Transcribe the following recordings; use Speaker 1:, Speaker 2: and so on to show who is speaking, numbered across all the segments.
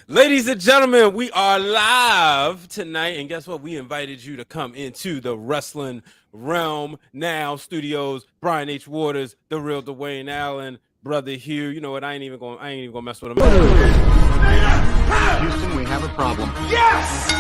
Speaker 1: Ladies and gentlemen, we are live tonight, and guess what? We invited you to come into the Wrestling Realm Now Studios. Brian H. Waters, the Real Dwayne Allen, Brother Hugh. You know what? I ain't even gonna mess with him.
Speaker 2: Houston, we have a problem.
Speaker 3: Yes!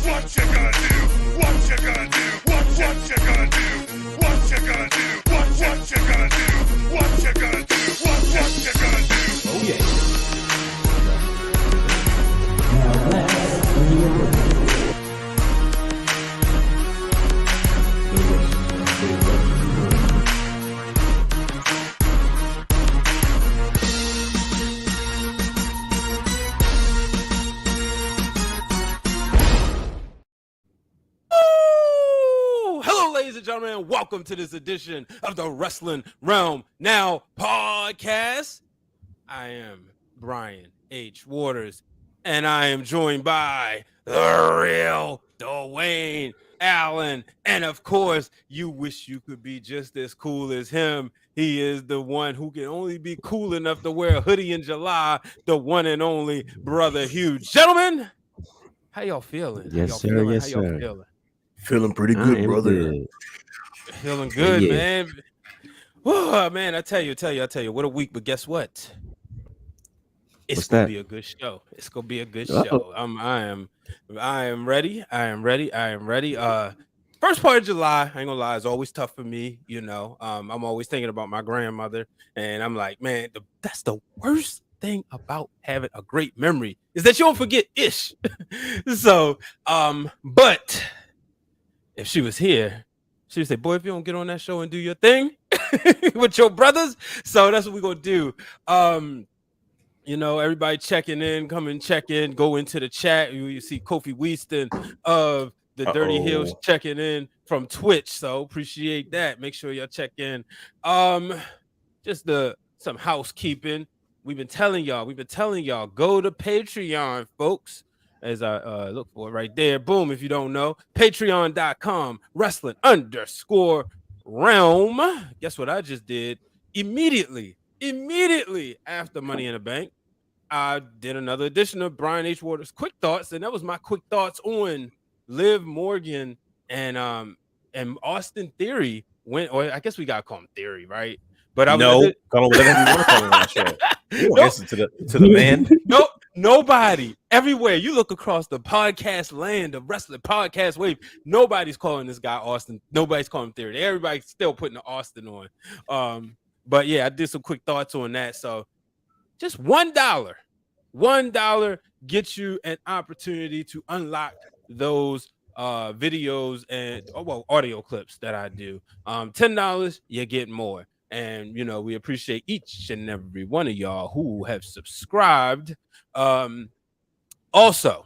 Speaker 3: What you gonna do? What you gonna do? What you gonna do? What you gonna do? What you gonna do? What you gonna do? What you gonna do? What you gonna do?
Speaker 1: Oh yeah. Hello, ladies and gentlemen. Welcome to this edition of the Wrestling Realm Now podcast. I am Brian H. Waters, and I am joined by the Real Dwayne Allen. And of course, you wish you could be just as cool as him. He is the one who can only be cool enough to wear a hoodie in July, the one and only Brother Hugh. Gentlemen, how y'all feeling?
Speaker 4: Yes, sir. Yes,
Speaker 1: how y'all
Speaker 4: sir.
Speaker 1: feeling?
Speaker 5: Feeling pretty good, brother.
Speaker 4: Good.
Speaker 1: Feeling good,
Speaker 4: Yeah.
Speaker 1: man. Oh, man, I tell you, what a week. But guess what? It's
Speaker 4: What's
Speaker 1: gonna
Speaker 4: that?
Speaker 1: be a good show. It's gonna be a good
Speaker 4: Uh-oh.
Speaker 1: show. I am ready. First part of July, I ain't gonna lie, is always tough for me. You know, I'm always thinking about my grandmother, and I'm like, man, that's the worst thing about having a great memory is that you don't forget ish. So, but if she was here, she would say, boy, if you don't get on that show and do your thing with your brothers. So that's what we're gonna do. You know, everybody checking in, come and check in, go into the chat. You see Kofi Weaston of the Dirty Hills checking in from Twitch. So appreciate that. Make sure y'all check in. Just some housekeeping. We've been telling y'all, go to Patreon, folks. As I look for it right there. Boom, if you don't know, patreon.com, wrestling_realm. Guess what I just did? Immediately after Money in the Bank, I did another edition of Brian H. Waters' Quick Thoughts, and that was my quick thoughts on Liv Morgan and Austin Theory. Or I guess we gotta call him Theory, right? But
Speaker 5: Call him whatever you want to call him on that show. You don't answer to the man.
Speaker 1: No, nobody everywhere. You look across the podcast land, the wrestling podcast wave. Nobody's calling this guy Austin. Nobody's calling him Theory. Everybody's still putting the Austin on. But yeah, I did some quick thoughts on that. So just $1 gets you an opportunity to unlock those videos and audio clips that I do. $10, you get more. And you know, we appreciate each and every one of y'all who have subscribed. Also,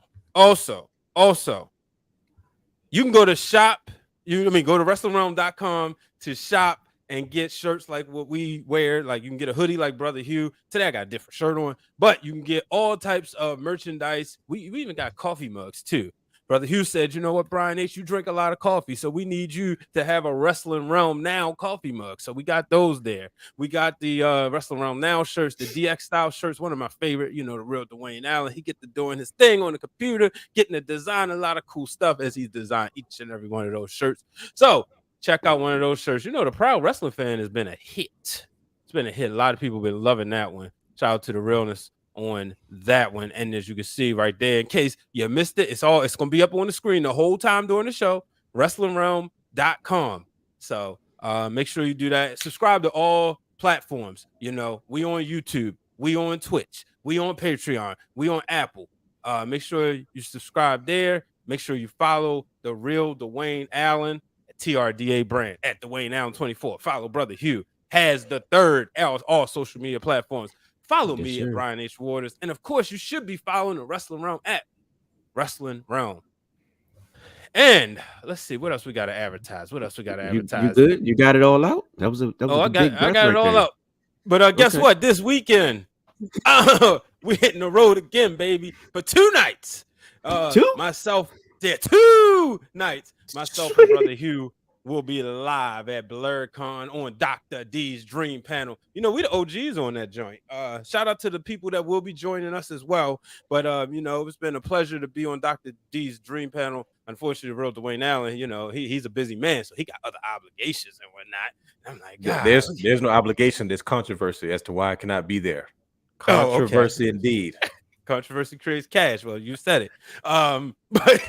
Speaker 1: you can go to shop. Go to wrestlingrealm.com to shop and get shirts like what we wear. Like you can get a hoodie like Brother Hugh. Today I got a different shirt on, but you can get all types of merchandise. We even got coffee mugs too. Brother Hugh said, you know what, Brian H., you drink a lot of coffee, so we need you to have a Wrestling Realm Now coffee mug. So we got those there. We got the Wrestling Realm Now shirts, the DX style shirts, one of my favorite, you know, the Real Dwayne Allen. He get to doing his thing on the computer, getting to design a lot of cool stuff as he's designed each and every one of those shirts. So check out one of those shirts. You know, the Proud Wrestling Fan has been a hit. It's been a hit. A lot of people have been loving that one. Shout out to the realness on that one. And as you can see right there, in case you missed it, it's gonna be up on the screen the whole time during the show, wrestlingrealm.com. So make sure you do that. Subscribe to all platforms. You know, we on YouTube, we on Twitch, we on Patreon, we on Apple. Make sure you subscribe there. Make sure you follow the Real Dwayne Allen at TRDA brand at Dwayne Allen 24. Follow Brother Hugh, has the third all social media platforms. Follow me at Brian H. Waters. And of course, you should be following the Wrestling Realm at Wrestling Realm. And let's see what else we got to advertise.
Speaker 4: You good? You got it all out? That was a
Speaker 1: I got
Speaker 4: right
Speaker 1: it all out. But guess what? This weekend, we're hitting the road again, baby, for 2 nights.
Speaker 4: Two?
Speaker 1: Myself, 2 nights. Myself and Brother Hugh will be live at BlurCon on Dr. D's Dream Panel. You know, we the OGs on that joint. Shout out to the people that will be joining us as well. But you know, it's been a pleasure to be on Dr. D's Dream Panel. Unfortunately, Real Dwayne Allen, you know, he's a busy man, so he got other obligations and whatnot. I'm like, God.
Speaker 5: There's no obligation. There's controversy as to why I cannot be there. Controversy indeed.
Speaker 1: Controversy creates cash. Well, you said it. But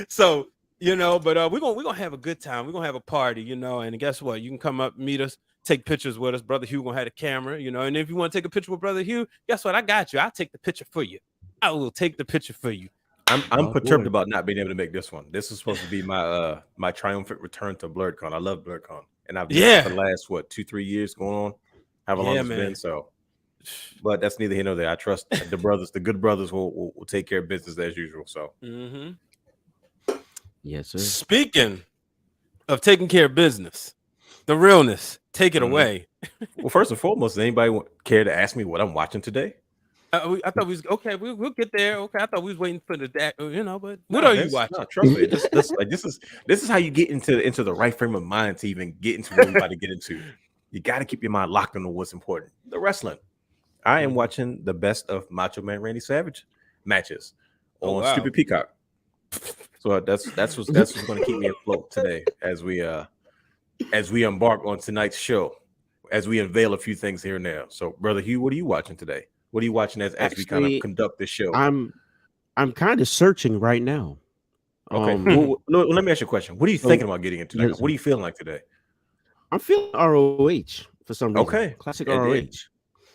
Speaker 1: so you know, but we're gonna have a good time. We're gonna have a party, you know. And guess what? You can come up, meet us, take pictures with us. Brother Hugh gonna have a camera, you know. And if you want to take a picture with Brother Hugh, guess what? I got you. I'll take the picture for you. I will take the picture for you.
Speaker 5: I'm perturbed about not being able to make this one. This is supposed to be my my triumphant return to BlurCon. I love BlurCon, and I've been for the last 2-3 years going on. However long it's been. So, but that's neither here nor there. I trust the brothers. The good brothers will take care of business as usual. So.
Speaker 4: Yes, sir.
Speaker 1: Speaking of taking care of business, the realness, take it away.
Speaker 5: Well, first and foremost, does anybody care to ask me what I'm watching today?
Speaker 1: I thought we was okay. We'll get there. Okay, I thought we was waiting for the you know. But what are you watching?
Speaker 5: No, trust me. This is how you get into the right frame of mind to even get into what you're about to get into. You got to keep your mind locked on what's important. The wrestling. I am watching the best of Macho Man Randy Savage matches on Stupid Peacock. So that's what's going to keep me afloat today as we embark on tonight's show, as we unveil a few things here and there. So, Brother Hugh, what are you watching today? What are you watching as we kind of conduct this show?
Speaker 4: I'm kind of searching right now.
Speaker 5: Okay. Let me ask you a question. What are you thinking about getting into? What are you feeling like today?
Speaker 4: I'm feeling ROH for some reason.
Speaker 5: Okay.
Speaker 4: Classic ROH.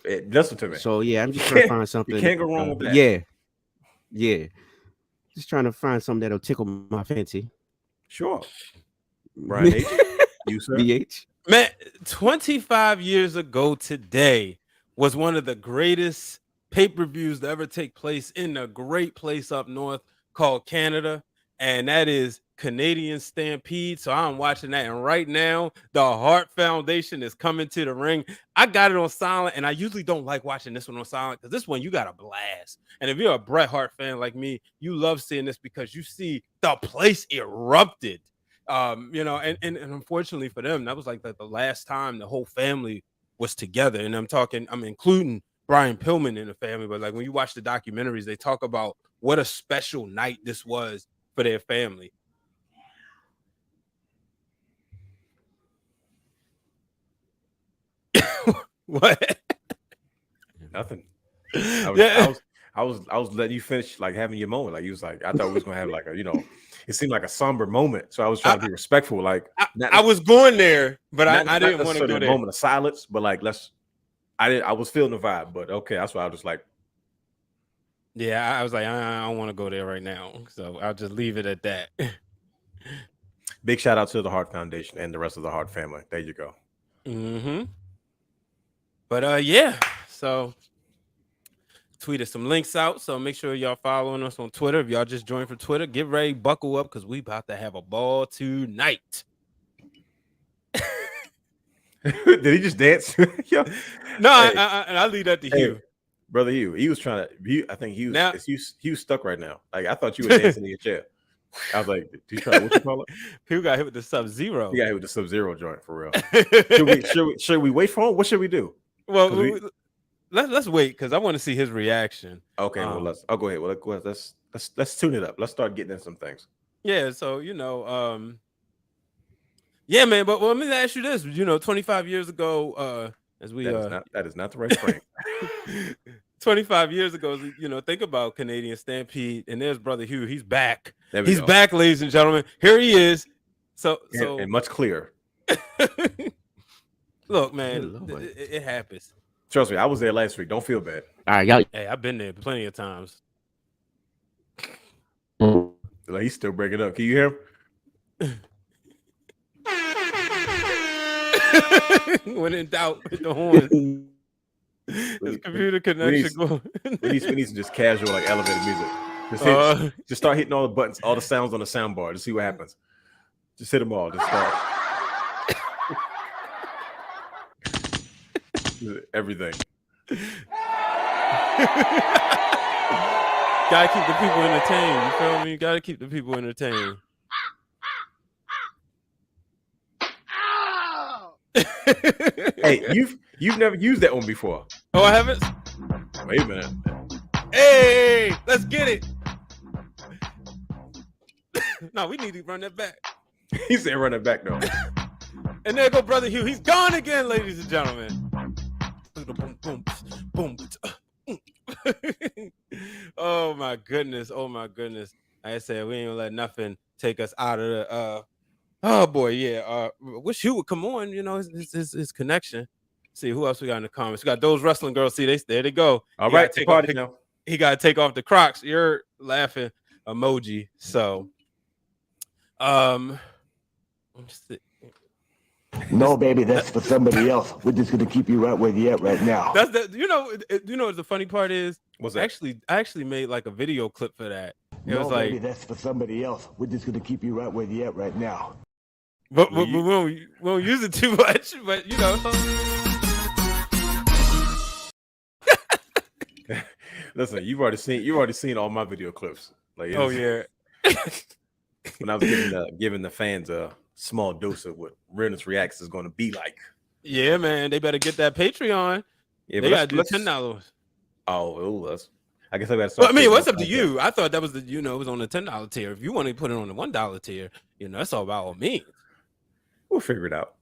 Speaker 5: Listen to me.
Speaker 4: So yeah, I'm just trying to find something.
Speaker 5: You can't go wrong with that.
Speaker 4: Yeah. Just trying to find something that'll tickle my fancy.
Speaker 5: Sure. Brian H. You, sir?
Speaker 4: BH.
Speaker 1: Man, 25 years ago today was one of the greatest pay-per-views to ever take place in a great place up north called Canada, and that is Canadian Stampede. So I'm watching that, and right now the Hart Foundation is coming to the ring. I got it on silent, and I usually don't like watching this one on silent because this one you got a blast. And if you're a Bret Hart fan like me, you love seeing this because you see the place erupted. You know, and unfortunately for them, that was like the last time the whole family was together. And I'm including Brian Pillman in the family, but like when you watch the documentaries, they talk about what a special night this was for their family. What?
Speaker 5: Nothing. I was letting you finish, like having your moment. Like you was like, I thought we was gonna have like a, you know, it seemed like a somber moment. So I was trying to be respectful. Like
Speaker 1: I was going there, but I didn't want to go there.
Speaker 5: Moment of silence, but like I was feeling the vibe, but okay, that's why I was just like,
Speaker 1: yeah, I was like, I don't want to go there right now, so I'll just leave it at that.
Speaker 5: Big shout out to the Hart Foundation and the rest of the Hart family. There you go.
Speaker 1: But yeah, so tweeted some links out, so make sure y'all following us on Twitter. If y'all just joined for Twitter, get ready, buckle up, because we about to have a ball tonight.
Speaker 5: Did he just dance?
Speaker 1: No, hey. I leave that to Hugh.
Speaker 5: Brother Hugh, he was trying to. I think he was stuck right now. Like I thought you were dancing in your chair. I was like, "Do you try? What you call it?"
Speaker 1: Hugh got hit with the Sub-Zero.
Speaker 5: He got hit with the Sub-Zero joint for real. Should we wait for him? What should we do?
Speaker 1: Well, let's wait because I want to see his reaction.
Speaker 5: Okay, well I'll go ahead. Well, let's tune it up. Let's start getting in some things.
Speaker 1: Yeah, so you know, yeah, man. But let me ask you this: 25 years ago,
Speaker 5: that is not the right frame.
Speaker 1: 25 years ago, think about Canadian Stampede, and there's Brother Hugh. He's back. He's back, ladies and gentlemen. Here he is. So
Speaker 5: and much clearer.
Speaker 1: Look, man, it happens.
Speaker 5: Trust me, I was there last week. Don't feel bad.
Speaker 4: All right, y'all.
Speaker 1: Hey, I've been there plenty of times.
Speaker 5: Like he's still breaking up. Can you hear him? When
Speaker 1: in doubt, hit the horn. His computer connection going.
Speaker 5: We need to just casual, like elevator music. Just start hitting all the buttons, all the sounds on the sound bar to see what happens. Just hit them all. Just start. Everything.
Speaker 1: Gotta keep the people entertained. You feel me? You gotta keep the people entertained.
Speaker 5: Hey, you've never used that one before.
Speaker 1: Oh, I haven't.
Speaker 5: Wait a minute.
Speaker 1: Hey, let's get it. No, we need to run that back.
Speaker 5: He said run it back though.
Speaker 1: And there go Brother Hugh. He's gone again, ladies and gentlemen. Boom, boom, boom. Oh my goodness. Oh my goodness. Like I said, we ain't gonna let nothing take us out of the oh boy, yeah. Wish Hugh would come on, you know, his connection. See who else we got in the comments. We got those wrestling girls. See, there they go.
Speaker 5: All right, take party now.
Speaker 1: He gotta take off the Crocs. You're laughing emoji. So
Speaker 2: No, baby, that's for somebody else. We're just gonna keep you right where you at right now.
Speaker 1: That's the you know what the funny part is.
Speaker 5: What's that?
Speaker 1: I actually made like a video clip for that. It
Speaker 2: No,
Speaker 1: was like,
Speaker 2: baby, that's for somebody else. We're just gonna keep you right where you at right now.
Speaker 1: but we won't use it too much. But you know,
Speaker 5: Listen, you've already seen all my video clips. Like,
Speaker 1: oh yeah.
Speaker 5: When I was giving the fans a small dose of what Realness Reacts is going to be like.
Speaker 1: Yeah, man, they better get that Patreon.
Speaker 5: Yeah,
Speaker 1: They
Speaker 5: but
Speaker 1: gotta do $10.
Speaker 5: I guess I gotta start.
Speaker 1: Well, I mean, what's up to you? I thought that was it was on the $10 tier. If you want to put it on the $1 tier, you know, that's all about all means.
Speaker 5: We'll figure it out.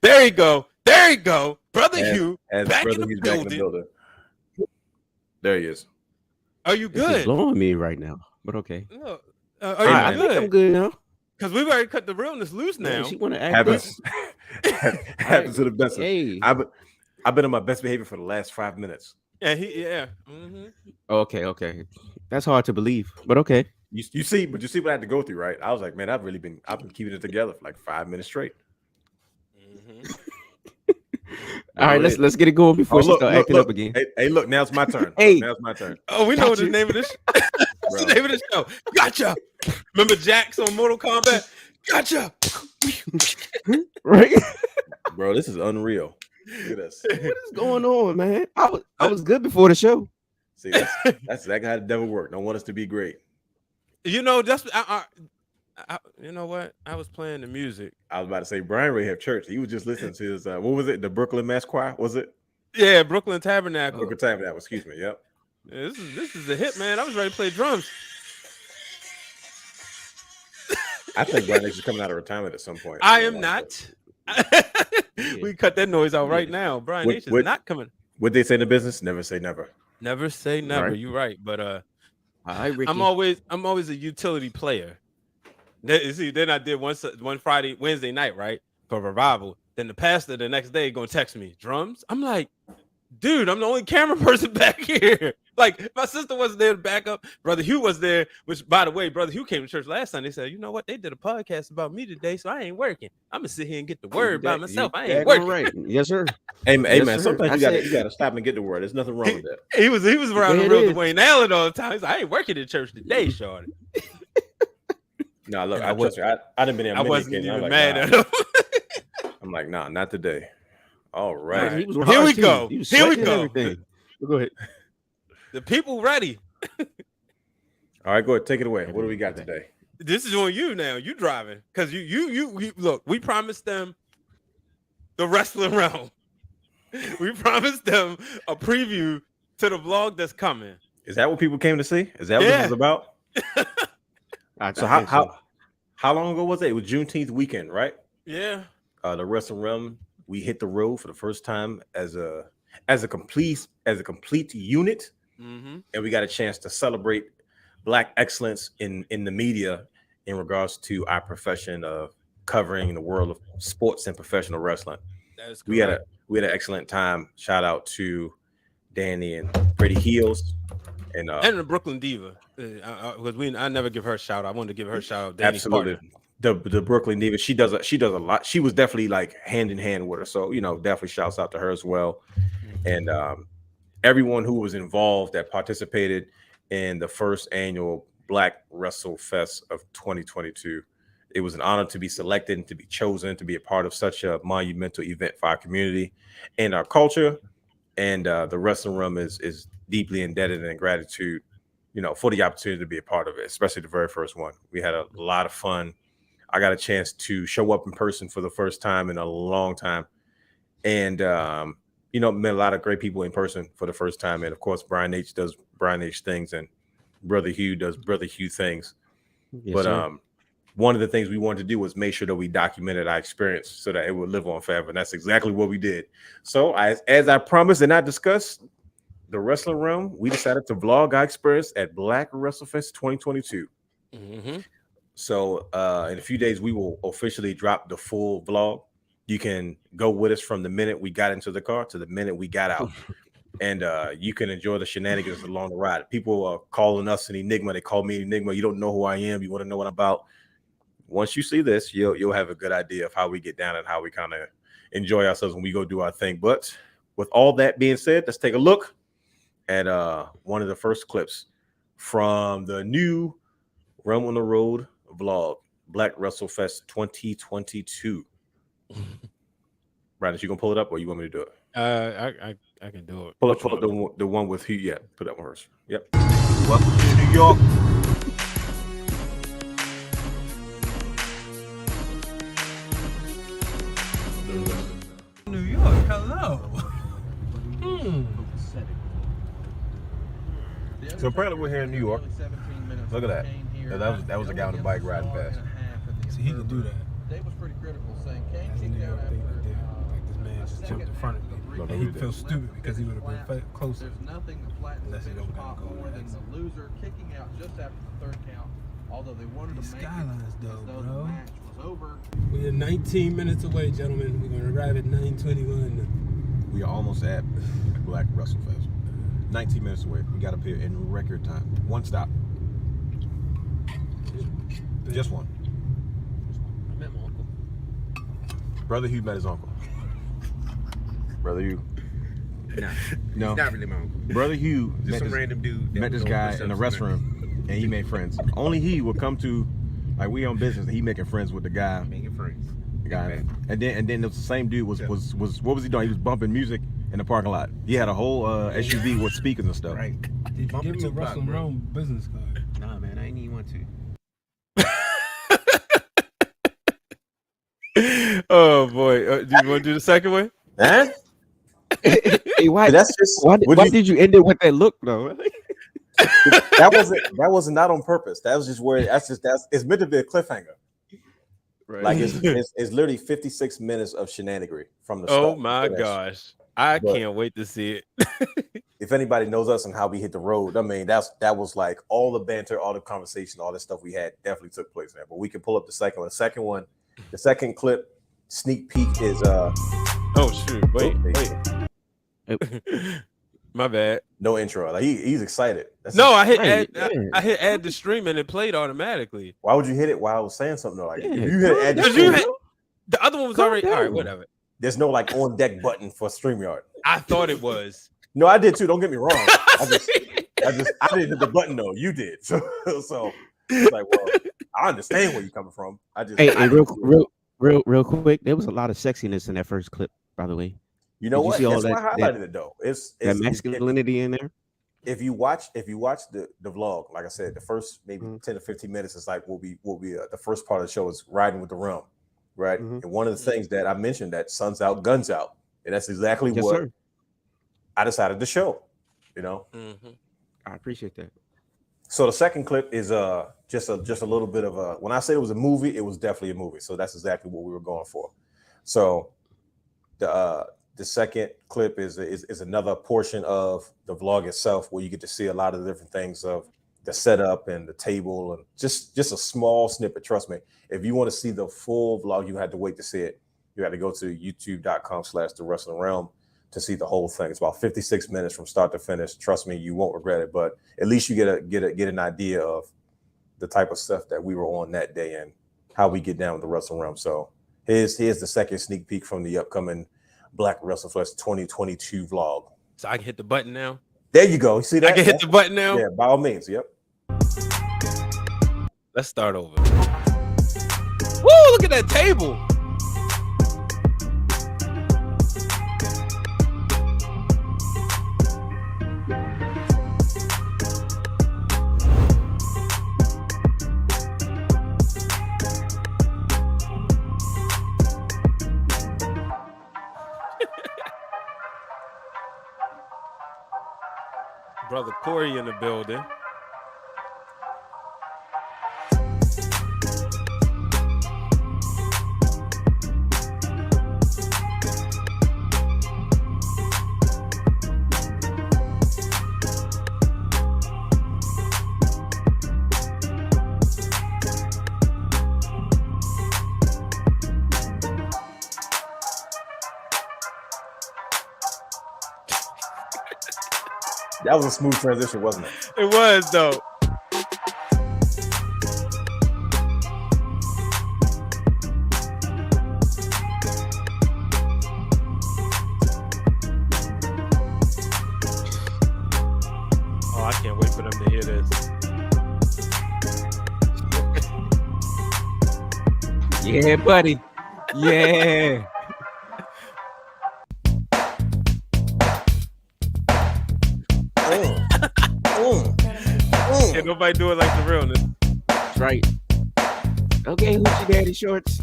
Speaker 1: There you go. Brother Hugh back in the building.
Speaker 5: There he is.
Speaker 1: Are you
Speaker 4: This is
Speaker 1: good?
Speaker 4: blowing me right now, but okay.
Speaker 1: No.
Speaker 4: I think I'm good now.
Speaker 1: Because we've already cut the realness loose now.
Speaker 4: Yeah, she want to act up.
Speaker 5: Happens to the best.
Speaker 4: Hey.
Speaker 5: I've been on my best behavior for the last 5 minutes.
Speaker 1: Yeah, mm-hmm.
Speaker 4: Okay. That's hard to believe, but okay.
Speaker 5: You see what I had to go through, right? I was like, man, I've been keeping it together for like 5 minutes straight.
Speaker 1: Mm-hmm.
Speaker 4: All right, let's get it going before she start acting up again.
Speaker 5: Hey, look, now it's my turn.
Speaker 4: Hey.
Speaker 5: Now it's my turn.
Speaker 1: Oh, we know what the name of this. What's the name of this show? Gotcha. Remember Jax on Mortal Kombat? Gotcha.
Speaker 4: Right,
Speaker 5: Bro, this is unreal. Look at this.
Speaker 4: what is going on, man? I was good before the show.
Speaker 5: See, that's exactly how the devil works. Don't want us to be great.
Speaker 1: You know, that's you know what? I was playing the music.
Speaker 5: I was about to say Brian Ray have church. He was just listening to his what was it? The Brooklyn Mass Choir, was it?
Speaker 1: Yeah, Brooklyn Tabernacle.
Speaker 5: Brooklyn Tabernacle, excuse me. Yep.
Speaker 1: Yeah, this is a hit, man. I was ready to play drums.
Speaker 5: I think Brian Nation is coming out of retirement at some point.
Speaker 1: I am not. We cut that noise out right now. Brian Nation is not coming.
Speaker 5: What they say in the business? Never say never.
Speaker 1: Never say never.
Speaker 4: Right.
Speaker 1: You're right, but
Speaker 4: All right, Ricky.
Speaker 1: I'm always a utility player. See, then I did one Wednesday night, right, for revival. Then the pastor the next day gonna text me drums. I'm like, dude, I'm the only camera person back here. Like, my sister wasn't there to back up. Brother Hugh was there, which, by the way, Brother Hugh came to church last Sunday. They said, you know what? They did a podcast about me today, so I ain't working. I'm going to sit here and get the word by myself. I ain't working.
Speaker 4: Right. Yes, sir.
Speaker 5: Hey,
Speaker 4: Yes,
Speaker 5: man,
Speaker 4: sir.
Speaker 5: sometimes you got to stop and get the word. There's nothing wrong with that.
Speaker 1: He was around
Speaker 4: Yeah,
Speaker 1: the Real
Speaker 4: is.
Speaker 1: Dwayne Allen all the time. He's like, I ain't working in church today, shorty.
Speaker 5: No, look,
Speaker 1: I
Speaker 5: trust me. I didn't been there.
Speaker 1: I wasn't even
Speaker 5: I'm like,
Speaker 1: mad at him.
Speaker 5: I'm like, nah, not today. All right.
Speaker 4: He was
Speaker 1: Here
Speaker 4: hard
Speaker 1: we
Speaker 4: too.
Speaker 1: go.
Speaker 4: He was
Speaker 1: Here we
Speaker 4: sweating and
Speaker 1: go.
Speaker 4: everything. Go ahead.
Speaker 1: The people ready.
Speaker 5: All right, go ahead. Take it away. What do we got today?
Speaker 1: This is on you now. You driving. Because you look, we promised them the wrestling realm. We promised them a preview to the vlog that's coming.
Speaker 5: Is that what people came to see? Is that what this is about? So how long ago was it? It was Juneteenth weekend, right?
Speaker 1: Yeah.
Speaker 5: The wrestling realm, we hit the road for the first time as a complete unit,
Speaker 1: Mm-hmm.
Speaker 5: and we got a chance to celebrate Black excellence in the media in regards to our profession of covering the world of sports and professional wrestling.
Speaker 1: That is correct.
Speaker 5: We had an excellent time. Shout out to Danny and Pretty Heels and
Speaker 1: the Brooklyn Diva. Because I never give her a shout out. I wanted to give her a shout out. Danny's
Speaker 5: absolutely
Speaker 1: partner.
Speaker 5: the Brooklyn Diva. She does a lot. She was definitely like hand in hand with her. So definitely shouts out to her as well. And everyone who was involved that participated in the first annual Black Wrestle Fest of 2022. It was an honor to be selected and to be chosen to be a part of such a monumental event for our community and our culture. And the wrestling room is deeply indebted in gratitude for the opportunity to be a part of it, especially the very first one. We had a lot of fun. I got a chance to show up in person for the first time in a long time. And, met a lot of great people in person for the first time. And, of course, Brian H. does Brian H. things, and Brother Hugh does Brother Hugh things.
Speaker 4: Yes,
Speaker 5: but
Speaker 4: sir.
Speaker 5: one of the things we wanted to do was make sure that we documented our experience so that it would live on forever. And that's exactly what we did. So as I promised and I discussed, the Wrestling Realm, we decided to vlog our experience at Black Wrestle Fest 2022.
Speaker 1: Mm-hmm.
Speaker 5: So in a few days, we will officially drop the full vlog. You can go with us from the minute we got into the car to the minute we got out. And you can enjoy the shenanigans along the ride. People are calling us an enigma. They call me an enigma. You don't know who I am. You want to know what I'm about. Once you see this, you'll have a good idea of how we get down and how we kind of enjoy ourselves when we go do our thing. But with all that being said, let's take a look at one of the first clips from the new Wrealm on the Road vlog, Black Wrestle Fest 2022. Brandon, you gonna pull it up, or you want me to do it?
Speaker 1: I can do it.
Speaker 5: Pull up the one with Hugh. Yeah, put that one first. Yep. Welcome to New York.
Speaker 1: New York, hello.
Speaker 5: So apparently we're here in New York. Look at that. That was a guy on the bike riding fast.
Speaker 1: See, he can do that.
Speaker 6: Dave was pretty critical, saying Kane
Speaker 1: That's a
Speaker 6: kicked
Speaker 1: New
Speaker 6: out
Speaker 1: York thing
Speaker 6: after
Speaker 1: to do. Like this man just jumped in front of me.
Speaker 5: No,
Speaker 1: And
Speaker 5: he
Speaker 1: he
Speaker 5: did.
Speaker 1: felt stupid because he would have been closer.
Speaker 6: There's nothing that flattens
Speaker 1: Unless
Speaker 6: the
Speaker 1: he
Speaker 6: finish
Speaker 1: don't gotta
Speaker 6: pop
Speaker 1: go
Speaker 6: more than
Speaker 1: next.
Speaker 6: the loser kicking out just after the third count. Although they wanted
Speaker 1: These
Speaker 6: to make
Speaker 1: skylines,
Speaker 6: it
Speaker 1: though,
Speaker 6: as though
Speaker 1: bro.
Speaker 6: the match was over.
Speaker 1: We are 19 minutes away, gentlemen. We're gonna arrive at 9:21.
Speaker 5: We are almost at Black Wrestle Fest. 19 minutes away. We got up here in record time. One stop. Just one.
Speaker 1: I met my uncle.
Speaker 5: Brother Hugh met his uncle. Brother Hugh. No.
Speaker 4: He's not really my uncle.
Speaker 5: Brother Hugh
Speaker 4: Just
Speaker 5: met
Speaker 4: some
Speaker 5: this,
Speaker 4: random dude. that
Speaker 5: met
Speaker 4: was
Speaker 5: this
Speaker 4: going
Speaker 5: guy
Speaker 4: push-ups
Speaker 5: in a
Speaker 4: and
Speaker 5: restaurant, and he made friends. Only he would come to, like, we on business, and he making friends with the guy.
Speaker 4: making friends.
Speaker 5: The guy. And then the same dude was what was he doing? He was bumping music in the parking lot. He had a whole SUV with speakers and stuff.
Speaker 4: Right.
Speaker 1: Did you
Speaker 4: Bumping
Speaker 1: give him a
Speaker 4: Tupac,
Speaker 1: Wrestling
Speaker 4: bro.
Speaker 1: Realm business card?
Speaker 4: Nah, man, I ain't even want to.
Speaker 1: Oh boy, do you want to do the second one?
Speaker 5: Huh?
Speaker 4: Hey, why?
Speaker 5: That's just
Speaker 4: Why
Speaker 5: what you-
Speaker 4: did you end it with that look, though?
Speaker 5: that was not on purpose. That was just where it's meant to be a cliffhanger.
Speaker 4: Right.
Speaker 5: Like it's literally 56 minutes of shenanigery from the start.
Speaker 1: Oh my
Speaker 5: to finish.
Speaker 1: gosh, I
Speaker 5: But-
Speaker 1: can't wait to see it.
Speaker 5: If anybody knows us and how we hit the road, I mean that was like all the banter, all the conversation, all the stuff we had definitely took place there. But we can pull up the second one. The second clip sneak peek is
Speaker 1: Oh shoot! Wait. My bad.
Speaker 5: no intro. Like he's excited.
Speaker 1: No, I hit
Speaker 4: Right,
Speaker 1: add.
Speaker 4: yeah.
Speaker 1: I hit add to stream and it played automatically.
Speaker 5: Why would you hit it while I was saying something though? Like
Speaker 4: Yeah,
Speaker 5: if you hit add to
Speaker 1: Because you
Speaker 5: stream,
Speaker 1: hit the other one was
Speaker 4: Calm
Speaker 1: already all right.
Speaker 4: down.
Speaker 1: Whatever.
Speaker 5: there's no like on deck button for StreamYard.
Speaker 1: I thought it was.
Speaker 5: No, I did too. Don't get me wrong. I didn't hit the button though. You did. So it's like, well, I understand where you're coming from.
Speaker 4: Hey, real quick, there was a lot of sexiness in that first clip, by the way.
Speaker 5: You know
Speaker 4: Did you
Speaker 5: what?
Speaker 4: see all
Speaker 5: That's why I
Speaker 4: that-
Speaker 5: highlighted it though. It's
Speaker 4: That masculinity in there.
Speaker 5: if you watch the vlog, like I said, the first maybe
Speaker 4: Mhm.
Speaker 5: 10 to 15 minutes is like will be the first part of the show is riding with the Wrealm, right?
Speaker 4: Mhm.
Speaker 5: And one of the things that I mentioned that sun's out, guns out, and that's exactly
Speaker 4: Yes,
Speaker 5: what
Speaker 4: sir.
Speaker 5: I decided to show. You know,
Speaker 4: I appreciate that.
Speaker 5: so the second clip is just a little bit of a. When I said it was a movie, it was definitely a movie. So that's exactly what we were going for. So the second clip is another portion of the vlog itself where you get to see a lot of the different things of the setup and the table and just a small snippet. Trust me, if you want to see the full vlog, you had to wait to see it. You had to go to youtube.com/The Wrestling Realm to see the whole thing. It's about 56 minutes from start to finish. Trust me, you won't regret it. But at least you get an idea of the type of stuff that we were on that day and how we get down with the Wrestling Realm. So here's the second sneak peek from the upcoming Black Wrestle Fest 2022 vlog.
Speaker 1: So I can hit the button now.
Speaker 5: There you go. You see that?
Speaker 1: I can hit the button now.
Speaker 5: Yeah, by all means. Yep.
Speaker 1: Let's start over. Woo! Look at that table. brother Corey in the building.
Speaker 5: That was a smooth transition, wasn't it?
Speaker 1: It was though. Oh, I can't wait for them to hear this.
Speaker 4: Yeah, buddy. Yeah.
Speaker 1: Can't nobody do it like the realness.
Speaker 4: That's right. Okay, Hoochie Daddy shorts.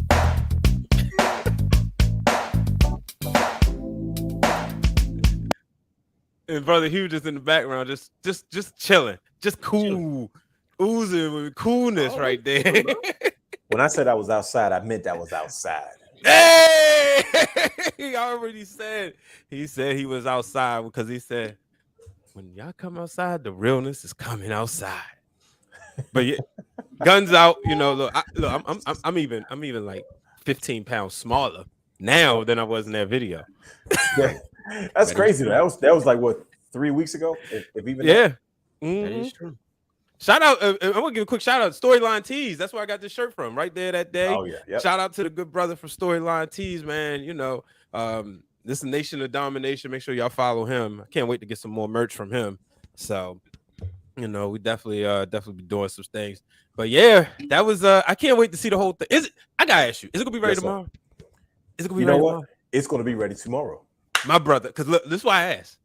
Speaker 1: And Brother Hugh just in the background, just chilling, just cool, oozing with coolness right there.
Speaker 5: When I said I was outside, I meant I was outside.
Speaker 1: Hey, he already said. He said he was outside because he said, when y'all come outside, the realness is coming outside. But yeah, guns out. You know, look, I'm even like 15 pounds smaller now than I was in that video.
Speaker 5: Yeah. That's crazy. That was like what, 3 weeks ago, if even.
Speaker 1: Yeah,
Speaker 4: That is true.
Speaker 1: Shout out! I'm gonna give a quick shout out. Storyline Tees. That's where I got this shirt from. Right there that day.
Speaker 5: Oh yeah. Yep.
Speaker 1: Shout out to the good brother from Storyline Tees, man. You know, this is Nation of Domination. Make sure y'all follow him. I can't wait to get some more merch from him. So, you know, we definitely be doing some things. But yeah, that was. I can't wait to see the whole thing. Is it? I gotta ask you. Is it gonna be ready tomorrow? Is it gonna be ready tomorrow?
Speaker 5: It's gonna be ready tomorrow.
Speaker 1: My brother, because look, this is why I asked.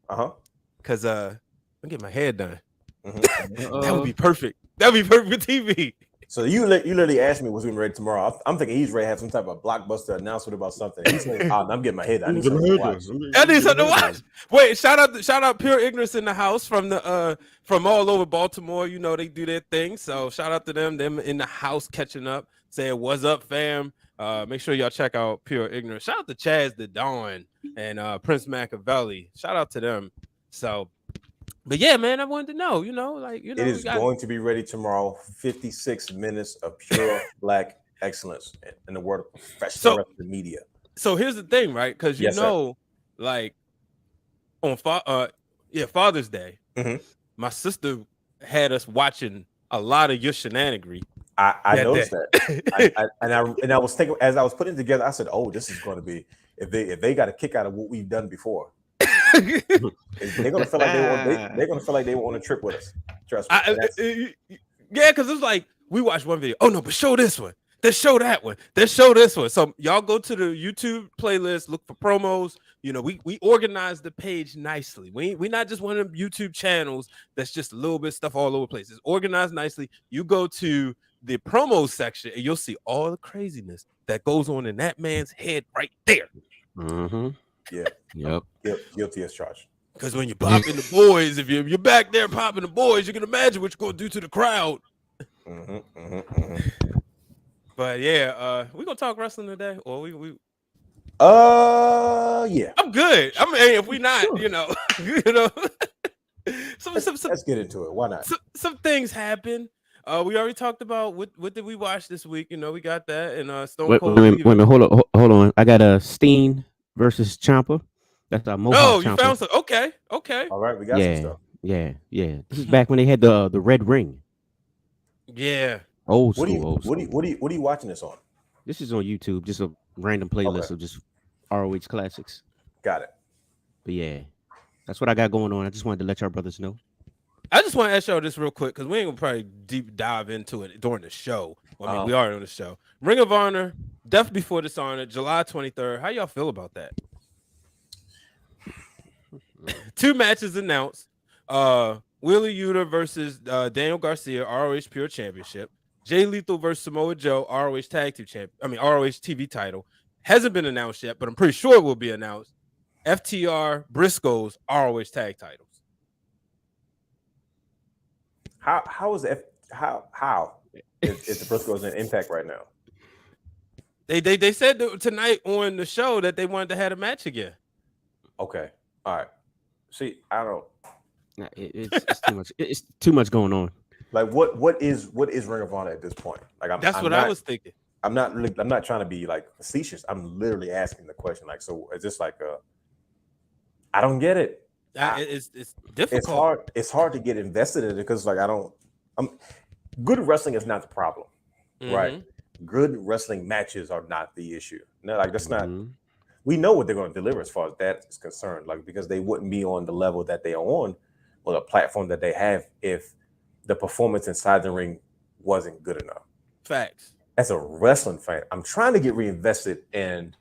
Speaker 1: Because I'm get my hair done. That would be perfect. That would be perfect for TV.
Speaker 5: So you literally asked me was we ready tomorrow. I'm thinking he's ready to have some type of blockbuster announcement about something. He's like, I'm getting my head done. I need something to watch.
Speaker 1: I need something to watch. Wait, shout out Pure Ignorance in the house from the from all over Baltimore. You know they do their thing. So shout out to them in the house catching up, saying what's up, fam. Make sure y'all check out Pure Ignorance. Shout out to Chaz the Dawn and Prince Machiavelli. Shout out to them. So, but yeah, man, I wanted to know, it
Speaker 5: is going to be ready tomorrow. 56 minutes of pure black excellence in the word of professional media.
Speaker 1: So here's the thing, right? Because like on Father's Day, my sister had us watching a lot of your shenanigans.
Speaker 5: I noticed that, and I was thinking as I was putting it together. I said, "Oh, this is going to be if they got a kick out of what we've done before, they're going to feel like they want to trip with us." Trust me.
Speaker 1: Yeah, because it's like we watched one video. Oh no, but show this one. Then show that one. Then show this one. So y'all go to the YouTube playlist, look for promos. You know, we organize the page nicely. We not just one of them YouTube channels that's just a little bit stuff all over the place. It's organized nicely. You go to the promo section and you'll see all the craziness that goes on in that man's head right there.
Speaker 5: Yeah.
Speaker 4: Yep.
Speaker 5: Guilty as charged.
Speaker 1: Because when you pop in the boys, if you're back there popping the boys, you can imagine what you're gonna do to the crowd. But yeah, we gonna talk wrestling today, or we
Speaker 5: yeah.
Speaker 1: I'm good. I mean, if we not,
Speaker 5: Let's get into it. Why not?
Speaker 1: Some things happen. We already talked about what did we watch this week? We got that and Stone Cold.
Speaker 4: Wait a minute, hold on. I got Steen versus Ciampa. That's our Mohawk.
Speaker 1: Oh, you
Speaker 4: Ciampa.
Speaker 1: found some? Okay.
Speaker 5: All right, we got some stuff.
Speaker 4: Yeah. This is back when they had the red ring.
Speaker 1: Yeah.
Speaker 4: Old school.
Speaker 5: What are you watching this on?
Speaker 4: This is on YouTube. Just a random playlist of just ROH classics.
Speaker 5: Got it.
Speaker 4: But yeah, that's what I got going on. I just wanted to let y'all brothers know.
Speaker 1: I just want to ask y'all this real quick because we ain't gonna probably deep dive into it during the show. I mean, we are on the show. Ring of Honor, Death Before Dishonor, July 23rd. How y'all feel about that? 2 matches announced. Wheeler Yuta versus Daniel Garcia, ROH Pure Championship. Jay Lethal versus Samoa Joe, ROH Tag Team Champ. ROH TV title. Hasn't been announced yet, but I'm pretty sure it will be announced. FTR Briscoes, ROH Tag titles.
Speaker 5: How is the Briscoes in Impact right now?
Speaker 1: They said tonight on the show that they wanted to have a match again.
Speaker 5: Okay, all right. See, I don't.
Speaker 4: Nah, it's too much. It's too much going on.
Speaker 5: Like what is Ring of Honor at this point? Like
Speaker 1: I was thinking.
Speaker 5: I'm not trying to be like facetious. I'm literally asking the question. Like, so is this like I don't get it.
Speaker 1: It's difficult.
Speaker 5: It's hard to get invested in it because like good wrestling is not the problem, right? Good wrestling matches are not the issue. No, like that's not. We know what they're going to deliver as far as that is concerned. Like because they wouldn't be on the level that they are on the platform that they have if the performance inside the ring wasn't good enough.
Speaker 1: Facts.
Speaker 5: As a wrestling fan, I'm trying to get reinvested in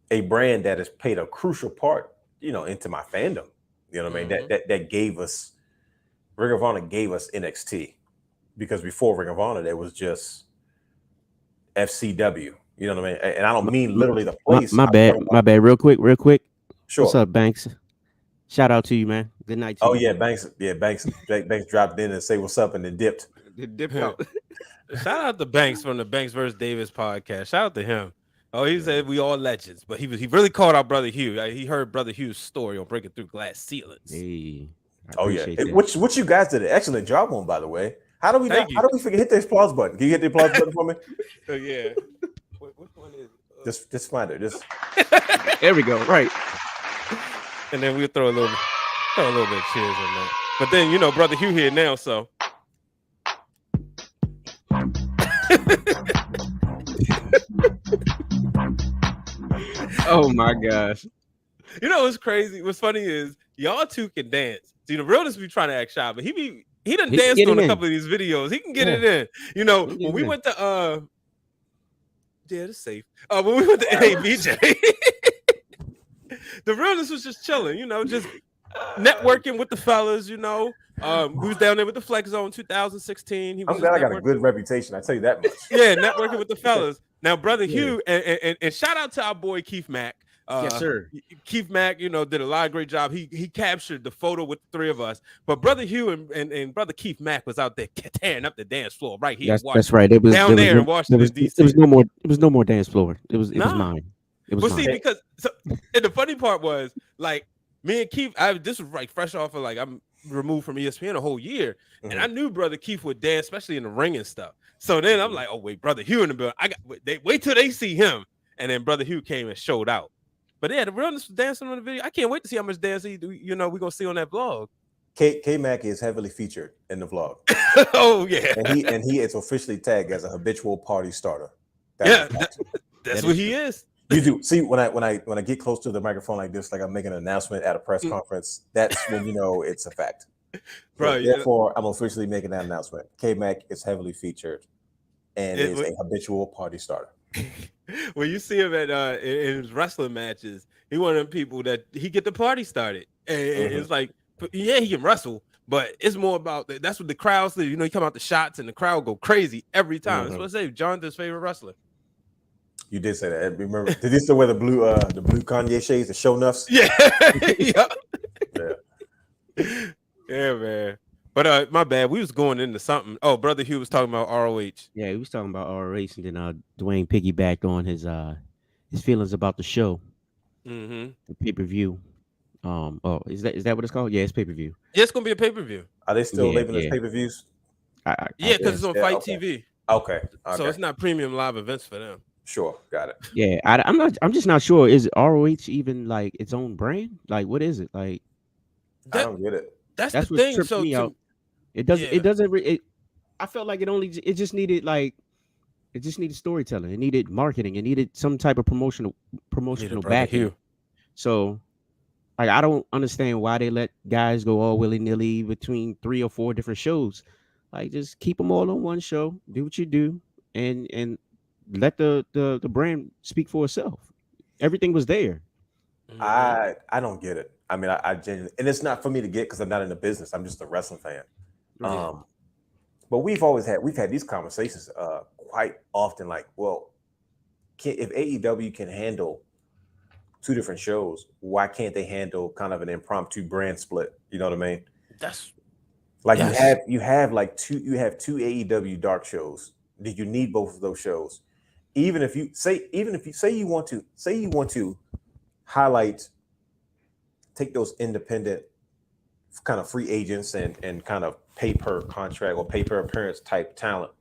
Speaker 5: a brand that has played a crucial part, into my fandom. You know what I mean? That gave us Ring of Honor gave us NXT because before Ring of Honor there was just FCW. You know what I mean? And I don't mean literally the place.
Speaker 4: My bad. Real quick.
Speaker 5: Sure.
Speaker 4: What's up, Banks? Shout out to you, man. Good night to you.
Speaker 5: Yeah, Banks dropped in and say what's up and then dipped.
Speaker 4: Dip out.
Speaker 1: Shout out to Banks from the Banks vs. Davis podcast. Shout out to him. Oh, he said we all legends, but he really called out Brother Hugh. He heard Brother Hugh's story on breaking through glass ceilings.
Speaker 4: Hey,
Speaker 5: which you guys did an excellent job on, by the way. How do we forget hit the applause button? Can you hit the applause button for me?
Speaker 1: Oh yeah. Which one is it?
Speaker 5: Just find it. Just
Speaker 4: there we go. Right.
Speaker 1: And then we'll throw a little bit of cheers on that. But then Brother Hugh here now, so.
Speaker 4: Oh my gosh.
Speaker 1: What's crazy? What's funny is y'all two can dance. See, the realness be trying to act shy, but he done danced on a couple of these videos. He can get it in. When we went to it's safe. When we went to NABJ, the realness was just chilling, just networking with the fellas, we was down there with the Flex Zone 2016.
Speaker 5: I'm glad I got a good reputation. I tell you that much.
Speaker 1: Yeah, networking with the fellas. Now, Brother Hugh, and shout out to our boy Keith Mack.
Speaker 4: Yes, sir.
Speaker 1: Keith Mack, did a lot of great job. He captured the photo with the three of us. But Brother Hugh and Brother Keith Mack was out there tearing up the dance floor right here.
Speaker 4: That's right. It was
Speaker 1: down there in Washington D.C.
Speaker 4: It was no more dance floor. It was mine. It was mine.
Speaker 1: See, because and the funny part was like me and Keith. This was like fresh off of like I'm removed from ESPN a whole year, and I knew Brother Keith would dance, especially in the ring and stuff. So then I'm like, oh wait, Brother Hugh in the building. Wait till they see him, and then Brother Hugh came and showed out. But yeah, the realness was dancing on the video. I can't wait to see how much dancing we're gonna see on that vlog.
Speaker 5: K Mac is heavily featured in the vlog.
Speaker 1: Oh yeah,
Speaker 5: and he is officially tagged as a habitual party starter.
Speaker 1: That's what he is.
Speaker 5: You do see when I get close to the microphone like this, like I'm making an announcement at a press conference. That's when it's a fact.
Speaker 1: Right.
Speaker 5: Therefore, I'm officially making that announcement. K Mac is heavily featured and is a habitual party starter.
Speaker 1: When you see him at in his wrestling matches, he one of them people that he get the party started, and it's like, yeah, he can wrestle, but it's more about that's what the crowd says. He come out the shots, and the crowd go crazy every time. That's what I say. Jonathan's favorite wrestler.
Speaker 5: You did say that. Remember? Did he still wear the blue Kanye shades, the show nuffs?
Speaker 1: Yeah, yeah, man. But my bad. We was going into something. Oh, Brother Hugh was talking about ROH.
Speaker 4: Yeah, he was talking about ROH, and then Dwayne piggybacked on his feelings about the show, the pay-per-view. Is that what it's called? Yeah, it's pay-per-view.
Speaker 1: Yeah, it's gonna be a pay-per-view.
Speaker 5: Are they still labeling as pay-per-views?
Speaker 1: Yeah, because it's on Fight TV.
Speaker 5: Okay.
Speaker 1: So it's not premium live events for them.
Speaker 5: Sure, got it.
Speaker 4: Yeah, I'm just not sure. Is ROH even like its own brand? Like, what is it? Like,
Speaker 5: I don't get it.
Speaker 1: That's
Speaker 4: what
Speaker 1: the thing.
Speaker 4: tripped me out. It doesn't. I felt like it just needed storytelling. It needed marketing. It needed some type of promotional backing. So, like, I don't understand why they let guys go all willy nilly between 3 or 4 different shows. Like, just keep them all on one show. Do what you do, and let the brand speak for itself. Everything was there.
Speaker 5: I don't get it. I mean, I genuinely, and it's not for me to get because I'm not in the business. I'm just a wrestling fan. But we've had these conversations quite often. Like, well, if AEW can handle 2 different shows, why can't they handle kind of an impromptu brand split? You know what I mean? Like
Speaker 1: Yes.
Speaker 5: you have two AEW dark shows. Do you need both of those shows? Even if you say you want to highlight, take those independent kind of free agents and kind of pay per contract or pay per appearance type talent.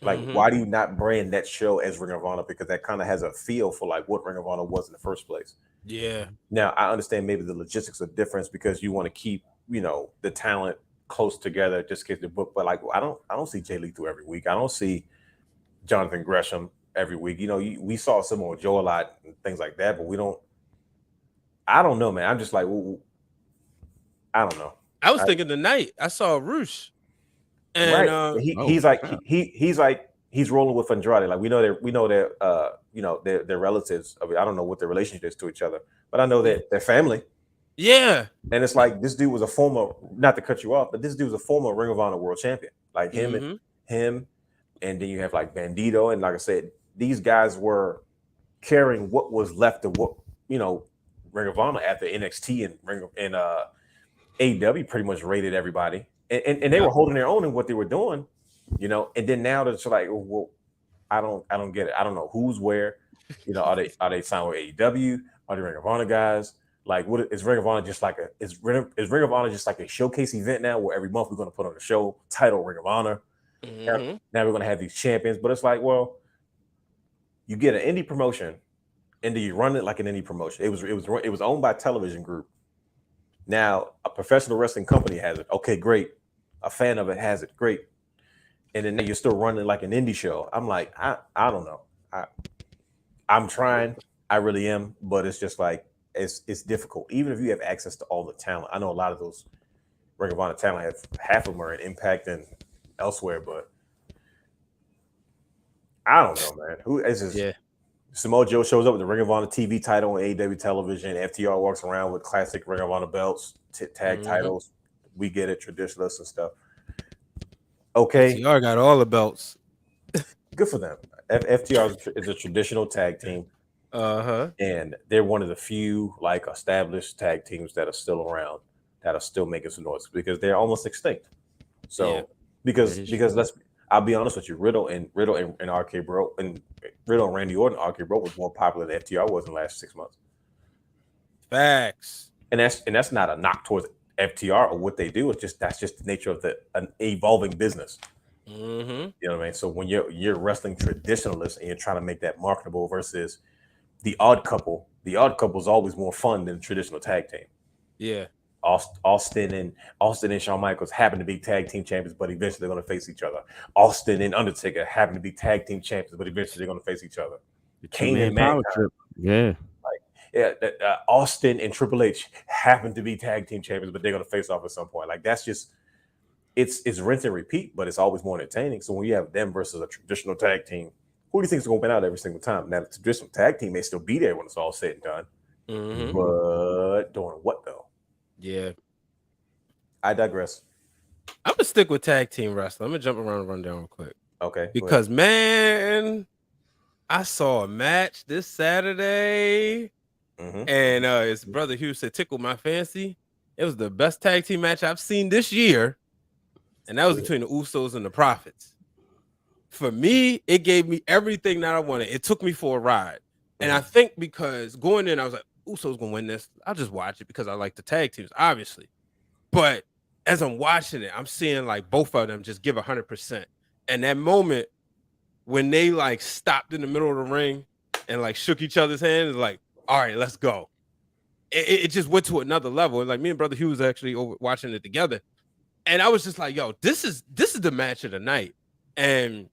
Speaker 5: Like, why do you not brand that show as Ring of Honor? Because that kind of has a feel for like what Ring of Honor was in the first place.
Speaker 1: Yeah.
Speaker 5: Now I understand maybe the logistics are different because you want to keep, the talent close together just in case the book. But like, I don't see Jay Lethal every week. I don't see Jonathan Gresham every week. We saw Samoa Joe a lot and things like that, but we don't. I don't know, man. I'm just like, I don't know.
Speaker 1: I was thinking tonight I saw Roosh, and
Speaker 5: right. He's rolling with Andrade. Like we know they're relatives. I don't know what their relationship is to each other, but I know that they're family.
Speaker 1: Yeah,
Speaker 5: and it's like this dude was a former, not to cut you off, but this dude was a former Ring of Honor world champion. Like him, and then you have like Bandito, and like I said, these guys were carrying what was left of what Ring of Honor after NXT and AEW pretty much rated everybody, and they were holding their own in what they were doing, and then now they're just like, well, I don't get it. I don't know who's where, are they signed with AEW? Are they Ring of Honor guys? Like, what is Ring of Honor just like is Ring of Honor just like a showcase event now where every month we're going to put on a show title Ring of Honor? Now we're going to have these champions, but it's like, well, you get an indie promotion and do you run it like an indie promotion? It was owned by a television group. Now a professional wrestling company has it. Okay, great. A fan of it has it. Great. And then you're still running like an indie show. I'm like, I don't know. I'm trying. I really am, but it's just like it's difficult. Even if you have access to all the talent. I know a lot of those Ring of Honor talent half of them are in Impact and elsewhere, but I don't know, man. Who is this?
Speaker 1: Yeah.
Speaker 5: Samoa Joe shows up with the Ring of Honor TV title on AEW television. FTR walks around with classic Ring of Honor belts, tag titles. We get it, traditionalists and stuff. Okay.
Speaker 1: FTR got all the belts.
Speaker 5: Good for them. FTR is a traditional tag team. And they're one of the few like established tag teams that are still around, that are still making some noise because they're almost extinct. So because I'll be honest with you, Riddle and RK Bro and Riddle and Randy Orton, RK Bro was more popular than FTR was in the last 6 months.
Speaker 1: Facts.
Speaker 5: And that's not a knock towards FTR or what they do. It's just that's just the nature of an evolving business. You know what I mean? So when you're wrestling traditionalists and you're trying to make that marketable versus the odd couple is always more fun than a traditional tag team.
Speaker 1: Yeah.
Speaker 5: Austin and Shawn Michaels happen to be tag team champions, but eventually they're going to face each other. Austin and Undertaker happen to be tag team champions, but eventually they're going to face each other. Kane and Mankind. Austin and Triple H happen to be tag team champions, but they're going to face off at some point. Like that's just it's rinse and repeat, but it's always more entertaining. So when you have them versus a traditional tag team, who do you think is going to win out every single time? Now the traditional tag team may still be there when it's all said and done, but doing what though?
Speaker 1: Yeah,
Speaker 5: I digress.
Speaker 1: I'm gonna stick with tag team wrestling. I'm gonna jump around and run down real quick.
Speaker 5: Okay,
Speaker 1: because man, I saw a match this Saturday, and it's Brother Hugh said tickled my fancy. It was the best tag team match I've seen this year, and that was between the Usos and the Prophets. For me, it gave me everything that I wanted. It took me for a ride, and I think because going in, I was like, Usos gonna win this. I'll just watch it because I like the tag teams, obviously. But as I'm watching it, I'm seeing like both of them just give 100%. And that moment when they like stopped in the middle of the ring and like shook each other's hands, like, all right, let's go. It just went to another level. And like me and Brother Hugh was actually over watching it together, and I was just like, yo, this is the match of the night. And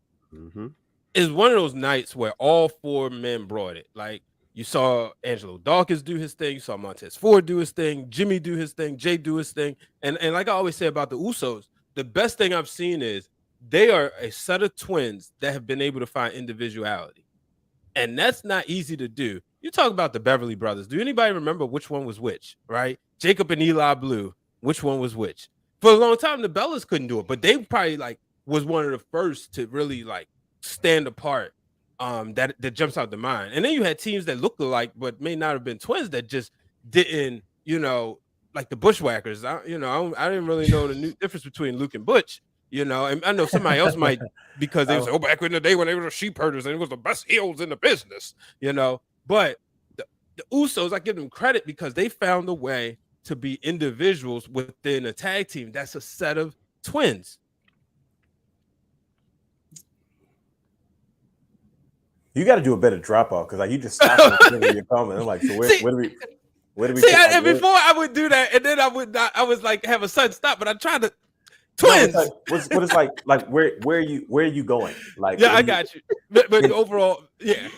Speaker 1: it's one of those nights where all four men brought it. Like, you saw Angelo Dawkins do his thing. You saw Montez Ford do his thing. Jimmy do his thing. Jay do his thing. And like I always say about the Usos, the best thing I've seen is they are a set of twins that have been able to find individuality. And that's not easy to do. You talk about the Beverly Brothers. Do anybody remember which one was which, right? Jacob and Eli Blue, which one was which? For a long time, the Bellas couldn't do it, but they probably like was one of the first to really like stand apart. That jumps out the mind. And then you had teams that looked alike but may not have been twins that just didn't, like the Bushwhackers. I didn't really know the new difference between Luke and Butch. And I know somebody else might, because they was like, back in the day when they were sheep herders and it was the best heels in the business. But the Usos, I give them credit because they found a way to be individuals within a tag team. That's a set of twins.
Speaker 5: You got to do a better drop off because you just stopped in your comment. I'm like, so where do we?
Speaker 1: See, and before I would do that, and then I would not. I was like, have a sudden stop, but I tried to. Twins.
Speaker 5: No, what it's like where are you going? Like,
Speaker 1: yeah, I got you. But overall, yeah,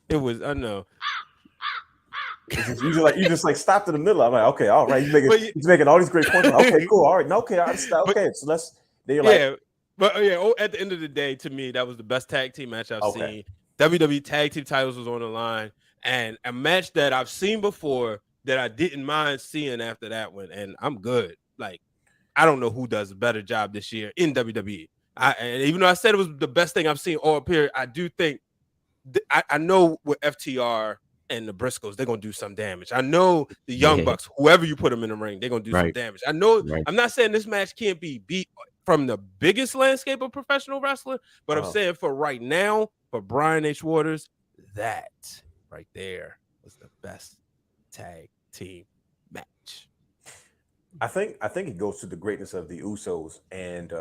Speaker 1: it was. I know.
Speaker 5: You just like stopped in the middle. I'm like, okay, all right. He's making all these great points. Like, okay, cool. All right, no, okay, I understand. Okay, so let's. Then you're like,
Speaker 1: at the end of the day, to me, that was the best tag team match I've seen. WWE tag team titles was on the line, and a match that I've seen before that I didn't mind seeing after that one, and I'm good. Like, I don't know who does a better job this year in WWE. And even though I said it was the best thing I've seen all period, I do think I know with FTR and the Briscoes, they're gonna do some damage. I know the Young Bucks, whoever you put them in the ring, they're gonna do some damage. I know. I'm not saying this match can't be beat from the biggest landscape of professional wrestling, but I'm saying for right now, for Brian H. Waters, that right there was the best tag team match.
Speaker 5: I think it goes to the greatness of the Usos and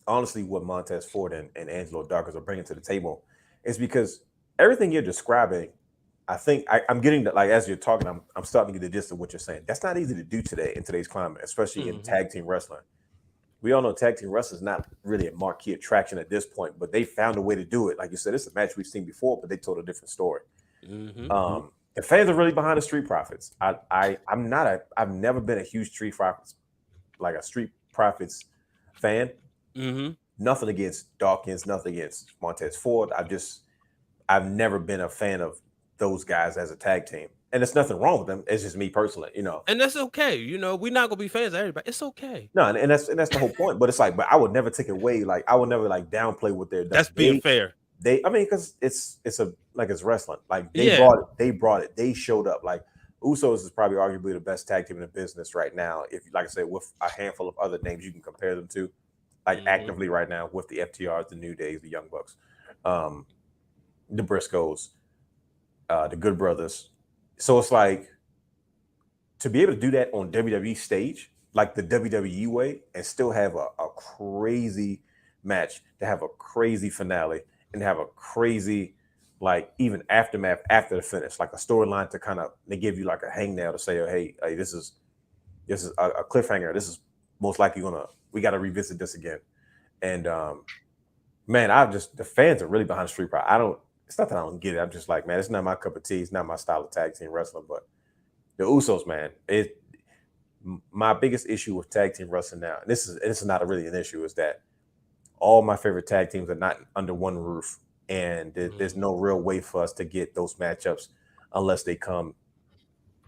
Speaker 5: honestly what Montez Ford and Angelo Dawkins are bringing to the table is because everything you're describing, I think I'm getting that, like, as you're talking, I'm starting to get the gist of what you're saying. That's not easy to do today in today's climate, especially in tag team wrestling. We all know tag team wrestling is not really a marquee attraction at this point, but they found a way to do it. Like you said, it's a match we've seen before, but they told a different story. The fans are really behind the Street Profits. I've never been a huge Street Profits fan. Nothing against Dawkins, nothing against Montez Ford. I've never been a fan of those guys as a tag team. And there's nothing wrong with them. It's just me personally,
Speaker 1: And that's okay. We're not gonna be fans of everybody. It's okay.
Speaker 5: No, and that's the whole point. But it's like, but I would never take away, like I would never like downplay what they're doing.
Speaker 1: That's being fair.
Speaker 5: Because it's wrestling. Like they brought it. They showed up. Like Usos is probably arguably the best tag team in the business right now. If, like I said, with a handful of other names you can compare them to, like actively right now with the FTRs, the New Days, the Young Bucks, the Briscoes, the Good Brothers. So it's like to be able to do that on WWE stage, like the WWE way, and still have a crazy match, to have a crazy finale, and have a crazy, like, even aftermath after the finish, like a storyline to kind of, they give you like a hangnail to say, oh, hey, this is a cliffhanger. This is most likely we got to revisit this again. And man, the fans are really behind the Street Profits. It's not that I don't get it. I'm just like, man, it's not my cup of tea. It's not my style of tag team wrestling. But the Usos, man, my biggest issue with tag team wrestling now, and this is not really an issue, is that all my favorite tag teams are not under one roof, and there's no real way for us to get those matchups unless they come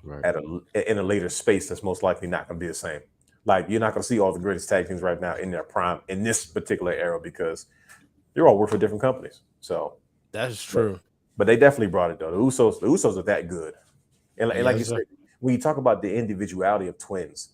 Speaker 5: in a later space that's most likely not going to be the same. Like, you're not going to see all the greatest tag teams right now in their prime in this particular era because they're all work for different companies. So
Speaker 1: that's true. But
Speaker 5: they definitely brought it though. The Usos are that good, and like you said, when you talk about the individuality of twins,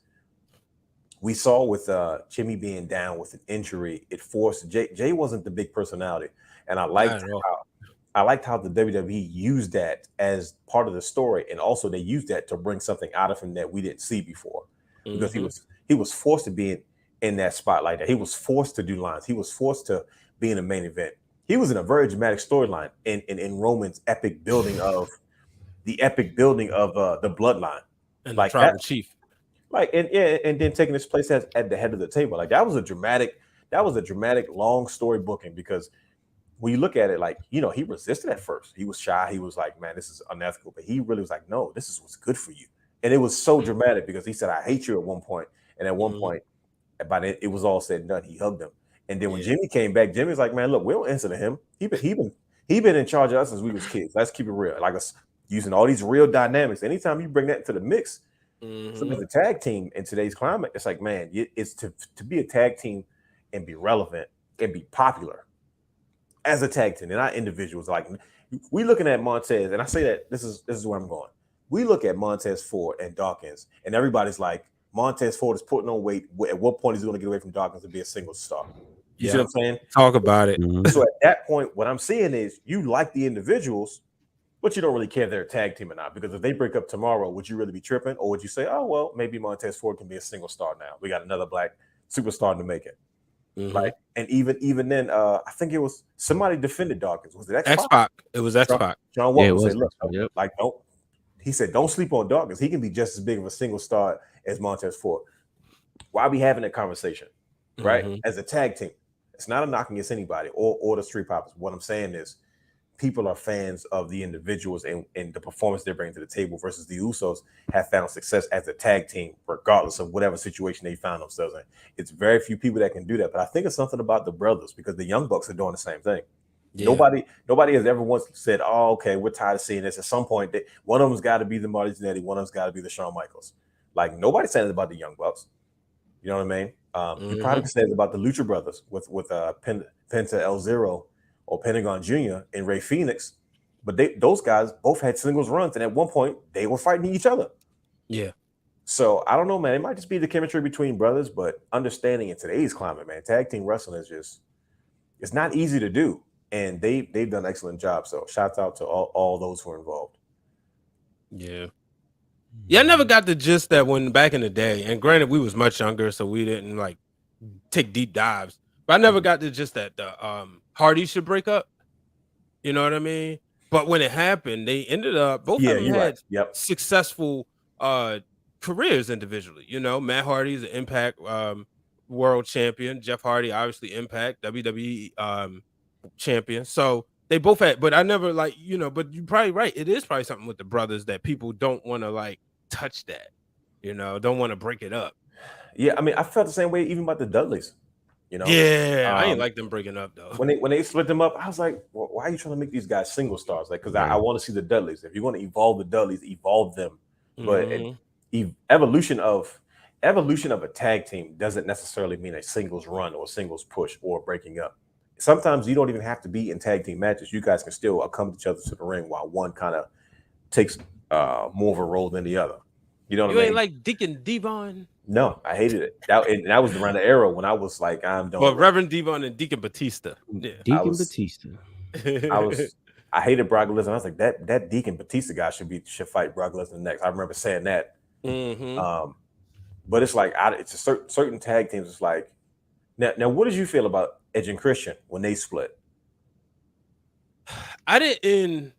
Speaker 5: we saw with Jimmy being down with an injury, it forced Jay wasn't the big personality, and I liked how the WWE used that as part of the story, and also they used that to bring something out of him that we didn't see before, because he was forced to be in that spot like that. He was forced to do lines. He was forced to be in a main event. He was in a very dramatic storyline in Roman's epic building of the bloodline,
Speaker 1: and like the tribal chief.
Speaker 5: Like and then taking his place at the head of the table. Like that was a dramatic long story booking, because when you look at it, like, he resisted at first. He was shy. He was like, man, this is unethical. But he really was like, no, this is what's good for you. And it was so dramatic because he said, I hate you at one point. And at one point, by then it was all said and done, he hugged him. And then when Jimmy came back, Jimmy's like, man, look, we don't answer to him. He been in charge of us since we was kids. Let's keep it real. Like, us using all these real dynamics. Anytime you bring that into the mix, so as a tag team in today's climate, it's like, man, it's to be a tag team and be relevant and be popular as a tag team and not individuals. Like, we looking at Montez, and I say that this is where I'm going. we look at Montez Ford and Dawkins, and everybody's like, Montez Ford is putting on weight. At what point is he going to get away from Dawkins and be a single star? You see what I'm saying?
Speaker 1: Talk about it.
Speaker 5: So at that point, what I'm seeing is you like the individuals, but you don't really care if they're a tag team or not. Because if they break up tomorrow, would you really be tripping? Or would you say, oh, well, maybe Montez Ford can be a single star now. We got another black superstar to make it. Right. And even then, I think it was somebody defended Dawkins. Was it X-Pac?
Speaker 1: It was X-Pac.
Speaker 5: John Walker said, look, like, he said, don't sleep on Dawkins. He can be just as big of a single star as Montez Ford. Why are we having that conversation? Right? As a tag team. It's not a knock against anybody or the Street Profits. What I'm saying is people are fans of the individuals and the performance they bring to the table versus the Usos have found success as a tag team, regardless of whatever situation they found themselves in. It's very few people that can do that. But I think it's something about the brothers because the Young Bucks are doing the same thing. Yeah. Nobody has ever once said, oh, okay, we're tired of seeing this. At some point, one of them's got to be the Marty Jannetty, one of them's got to be the Shawn Michaels. Like, nobody's saying it about the Young Bucks. You know what I mean? You probably said about the Lucha Brothers with Penta El Zero or Pentagon Jr. and Ray Phoenix, but those guys both had singles runs, and at one point they were fighting each other. Yeah. So I don't know, man. It might just be the chemistry between brothers, but understanding in today's climate, man, tag team wrestling is it's not easy to do, and they've done an excellent job. So shout out to all those who are involved.
Speaker 1: Yeah. Yeah, I never got the gist that when back in the day, and granted we was much younger, so we didn't like take deep dives. But I never got the gist that the Hardys should break up. You know what I mean? But when it happened, they ended up both of them had successful careers individually. You know, Matt Hardy's an Impact world champion. Jeff Hardy, obviously Impact WWE champion. So they both had, but I never like, you know, but you're probably right. It is probably something with the brothers that people don't want to like touch that, you know, don't want to break it up.
Speaker 5: Yeah, I mean, I felt the same way even about the Dudleys. You know,
Speaker 1: I ain't like them breaking up though.
Speaker 5: When they split them up, I was like, well, why are you trying to make these guys single stars? Like, because I want to see the Dudleys. If you're going to evolve the Dudleys, evolve them. But evolution of a tag team doesn't necessarily mean a singles run or a singles push or breaking up. Sometimes you don't even have to be in tag team matches. You guys can still accompany each other to the ring while one kind of takes more of a role than the other. You know what I mean?
Speaker 1: You ain't like Deacon Devon?
Speaker 5: No, I hated it. That was around the era when I was like, I'm done.
Speaker 1: Well, Reverend Devon and Deacon Batista. Yeah.
Speaker 4: Deacon Batista.
Speaker 5: I hated Brock Lesnar. I was like, that Deacon Batista guy should fight Brock Lesnar next. I remember saying that. But it's like it's a certain tag teams. It's like now. What did you feel about Edge and Christian when they split?
Speaker 1: I didn't.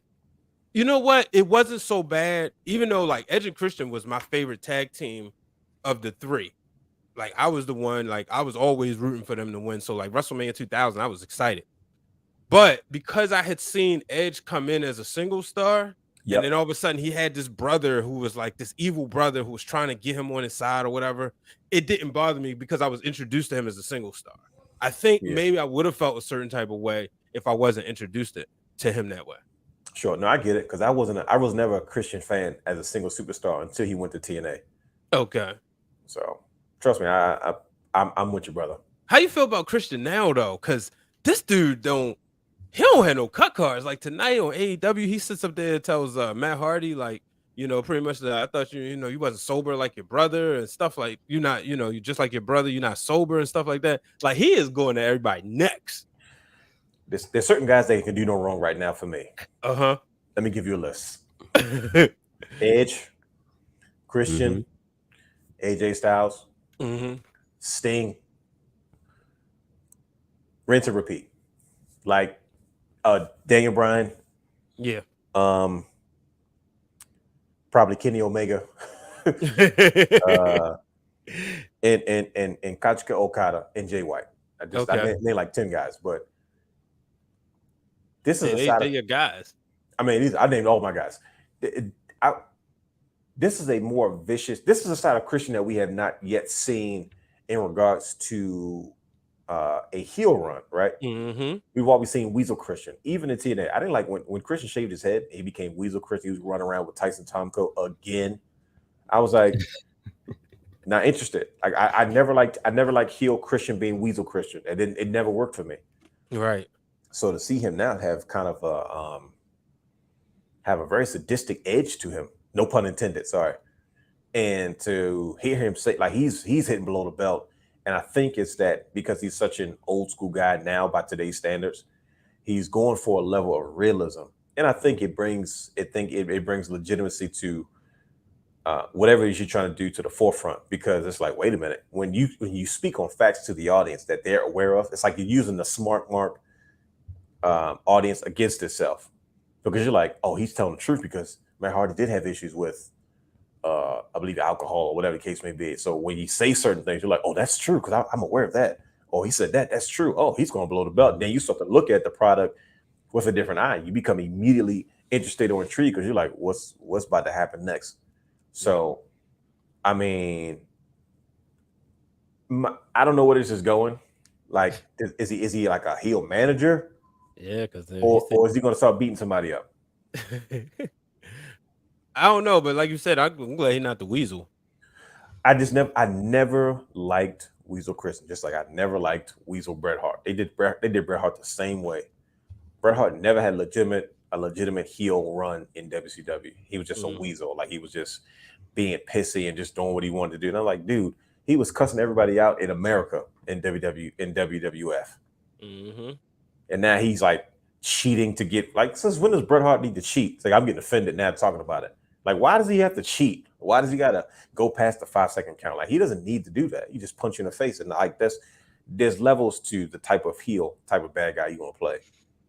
Speaker 1: You know what? It wasn't so bad, even though like Edge and Christian was my favorite tag team of the three. Like I was the one, like I was always rooting for them to win. So like WrestleMania 2000, I was excited. But because I had seen Edge come in as a single star, and then all of a sudden he had this brother who was like this evil brother who was trying to get him on his side or whatever, it didn't bother me because I was introduced to him as a single star. I think maybe I would have felt a certain type of way if I wasn't introduced to him that way.
Speaker 5: Sure, no, I get it because I was never a Christian fan as a single superstar until he went to TNA.
Speaker 1: Okay,
Speaker 5: so trust me, I'm with you, brother.
Speaker 1: How you feel about Christian now though? Because this dude don't have no cut cards. Like tonight on AEW, he sits up there and tells Matt Hardy like, you know, pretty much that I thought you wasn't sober like your brother and stuff like you're not, you know, you're just like your brother, you're not sober and stuff like that. Like he is going to everybody next.
Speaker 5: There's certain guys that can do no wrong right now for me. Let me give you a list. Edge, Christian, AJ Styles, Sting, rinse and repeat. Like Daniel Bryan. Yeah. Probably Kenny Omega. and Kazuchika Okada and Jay White. I named like 10 guys, but this is
Speaker 1: they're your guys.
Speaker 5: I mean, I named all my guys. This is a more vicious. This is a side of Christian that we have not yet seen in regards to a heel run, right? We've always seen Weasel Christian, even in TNA. I didn't like when Christian shaved his head. He became Weasel Christian. He was running around with Tyson Tomko again. I was like, not interested. Like I never liked heel Christian being Weasel Christian. It never worked for me.
Speaker 1: Right.
Speaker 5: So to see him now have kind of have a very sadistic edge to him, No pun intended. Sorry. And to hear him say like he's hitting below the belt, and I think it's that because he's such an old school guy now by today's standards, he's going for a level of realism, and I think it brings legitimacy to whatever it is you're trying to do to the forefront, because it's like, wait a minute, when you speak on facts to the audience that they're aware of, it's like you're using the smart mark audience against itself, because you're like, oh, he's telling the truth because Matt Hardy did have issues with I believe alcohol or whatever the case may be. So when you say certain things, you're like, oh, that's true because I'm aware of that. Oh, he said that. That's true. Oh, he's going to blow the belt. Then you start to look at the product with a different eye. You become immediately interested or intrigued because you're like, what's about to happen next? So, I mean, I don't know where this is going. Like, is he like a heel manager?
Speaker 1: Yeah, because
Speaker 5: or is he going to start beating somebody up?
Speaker 1: I don't know, but like you said, I'm glad he's not the Weasel.
Speaker 5: I never liked Weasel Christian, just like I never liked Weasel Bret Hart. They did Bret Hart the same way. Bret Hart never had a legitimate heel run in WCW. He was just a weasel, like he was just being pissy and just doing what he wanted to do. And I'm like, dude, he was cussing everybody out in America in WWF.
Speaker 1: Mm-hmm.
Speaker 5: And now he's like cheating to get, like, since when does Bret Hart need to cheat? It's like, I'm getting offended now talking about it. Like, why does he have to cheat? Why does he got to go past the 5-second count? Like, he doesn't need to do that. You just punch you in the face. And like, there's levels to the type of heel, type of bad guy you want to play.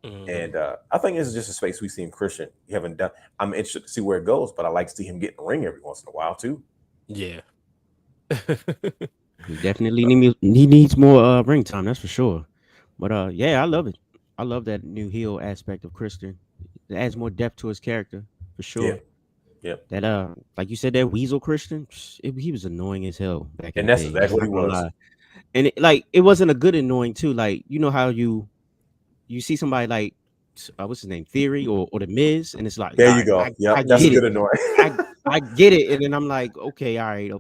Speaker 5: Mm-hmm. And I think this is just a space we see in Christian. You haven't done. I'm interested to see where it goes, but I like to see him get in the ring every once in a while too.
Speaker 1: Yeah.
Speaker 4: He definitely needs more ring time, that's for sure. But yeah, I love it. I love that new heel aspect of Christian. It adds more depth to his character for sure.
Speaker 5: Yeah.
Speaker 4: That like you said, that Weasel Christian, he was annoying as hell back in
Speaker 5: and
Speaker 4: the
Speaker 5: that's
Speaker 4: day.
Speaker 5: exactly what he was.
Speaker 4: And it wasn't a good annoying too. Like, you know how you see somebody like what's his name, Theory or the Miz, and it's like,
Speaker 5: there you go. Yeah, that's a good annoying.
Speaker 4: I get it, and then I'm like, okay, all right,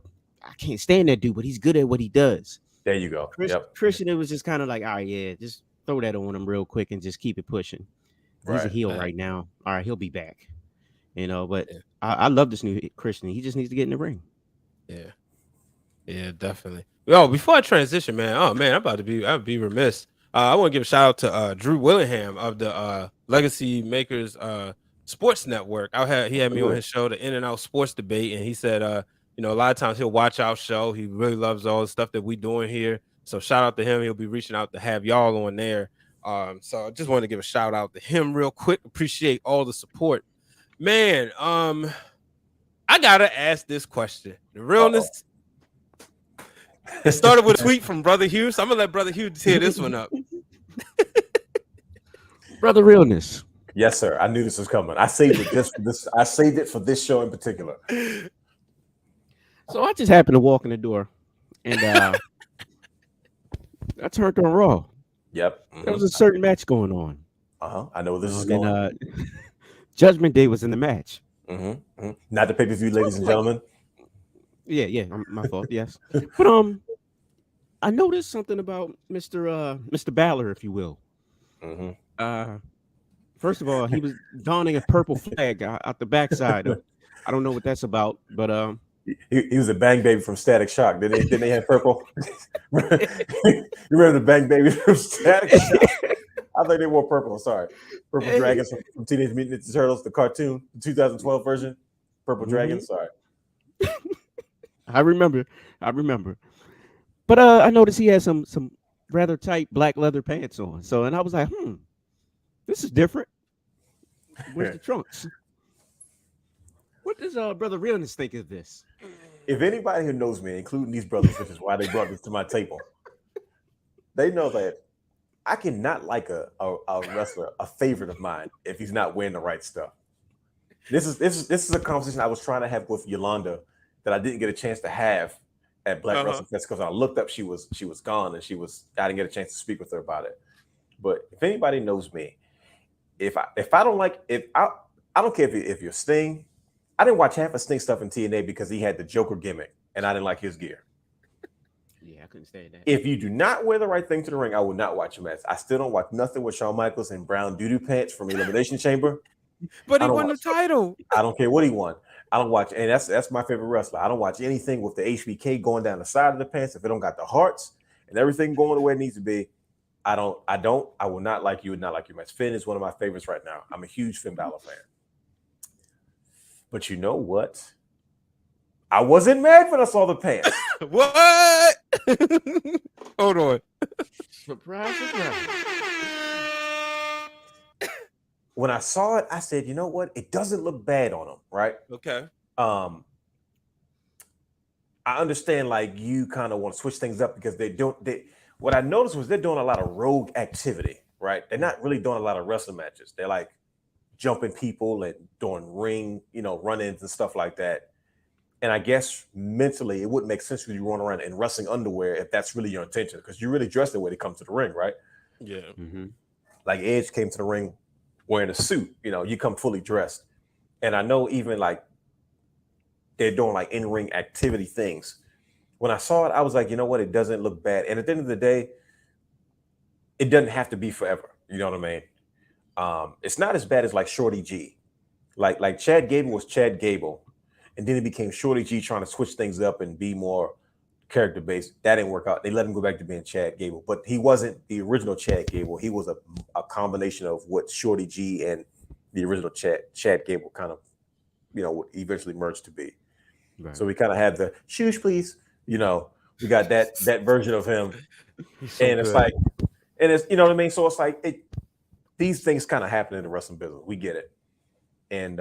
Speaker 4: I can't stand that dude, but he's good at what he does.
Speaker 5: There you go.
Speaker 4: Christian, it was just kind of like, all right, yeah, just throw that on him real quick and just keep it pushing. He's a heel right now. All right, he'll be back. You know, but I love this new Christian. He just needs to get in the ring.
Speaker 1: Yeah, definitely. Yo, before I transition, man, I'd be remiss. I want to give a shout out to Drew Willingham of the Legacy Makers Sports Network. He had me on his show, the In and Out Sports Debate, and he said, you know, a lot of times he'll watch our show. He really loves all the stuff that we doing here. So shout out to him. He'll be reaching out to have y'all on there. So I just wanted to give a shout out to him real quick. Appreciate all the support. Man, I gotta ask this question. The realness. It started with a tweet from Brother Hugh, so I'm gonna let Brother Hugh tear this one up.
Speaker 4: Brother Realness.
Speaker 5: Yes, sir. I knew this was coming. I saved it just for this. I saved it for this show in particular.
Speaker 4: So I just happened to walk in the door, and I turned on Raw.
Speaker 5: Yep.
Speaker 4: There was a certain match going on.
Speaker 5: I know this is going.
Speaker 4: Judgment Day was in the match.
Speaker 5: Not the pay-per-view, ladies and gentlemen.
Speaker 4: Yeah, my fault. Yes, but I noticed something about Mr. Balor, if you will. First of all, he was donning a purple flag out the backside. I don't know what that's about, but
Speaker 5: he was a Bang Baby from Static Shock. Didn't they have purple? You remember the Bang Baby from Static Shock? I think they wore purple. I'm sorry. Purple Dragons from Teenage Mutant Ninja Turtles, the cartoon, the 2012 version. Purple Dragons. Sorry.
Speaker 4: I remember. But I noticed he had some rather tight black leather pants on. So, and I was like, this is different. Where's the trunks? What does Brother Realness think of this?
Speaker 5: If anybody who knows me, including these brothers, which is why they brought this to my table, they know that I cannot like a wrestler, a favorite of mine, if he's not wearing the right stuff. This is a conversation I was trying to have with Yolanda that I didn't get a chance to have at Black Wrestle Fest, because I looked up, she was gone, and I didn't get a chance to speak with her about it. But if anybody knows me, if I don't like, I don't care if you're Sting. I didn't watch half of Sting stuff in TNA because he had the Joker gimmick, and I didn't like his gear.
Speaker 4: Yeah, I couldn't stand that.
Speaker 5: If you do not wear the right thing to the ring, I will not watch your match. I still don't watch nothing with Shawn Michaels and brown doo-doo pants from Elimination Chamber.
Speaker 1: But he won the title.
Speaker 5: I don't care what he won. I don't watch, and that's my favorite wrestler. I don't watch anything with the HBK going down the side of the pants if it don't got the hearts and everything going the way it needs to be. I will not like you and not like your match. Finn is one of my favorites right now. I'm a huge Finn Balor fan. But you know what? I wasn't mad when I saw the pants.
Speaker 1: What? Hold on.
Speaker 4: Surprise, surprise.
Speaker 5: When I saw it, I said, you know what? It doesn't look bad on him, right?
Speaker 1: Okay.
Speaker 5: I understand like you kind of want to switch things up because what I noticed was they're doing a lot of rogue activity, right? They're not really doing a lot of wrestling matches. They're like jumping people and doing ring, run-ins and stuff like that. And I guess mentally it wouldn't make sense for you to run around in wrestling underwear if that's really your intention, because you really dress the way they come to the ring, right?
Speaker 1: Yeah.
Speaker 4: Mm-hmm.
Speaker 5: Like Edge came to the ring wearing a suit, you come fully dressed. And I know even like they're doing like in-ring activity things. When I saw it, I was like, you know what? It doesn't look bad. And at the end of the day, it doesn't have to be forever. You know what I mean? It's not as bad as like Shorty G. Like Chad Gable was Chad Gable. And then it became Shorty G trying to switch things up and be more character-based. That didn't work out. They let him go back to being Chad Gable. But he wasn't the original Chad Gable. He was a combination of what Shorty G and the original Chad Gable kind of, would eventually merge to be. Right. So we kind of had the shoes, please. We got that version of him. So and it's like, and it's, you know what I mean? So it's like, these things kind of happen in the wrestling business. We get it. And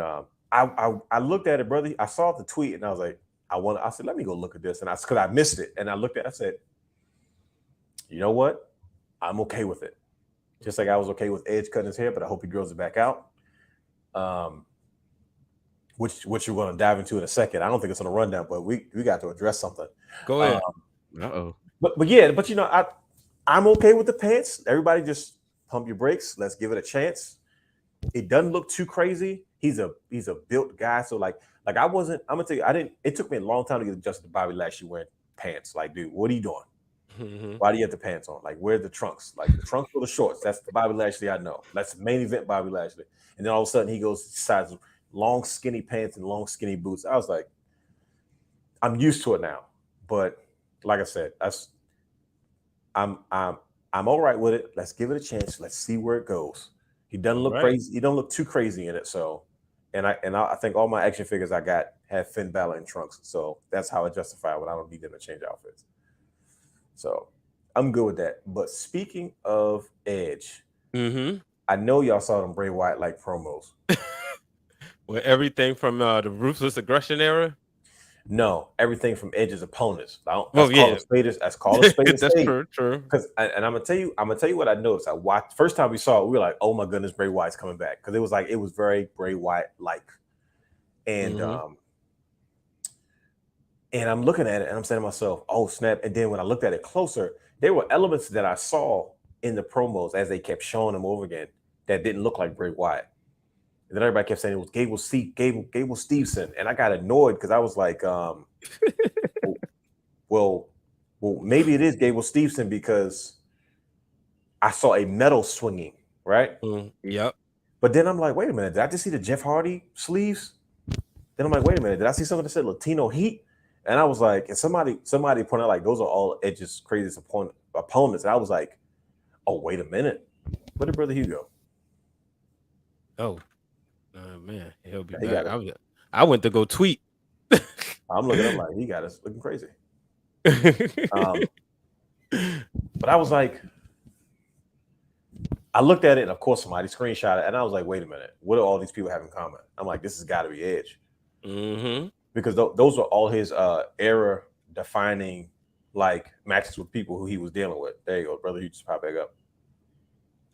Speaker 5: I looked at it, brother. I saw the tweet and I was like, I said, let me go look at this. And because I missed it. And I looked at it, I said, you know what? I'm okay with it. Just like I was okay with Edge cutting his hair, but I hope he grows it back out. Which you're going to dive into in a second. I don't think it's on a rundown, but we got to address something.
Speaker 1: Go ahead.
Speaker 5: But I'm okay with the pants. Everybody just pump your brakes. Let's give it a chance. It doesn't look too crazy. He's a built guy. So like I'm gonna tell you, it took me a long time to get adjusted to Bobby Lashley wearing pants. Like, dude, what are you doing? Mm-hmm. Why do you have the pants on? Like, where's the trunks? Like the trunks or the shorts? That's the Bobby Lashley I know. That's the main event Bobby Lashley. And then all of a sudden he decides long skinny pants and long skinny boots. I was like, I'm used to it now. But like I said, I'm all right with it. Let's give it a chance. Let's see where it goes. He doesn't look crazy. He don't look too crazy in it. So, and I think all my action figures I got had Finn Balor in trunks. So that's how I justify when I don't need them to change outfits. So I'm good with that. But speaking of Edge, I know y'all saw them Bray Wyatt like promos.
Speaker 1: With everything from the Ruthless Aggression era?
Speaker 5: No, everything from Edge's opponents. That's called a spade.
Speaker 1: That's true.
Speaker 5: Because I'm gonna tell you what I noticed. I watched first time we saw it, we were like, oh my goodness, Bray Wyatt's coming back. Because it was very Bray Wyatt like. And and I'm looking at it and I'm saying to myself, oh snap. And then when I looked at it closer, there were elements that I saw in the promos as they kept showing them over again that didn't look like Bray Wyatt. And then everybody kept saying it was Gable Steveson. And I got annoyed because I was like, well, maybe it is Gable Steveson because I saw a metal swinging, right?
Speaker 1: Yep.
Speaker 5: But then I'm like, wait a minute, did I just see the Jeff Hardy sleeves? Then I'm like, wait a minute, did I see something that said Latino Heat? And I was like, and somebody pointed out like those are all Edge's craziest opponents. And I was like, oh, wait a minute. Where did Brother Hugh go?
Speaker 1: Oh. Man, he'll be back. I went to go tweet.
Speaker 5: I'm looking at him like he got us looking crazy. But I was like, I looked at it, and of course, somebody screenshot it, and I was like, wait a minute, what do all these people have in common? I'm like, this has got to be Edge. Because those were all his era-defining like matches with people who he was dealing with. There you go, Brother. You just pop back up.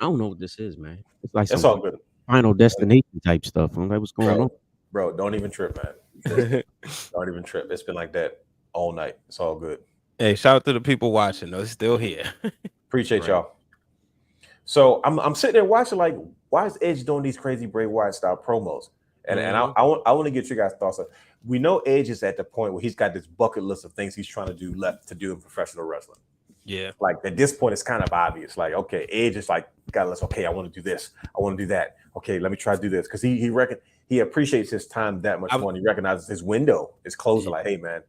Speaker 4: I don't know what this is, man. It's like
Speaker 5: it's all good.
Speaker 4: Final Destination type stuff. I'm like, what's going on?
Speaker 5: Bro, don't even trip, man. Don't even trip. It's been like that all night. It's all good.
Speaker 1: Hey, shout out to the people watching. They're still here.
Speaker 5: Appreciate y'all. So I'm sitting there watching like, why is Edge doing these crazy Bray Wyatt style promos? And I want to get your guys' thoughts on. We know Edge is at the point where he's got this bucket list of things he's trying to do left to do in professional wrestling.
Speaker 1: Yeah.
Speaker 5: Like at this point, it's kind of obvious. Like, okay, Edge is like, okay, I want to do this. I want to do that. Okay, let me try to do this. Because he reckon he appreciates his time that much more, and he recognizes his window is closing. Like, hey man,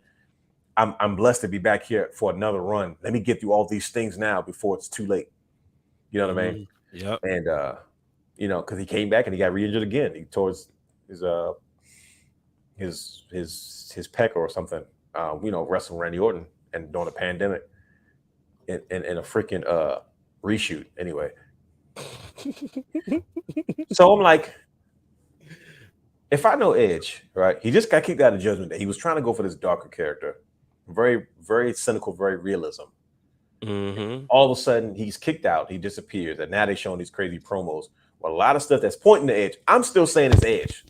Speaker 5: I'm blessed to be back here for another run. Let me get through all these things now before it's too late. You know what I mean?
Speaker 1: Yep.
Speaker 5: And you know, because he came back and he got re-injured again. He tore his pec or something. You know, wrestling Randy Orton and during a pandemic in a freaking reshoot. Anyway, so I'm like, if I know Edge, right? He just got kicked out of Judgment Day. He was trying to go for this darker character, very, very cynical, very realism. All of a sudden, he's kicked out. He disappears, and now they're showing these crazy promos with a lot of stuff that's pointing to Edge. I'm still saying it's Edge.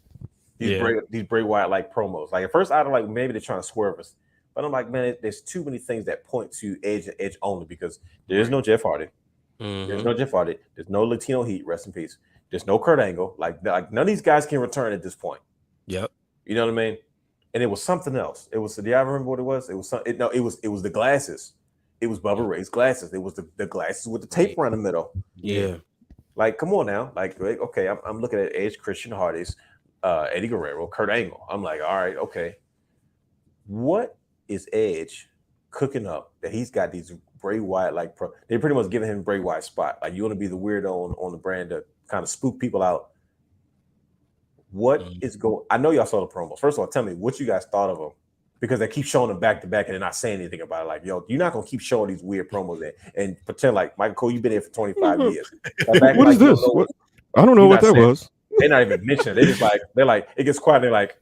Speaker 5: These Bray Wyatt like promos. Like at first, I was like, maybe they're trying to swerve us, but I'm like, man, there's too many things that point to Edge and Edge only because there is no Jeff Hardy. There's no Jeff Hardy. There's no Latino Heat. Rest in peace. There's no Kurt Angle. Like none of these guys can return at this point.
Speaker 1: Yep.
Speaker 5: You know what I mean? And it was something else. It was. Do y'all remember what it was? It was something. No, it was the glasses. It was Bubba Ray's glasses. It was the glasses with the tape around the middle.
Speaker 1: Yeah.
Speaker 5: Like, come on now. Like, okay, I'm looking at Edge, Christian Hardy's, Eddie Guerrero, Kurt Angle. I'm like, all right, okay. What is Edge cooking up that he's got these Bray Wyatt like? They're pretty much giving him Bray Wyatt spot. Like, you want to be the weirdo on the brand to kind of spook people out. What is going? I know y'all saw the promos. First of all, tell me what you guys thought of them. Because they keep showing them back to back and they're not saying anything about it. Like, yo, you're not gonna keep showing these weird promos and pretend like Michael Cole, you've been here for 25 years.
Speaker 7: What is this? I don't know what that was.
Speaker 5: They're not even mentioning it. They're like, it gets quiet. They're like,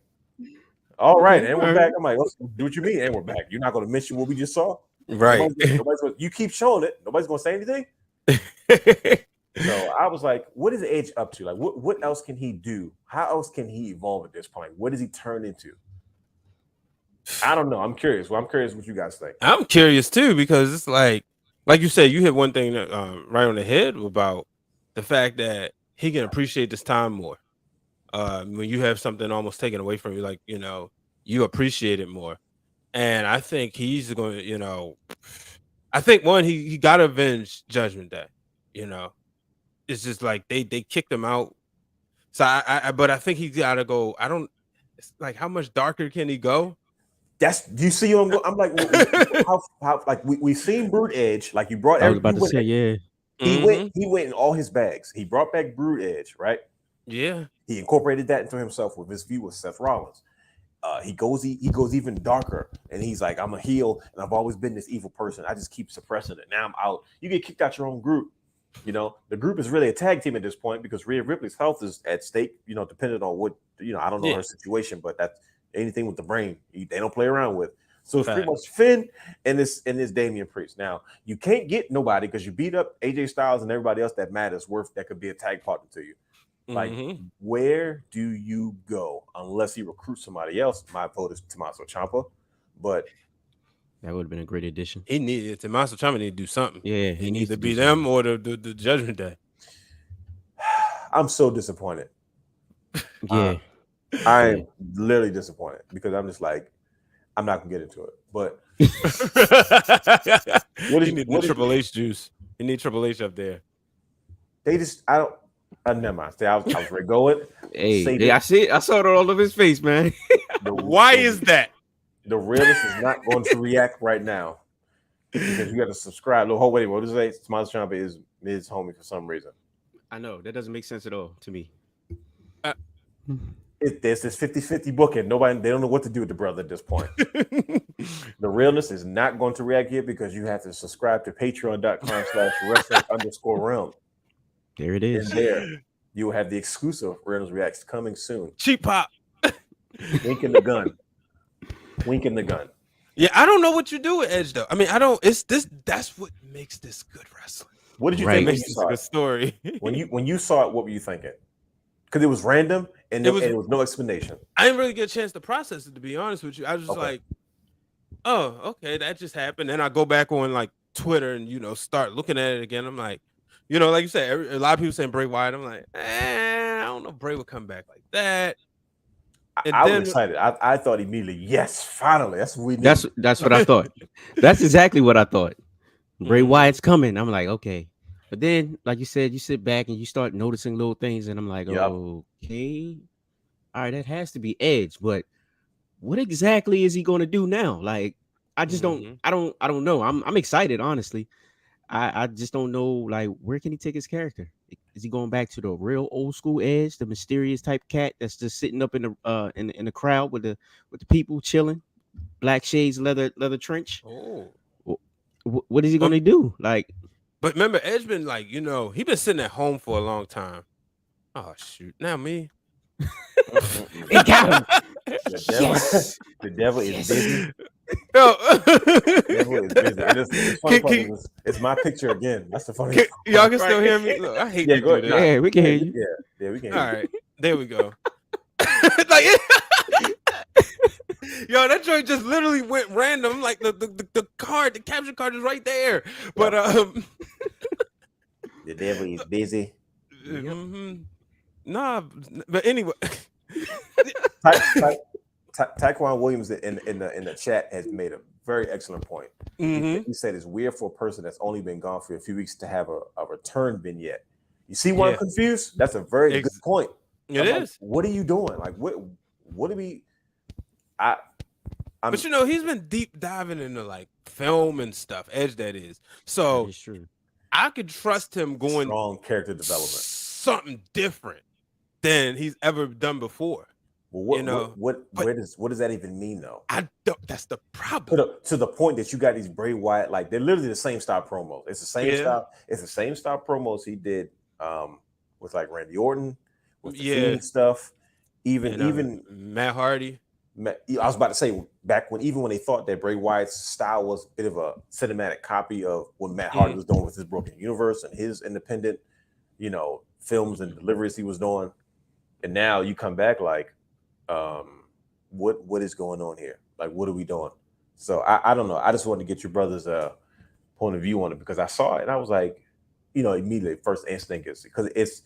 Speaker 5: all right, and we're back. I'm like, do what you mean, and we're back. You're not gonna mention what we just saw,
Speaker 1: right?
Speaker 5: You keep showing it. Nobody's gonna say anything. So I was like, what is Edge up to? Like, what else can he do? How else can he evolve at this point? What does he turn into? I don't know. I'm curious. Well, I'm curious what you guys think.
Speaker 1: I'm curious too because it's like you said, you hit one thing that, right on the head about the fact that he can appreciate this time more. When you have something almost taken away from you, like, you know, you appreciate it more. And I think he's going to, you know, I think one, he got to avenge Judgment Day. You know, it's just like they kicked him out. So but I think he's got to go. It's like, how much darker can he go?
Speaker 5: Do you see him? I'm like, how like we've seen Brood Edge. Like you brought.
Speaker 4: I was about to say, yeah.
Speaker 5: He went in all his bags. He brought back Brood Edge, right?
Speaker 1: Yeah.
Speaker 5: He incorporated that into himself with his view with Seth Rollins. He goes even darker, and he's like, I'm a heel, and I've always been this evil person. I just keep suppressing it. Now I'm out. You get kicked out your own group. You know, the group is really a tag team at this point because Rhea Ripley's health is at stake. You know, depending on what I don't know her situation, but that's anything with the brain they don't play around with. So it's pretty much Finn and this Damian Priest. Now you can't get nobody because you beat up AJ Styles and everybody else that matters that could be a tag partner to you. Like, where do you go unless you recruit somebody else? My vote is Tommaso Ciampa, but
Speaker 4: that would have been a great addition.
Speaker 1: Tommaso Ciampa need to do something.
Speaker 4: Yeah,
Speaker 1: he needs to be them or the Judgment Day.
Speaker 5: I'm so disappointed.
Speaker 4: Yeah.
Speaker 5: I'm literally disappointed because I'm just like, I'm not gonna get into it. But
Speaker 1: what Triple H juice? You need Triple H up there.
Speaker 5: They just never mind. I was ready to go it.
Speaker 4: Hey, I saw it all over his face, man.
Speaker 1: Why is that?
Speaker 5: The realist is not going to react right now because you got to subscribe. Look, wait, what does it say? Tommaso Ciampa is Miz homie for some reason.
Speaker 4: I know that doesn't make sense at all to me.
Speaker 5: There's this 50-50 booking. They don't know what to do with the brother at this point. The realness is not going to react here because you have to subscribe to patreon.com/wrestling_realm.
Speaker 4: There it is.
Speaker 5: And there you will have the exclusive Realness Reacts coming soon.
Speaker 1: Cheap pop.
Speaker 5: Wink in the gun. Wink in the gun.
Speaker 1: Yeah, I don't know what you do with Edge though. I mean, I don't. That's what makes this good wrestling.
Speaker 5: What did you think when you saw
Speaker 1: it?
Speaker 5: Good
Speaker 1: story.
Speaker 5: when you saw it, what were you thinking? Because it was random and there was no explanation.
Speaker 1: I didn't really get a chance to process it, to be honest with you. I was just like, oh, okay, that just happened. Then I go back on like Twitter and start looking at it again. I'm like, like you said, a lot of people saying Bray Wyatt. I'm like, I don't know if Bray would come back like that.
Speaker 5: I was excited. I thought immediately, yes, finally. That's what we need.
Speaker 4: That's what I thought. That's exactly what I thought. Bray Wyatt's coming. I'm like, okay. But then, like you said, you sit back and you start noticing little things, and I'm like, okay. all right, that has to be Edge, but what exactly is he going to do now? Like, I just don't, I don't know. I'm excited, honestly. I just don't know, like, where can he take his character? Is he going back to the real old school Edge, the mysterious type cat that's just sitting up in the crowd with the people chilling, black shades, leather trench?
Speaker 1: Oh,
Speaker 4: What is he going to do? Like,
Speaker 1: but remember, Edge been like, he been sitting at home for a long time. Oh shoot, now me.
Speaker 4: it got him.
Speaker 5: The devil is busy.
Speaker 1: Yo.
Speaker 5: The devil is busy. It's funny part is it's my picture again. That's the funny.
Speaker 1: Y'all can still hear me. Look, I hate to do that.
Speaker 4: Yeah, we can hear you.
Speaker 5: Yeah, we can hear you.
Speaker 1: All right, there we go. Like, yo, that joint just literally went random. Like the card, the capture card is right there. But
Speaker 5: the devil is busy.
Speaker 1: Nah, but anyway.
Speaker 5: Taekwon Williams in the chat has made a very excellent point. He said it's weird for a person that's only been gone for a few weeks to have a return vignette. You see why I'm confused? That's a very good point.
Speaker 1: It is.
Speaker 5: What are you doing? Like what do we?
Speaker 1: But he's been deep diving into like film and stuff. Edge, that is. So
Speaker 4: That's true.
Speaker 1: I could trust him going
Speaker 5: strong character development,
Speaker 1: something different than he's ever done before.
Speaker 5: Well, what does that even mean though?
Speaker 1: I don't. That's the problem.
Speaker 5: To the point that you got these Bray Wyatt, like they're literally the same style promos. It's the same style. It's the same style promos he did with like Randy Orton, with the Fiend stuff. Even
Speaker 1: Matt Hardy.
Speaker 5: I was about to say back when they thought that Bray Wyatt's style was a bit of a cinematic copy of what Matt Hardy was doing with his Broken Universe and his independent, films and deliveries he was doing, and now you come back like. What is going on here? Like, what are we doing? So I don't know. I just wanted to get your brother's point of view on it because I saw it and I was like, immediately first instinct is because it's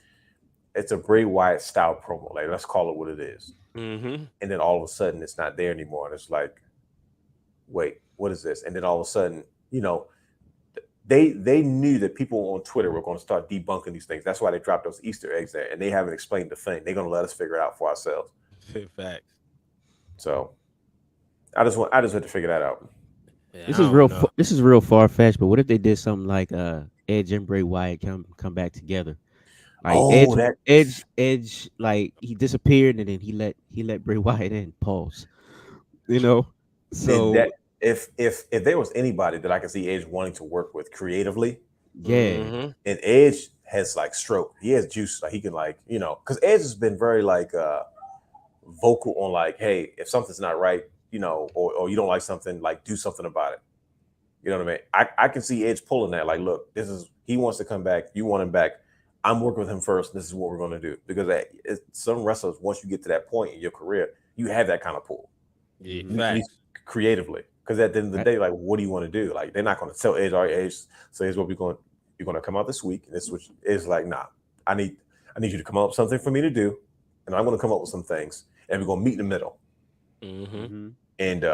Speaker 5: a Bray Wyatt style promo. Like, let's call it what it is. And then all of a sudden it's not there anymore. And it's like, wait, what is this? And then all of a sudden, they knew that people on Twitter were going to start debunking these things. That's why they dropped those Easter eggs there, and they haven't explained the thing. They're going to let us figure it out for ourselves.
Speaker 1: Facts.
Speaker 5: So, I just had to figure that out.
Speaker 4: Yeah, this is real far fetched. But what if they did something like Edge and Bray Wyatt come back together? Like Edge, like he disappeared and then he let Bray Wyatt in. Pause. So
Speaker 5: that if there was anybody that I could see Edge wanting to work with creatively, and Edge has like stroke, he has juice, like he can because Edge has been very like vocal on like, hey, if something's not right, or you don't like something, like do something about it. You know what I mean? I can see Edge pulling that. Like, look, he wants to come back. You want him back. I'm working with him first. This is what we're going to do. Because some wrestlers, once you get to that point in your career, you have that kind of pull. Creatively. Because at the end of the day, like, what do you want to do? Like, they're not going to tell Edge, all right, Edge, so here's what you're going to come out this week. And this which is like, nah, I need you to come up with something for me to do. And I'm going to come up with some things. And we're going to meet in the middle. And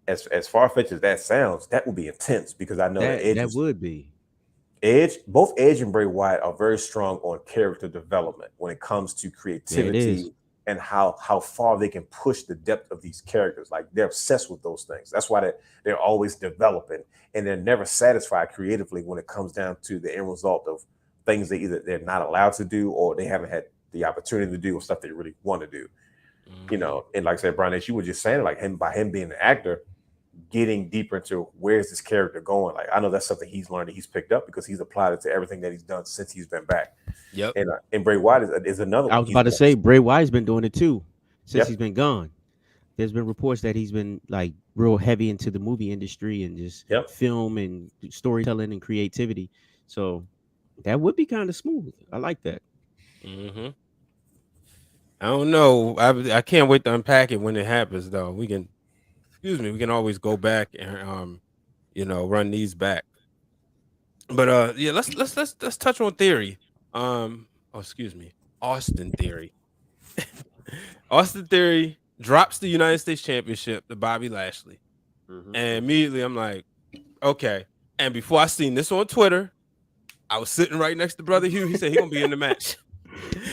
Speaker 5: as far-fetched as that sounds, that would be intense because I know that Edge
Speaker 4: would be.
Speaker 5: Both Edge and Bray Wyatt are very strong on character development when it comes to creativity and how far they can push the depth of these characters. Like, they're obsessed with those things. That's why they're always developing, and they're never satisfied creatively when it comes down to the end result of things they're not allowed to do or they haven't had the opportunity to do or stuff they really want to do. And like I said, Brian, as you were just saying, like by him being an actor, getting deeper into where's this character going. Like, I know that's something he's learned, he's picked up because he's applied it to everything that he's done since he's been back.
Speaker 1: Yep.
Speaker 5: And Bray Wyatt is another.
Speaker 4: I was about to say Bray Wyatt's been doing it too since he's been gone. There's been reports that he's been like real heavy into the movie industry and just film and storytelling and creativity. So that would be kind of smooth. I like that.
Speaker 1: I don't know. I can't wait to unpack it when it happens, though. We can always go back and run these back. But let's touch on Theory. Austin Theory. Austin Theory drops the United States Championship to Bobby Lashley. And immediately I'm like, okay. And before I seen this on Twitter, I was sitting right next to Brother Hugh. He said he's gonna be in the match.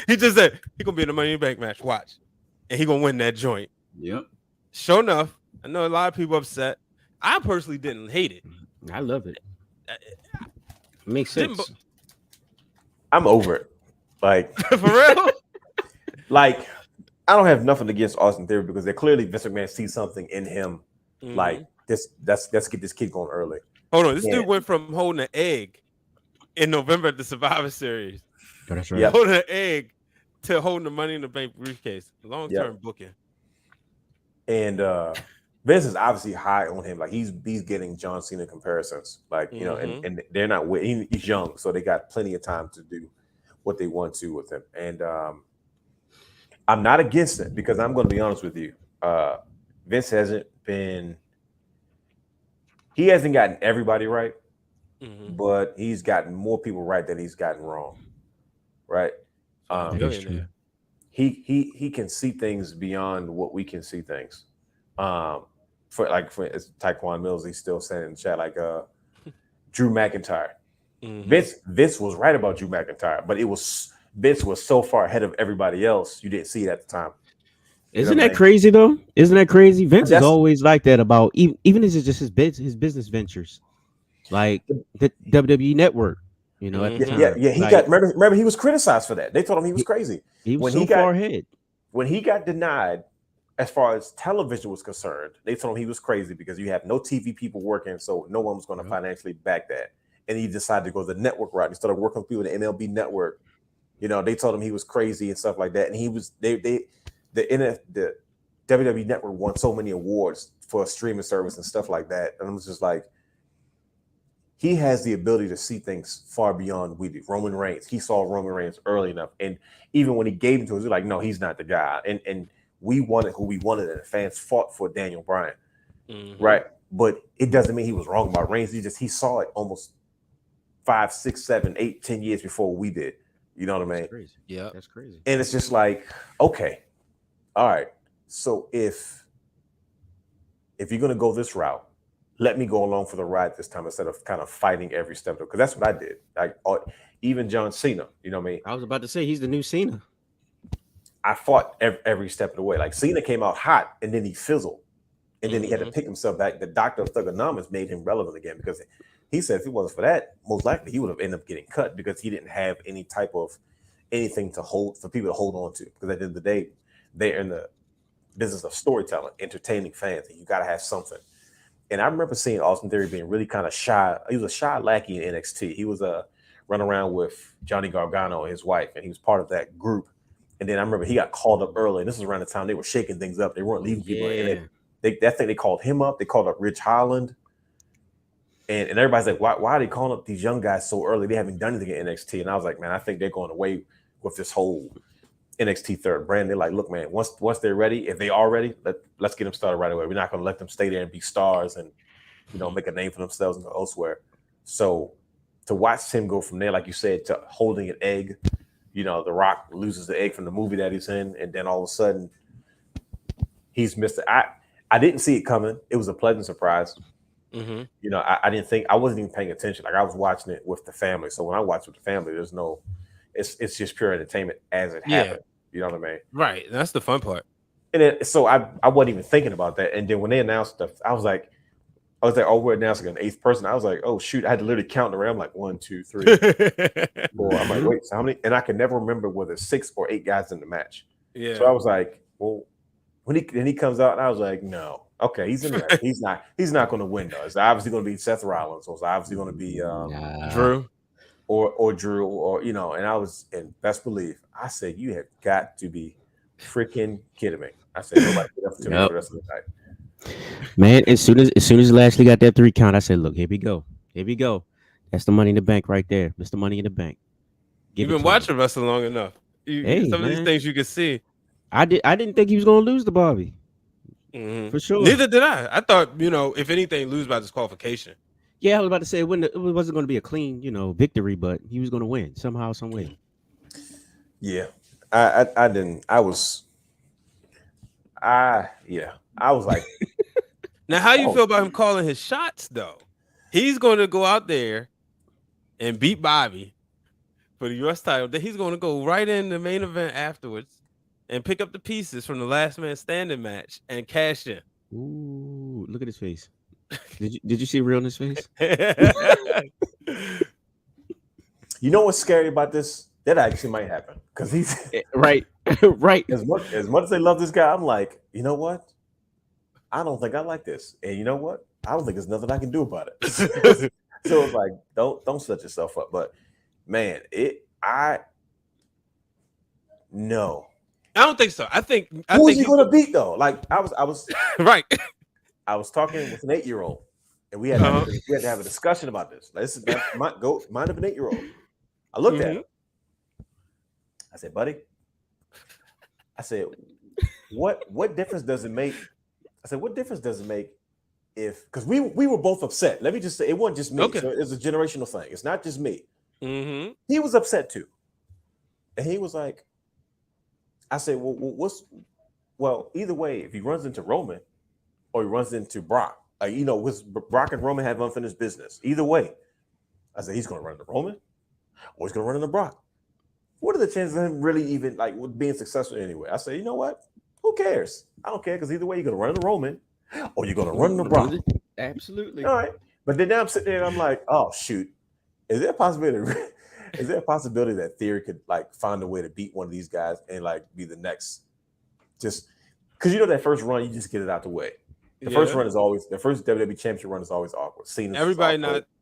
Speaker 1: He just said he's gonna be in the Money in the Bank match. Watch. and he gonna win that joint.
Speaker 8: Yep.
Speaker 1: Sure enough, I know a lot of people upset. I personally didn't hate it.
Speaker 4: I love it. Makes
Speaker 1: Didn't
Speaker 4: sense.
Speaker 5: I'm over it. Like
Speaker 1: For real?
Speaker 5: like I don't have nothing against Austin Theory because they're clearly Vince McMahon sees something in him. Like this, let's get this kid going early.
Speaker 1: Hold on, this dude went from holding an egg in November at the Survivor Series,
Speaker 4: Oh, that's right.
Speaker 5: Yep.
Speaker 1: holding an egg, to holding the Money in the Bank briefcase. Long-term booking.
Speaker 5: And Vince is obviously high on him. Like he's getting John Cena comparisons. Like you know, and they're not. He's young, so they got plenty of time to do what they want to with him. And I'm not against it because I'm going to be honest with you. Vince hasn't gotten everybody right, but he's gotten more people right than he's gotten wrong. Right? He can see things beyond what we can see things. For Taekwon Mills, he's still saying in the chat like Drew McIntyre. Vince was right about Drew McIntyre, but Vince was so far ahead of everybody else, you didn't see it at the time.
Speaker 4: Isn't that crazy though? Isn't that crazy? Vince is always like that about even if it's just his business ventures, like the WWE Network. You know, at the time.
Speaker 5: He got remember he was criticized for that. They told him he was crazy.
Speaker 4: He was far ahead.
Speaker 5: When he got denied, as far as television was concerned, they told him he was crazy because you have no TV people working, so no one was going to financially back that. And he decided to go the network route. He started working with people in the MLB network. You know, they told him he was crazy and stuff like that. And he was the WWE network won so many awards for a streaming service and stuff like that. And I was just like, he has the ability to see things far beyond we do. Roman Reigns, he saw Roman Reigns early enough. And even when he gave him to us, he was like, no, he's not the guy. And we wanted who we wanted, and the fans fought for Daniel Bryan. Right. But it doesn't mean he was wrong about Reigns. He saw it almost 5, 6, 7, 8, 10 years before we did. You know what I mean?
Speaker 4: That's crazy. Yeah, that's crazy.
Speaker 5: And it's just like, okay, all right. So if you're gonna go this route, let me go along for the ride this time instead of kind of fighting every step. Because that's what I did. Like even John Cena, you know what I mean?
Speaker 4: I was about to say he's the new Cena.
Speaker 5: I fought every step of the way. Like Cena came out hot and then he fizzled, and then he had to pick himself back. The Doctor of Thugonomics made him relevant again because he said if it wasn't for that, most likely he would have ended up getting cut because he didn't have any type of anything to hold for people to hold on to. Because at the end of the day, they're in the business of storytelling, entertaining fans, and you got to have something. And I remember seeing Austin Theory being really kind of shy. He was a shy lackey in NXT. He was running around with Johnny Gargano and his wife, and he was part of that group. And then I remember he got called up early. And this was around the time they were shaking things up. They weren't leaving people in it. They called him up. They called up Rich Holland. And everybody's like, why are they calling up these young guys so early? They haven't done anything in NXT. And I was like, man, I think they're going away with this whole NXT third brand. They're like, look, man, once they're ready, if they are ready, let's get them started right away. We're not going to let them stay there and be stars and, you know, make a name for themselves and go elsewhere. So to watch him go from there, like you said, to holding an egg, you know, The Rock loses the egg from the movie that he's in, and then all of a sudden he's missed it. I didn't see it coming. It was a pleasant surprise. You know, I didn't think, I wasn't even paying attention. Like I was watching it with the family. So when I watch with the family, it's just pure entertainment as it happened. You know what I mean?
Speaker 1: Right. That's the fun part.
Speaker 5: And so I wasn't even thinking about that. And then when they announced stuff, I was like, oh, we're announcing an 8th person. I was like, oh shoot, I had to literally count around. I'm like 1, 2, 3, 4. I'm like, wait, so how many? And I can never remember whether 6 or 8 guys in the match. Yeah. So I was like, well, when he comes out, and I was like, no, okay, he's in there. He's not going to win though. It's obviously going to be Seth Rollins, or it's obviously going to be
Speaker 1: Drew,
Speaker 5: or Drew, or you know. And I was in best belief. I said, you have got to be freaking kidding me. I said, nobody get up to me for the rest of the night.
Speaker 4: Man, as soon as Lashley got that 3 count, I said, look, here we go. That's the Money in the Bank right there. Mr. Money in the Bank.
Speaker 1: You've been watching wrestling long enough. Some of these things you can see.
Speaker 4: I didn't think he was gonna lose to Bobby. For sure.
Speaker 1: Neither did I. I thought, you know, if anything, lose by disqualification.
Speaker 4: Yeah, I was about to say it wasn't going to be a clean, you know, victory, but he was going to win somehow, some way.
Speaker 5: Yeah, I didn't. I was like.
Speaker 1: Now, how you feel about him calling his shots, though? He's going to go out there and beat Bobby for the U.S. title. Then he's going to go right in the main event afterwards and pick up the pieces from the last man standing match and cash in.
Speaker 4: Ooh, look at his face. Did you see real in his face?
Speaker 5: You know what's scary about this? That actually might happen because he's
Speaker 4: right, right.
Speaker 5: As much as they love this guy, I'm like, you know what? I don't think I like this, and you know what? I don't think there's nothing I can do about it. So it's like, don't set yourself up. But man, no.
Speaker 1: I don't think so. I think
Speaker 5: Who's he gonna beat though? Like I was
Speaker 1: right.
Speaker 5: I was talking with an 8-year-old, and we had to have a discussion about this. Like, this is mind of an 8-year-old. I looked at him. I said, buddy, I said, what difference does it make? I said, what difference does it make if, because we were both upset. Let me just say, it wasn't just me.
Speaker 1: Okay.
Speaker 5: So it's a generational thing. It's not just me.
Speaker 1: Mm-hmm.
Speaker 5: He was upset too. And he was like, I said, well, either way, if he runs into Roman or he runs into Brock, Brock and Roman have unfinished business. Either way, I said, he's going to run into Roman or he's going to run into Brock. What are the chances of him really even like being successful anyway? I say, you know what? Who cares? I don't care because either way, you're going to run into Roman or you're going to run into Brock.
Speaker 4: Absolutely.
Speaker 5: All right. But then now I'm sitting there and I'm like, oh, shoot. Is there a possibility that Theory could like find a way to beat one of these guys and like be the next? Just because that first run, you just get it out the way. The first WWE Championship run is always awkward.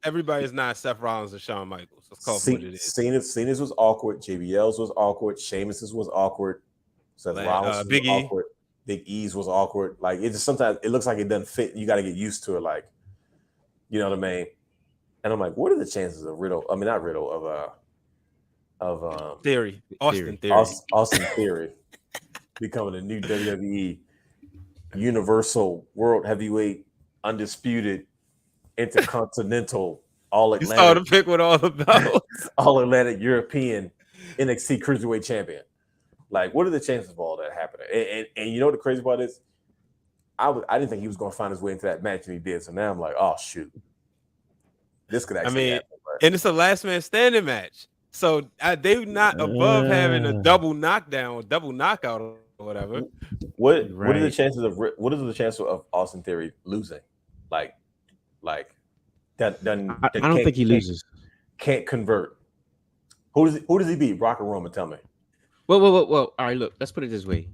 Speaker 1: Everybody is not Seth Rollins and Shawn Michaels. Let's call it what it is.
Speaker 5: Cena's was awkward. JBL's was awkward. Sheamus's was awkward. Seth Rollins was awkward. Big E's was awkward. Like it just sometimes it looks like it doesn't fit. You got to get used to it. Like, you know what I mean? And I'm like, what are the chances of
Speaker 1: Theory, Austin Theory,
Speaker 5: Austin Theory becoming a new WWE Universal World Heavyweight Undisputed Intercontinental All Atlantic.
Speaker 1: You saw the pick with all the belts.
Speaker 5: All Atlantic European NXT Cruiserweight Champion. Like, what are the chances of all that happening? And you know what the crazy part is? I didn't think he was going to find his way into that match, and he did. So now I'm like, oh shoot, this could actually happen. Right?
Speaker 1: And it's a last man standing match, so they're not above having a double knockdown, or double knockout, or whatever.
Speaker 5: What are the chances of Austin Theory losing? Like that? I
Speaker 4: don't think he loses.
Speaker 5: Can't convert. Who does he beat? Brock or Roman? Tell me.
Speaker 4: Well. All right, look. Let's put it this way: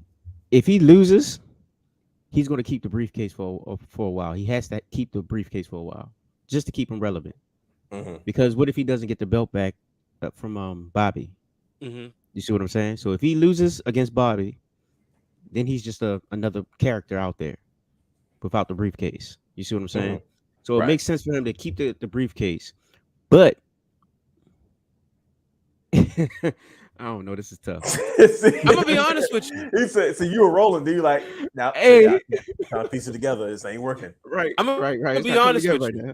Speaker 4: if he loses, he's going to keep the briefcase for a while. He has to keep the briefcase for a while just to keep him relevant. Mm-hmm. Because what if he doesn't get the belt back from Bobby? Mm-hmm. You see what I'm saying? So if he loses against Bobby, then he's just another character out there without the briefcase. You see what I'm saying? Mm-hmm. So it makes sense for him to keep the briefcase. But I don't know. This is tough.
Speaker 1: I'm gonna be honest with you.
Speaker 5: He said, "So you were rolling? Do you like now? Hey, trying to piece it together. This ain't working."
Speaker 4: Right.
Speaker 1: I'm gonna be honest with you.
Speaker 5: Now.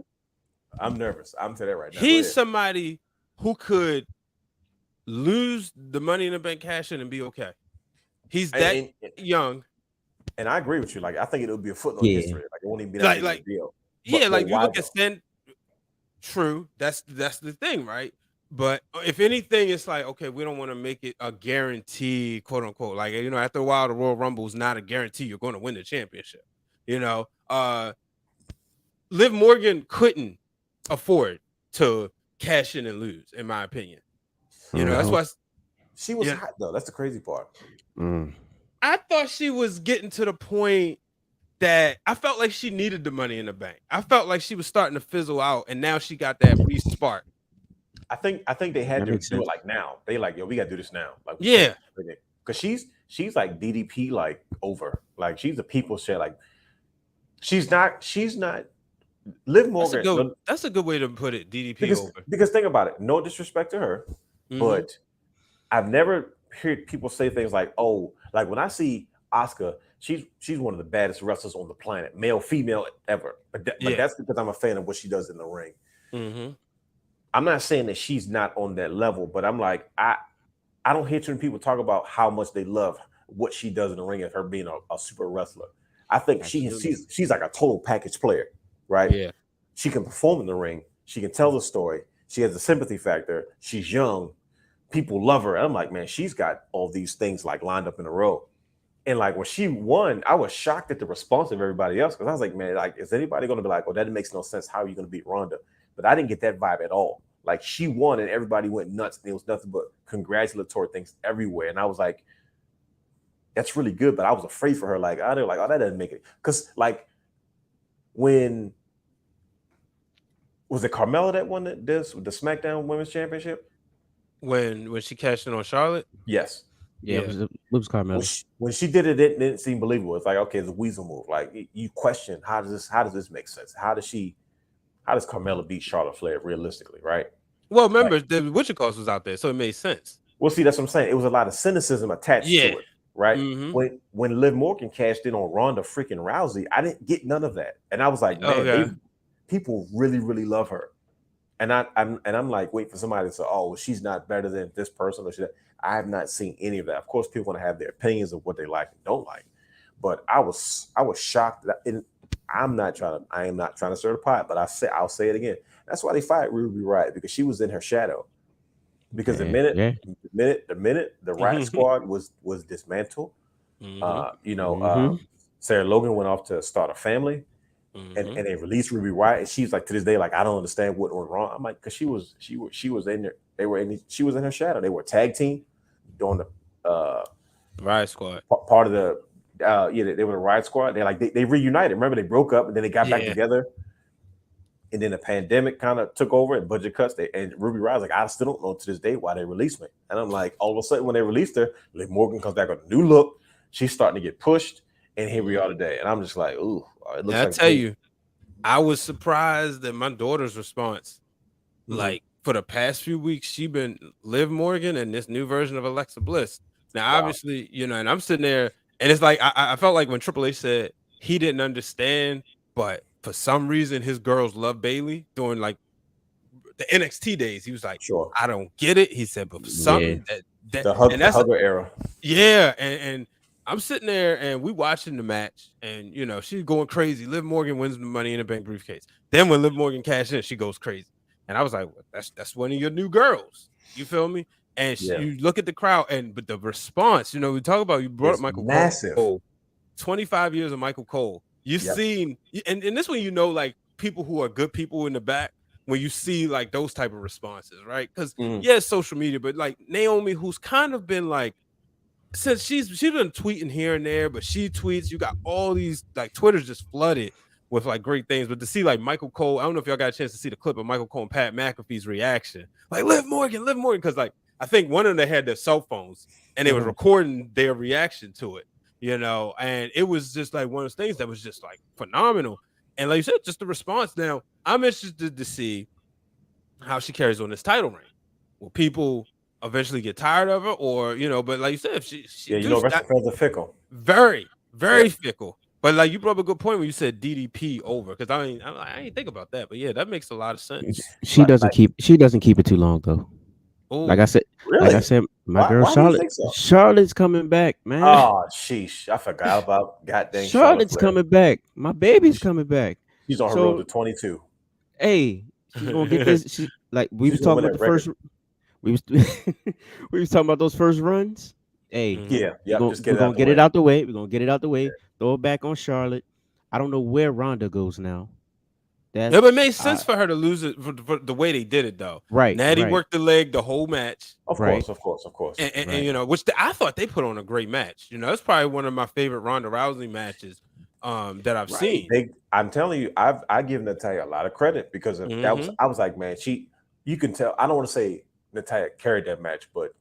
Speaker 5: I'm nervous. I'm telling you right now.
Speaker 1: He's somebody who could lose the Money in the Bank cash in and be okay. He's that young.
Speaker 5: And I agree with you. Like I think it would be a footnote in history. Like it won't even be that big deal.
Speaker 1: But you look at Finn. True. That's the thing, right? But if anything, it's like, okay, we don't want to make it a guarantee, quote unquote. Like, after a while, the Royal Rumble is not a guarantee you're going to win the championship. Liv Morgan couldn't afford to cash in and lose, in my opinion. That's why
Speaker 5: she was hot, though. That's the crazy part.
Speaker 1: I thought she was getting to the point that I felt like she needed the Money in the Bank. I felt like she was starting to fizzle out, and now she got that spark.
Speaker 5: I think they had to do it like now. They like, yo, we gotta do this now. Like, because she's like DDP like over. Like she's a people shit. Like she's not Liv Morgan.
Speaker 1: That's a good way to put it. DDP over.
Speaker 5: Because think about it. No disrespect to her, but I've never heard people say things like, oh, like when I see Asuka, she's one of the baddest wrestlers on the planet, male, female, ever. But that's because I'm a fan of what she does in the ring. Mm-hmm. I'm not saying that she's not on that level, but I'm like, I don't hear too many people talk about how much they love what she does in the ring as her being a super wrestler. I think she's like a total package player, right?
Speaker 1: Yeah.
Speaker 5: She can perform in the ring. She can tell the story. She has a sympathy factor. She's young. people love her. And I'm like, man, she's got all these things like lined up in a row. And like when she won, I was shocked at the response of everybody else because I was like, man, like, is anybody going to be like, oh, that makes no sense. How are you going to beat Ronda? But I didn't get that vibe at all. Like she won and everybody went nuts. And it was nothing but congratulatory things everywhere. And I was like, that's really good. But I was afraid for her. Like, oh, they're like, oh, that doesn't make it. Because like when was it Carmella that won the SmackDown Women's Championship?
Speaker 1: When she cashed in on Charlotte?
Speaker 5: Yes.
Speaker 4: Yeah, it was Carmella.
Speaker 5: When she did it, it didn't seem believable. It's like, okay, it's a weasel move. Like you question how does this make sense? How does Carmella beat Charlotte Flair realistically, right?
Speaker 1: Well, remember the Wichita was out there, so it made sense.
Speaker 5: Well, see, that's what I'm saying. It was a lot of cynicism attached to it, right?
Speaker 1: Mm-hmm.
Speaker 5: When Liv Morgan cashed in on Ronda freaking Rousey, I didn't get none of that, and I was like, man, people really, really love her, and I'm like, wait for somebody to say, oh, well, she's not better than this person, or I have not seen any of that. Of course, people want to have their opinions of what they like and don't like, but I was shocked that I am not trying to stir the pot, but I'll say it again. That's why they fired Ruby Riott, because she was in her shadow. Because the minute the Riott Squad was dismantled, Sarah Logan went off to start a family, and they released Ruby Riott, and she's like to this day, like, I don't understand what went wrong. I'm like, because she was in there, she was in her shadow. They were a tag team doing the
Speaker 1: Riott Squad,
Speaker 5: part of the they were the Riott Squad. They reunited. Remember, they broke up and then they got back together. And then the pandemic kind of took over and budget cuts. And Ruby Riott was like, I still don't know to this day why they released me. And I'm like, all of a sudden when they released her, Liv Morgan comes back with a new look. She's starting to get pushed, and here we are today. And I'm just like, ooh. It looks
Speaker 1: I tell you, I was surprised at my daughter's response. Like for the past few weeks, she been Liv Morgan and this new version of Alexa Bliss. Now, obviously, and I'm sitting there, and it's like I felt like when Triple H said he didn't understand, but for some reason his girls love Bayley during like the NXT days. He was like,
Speaker 5: sure,
Speaker 1: I don't get it. He said, but for something that
Speaker 5: the hugger era.
Speaker 1: Yeah, and I'm sitting there and we watching the match, and she's going crazy. Liv Morgan wins the Money in the Bank briefcase. Then when Liv Morgan cashes in, she goes crazy. And I was like, well, that's one of your new girls. You feel me? And you look at the crowd, but the response, we talk about, you brought up Michael Cole. 25 years of Michael Cole. You've seen, and this one, like people who are good people in the back, when you see like those type of responses, right? Because social media, but like Naomi, who's kind of been like, since she's been tweeting here and there, but she tweets, you got all these, like Twitter's just flooded with like great things. But to see like Michael Cole, I don't know if y'all got a chance to see the clip of Michael Cole and Pat McAfee's reaction, like Liv Morgan, because like I think one of them had their cell phones and they was recording their reaction to it, and it was just like one of those things that was just like phenomenal. And like you said, just the response. Now I'm interested to see how she carries on this title reign. Will people eventually get tired of her, or but like you said, if she
Speaker 5: wrestling fans are fickle,
Speaker 1: very fickle. But like you brought up a good point when you said DDP over, because I ain't think about that, but yeah, that makes a lot of sense.
Speaker 4: She doesn't keep it too long though.
Speaker 1: Ooh.
Speaker 4: Like I said, my girl Charlotte's coming back, man.
Speaker 5: Oh sheesh, I forgot about goddamn
Speaker 4: Charlotte's coming back. My baby's coming back.
Speaker 5: She's on her road to 22.
Speaker 4: Hey, she's gonna get this. We was talking about the first. We was talking about those first runs. Hey, we're gonna get it out the way. We're gonna get it out the way. Throw it back on Charlotte. I don't know where Ronda goes now.
Speaker 1: But it made sense for her to lose it for the way they did it, though.
Speaker 4: Right.
Speaker 1: Natty worked the leg the whole match.
Speaker 5: Of course.
Speaker 1: And which I thought they put on a great match. It's probably one of my favorite Ronda Rousey matches that I've seen.
Speaker 5: I'm telling you, I give Natalya a lot of credit because I was like, man, you can tell. I don't want to say Natalya carried that match, but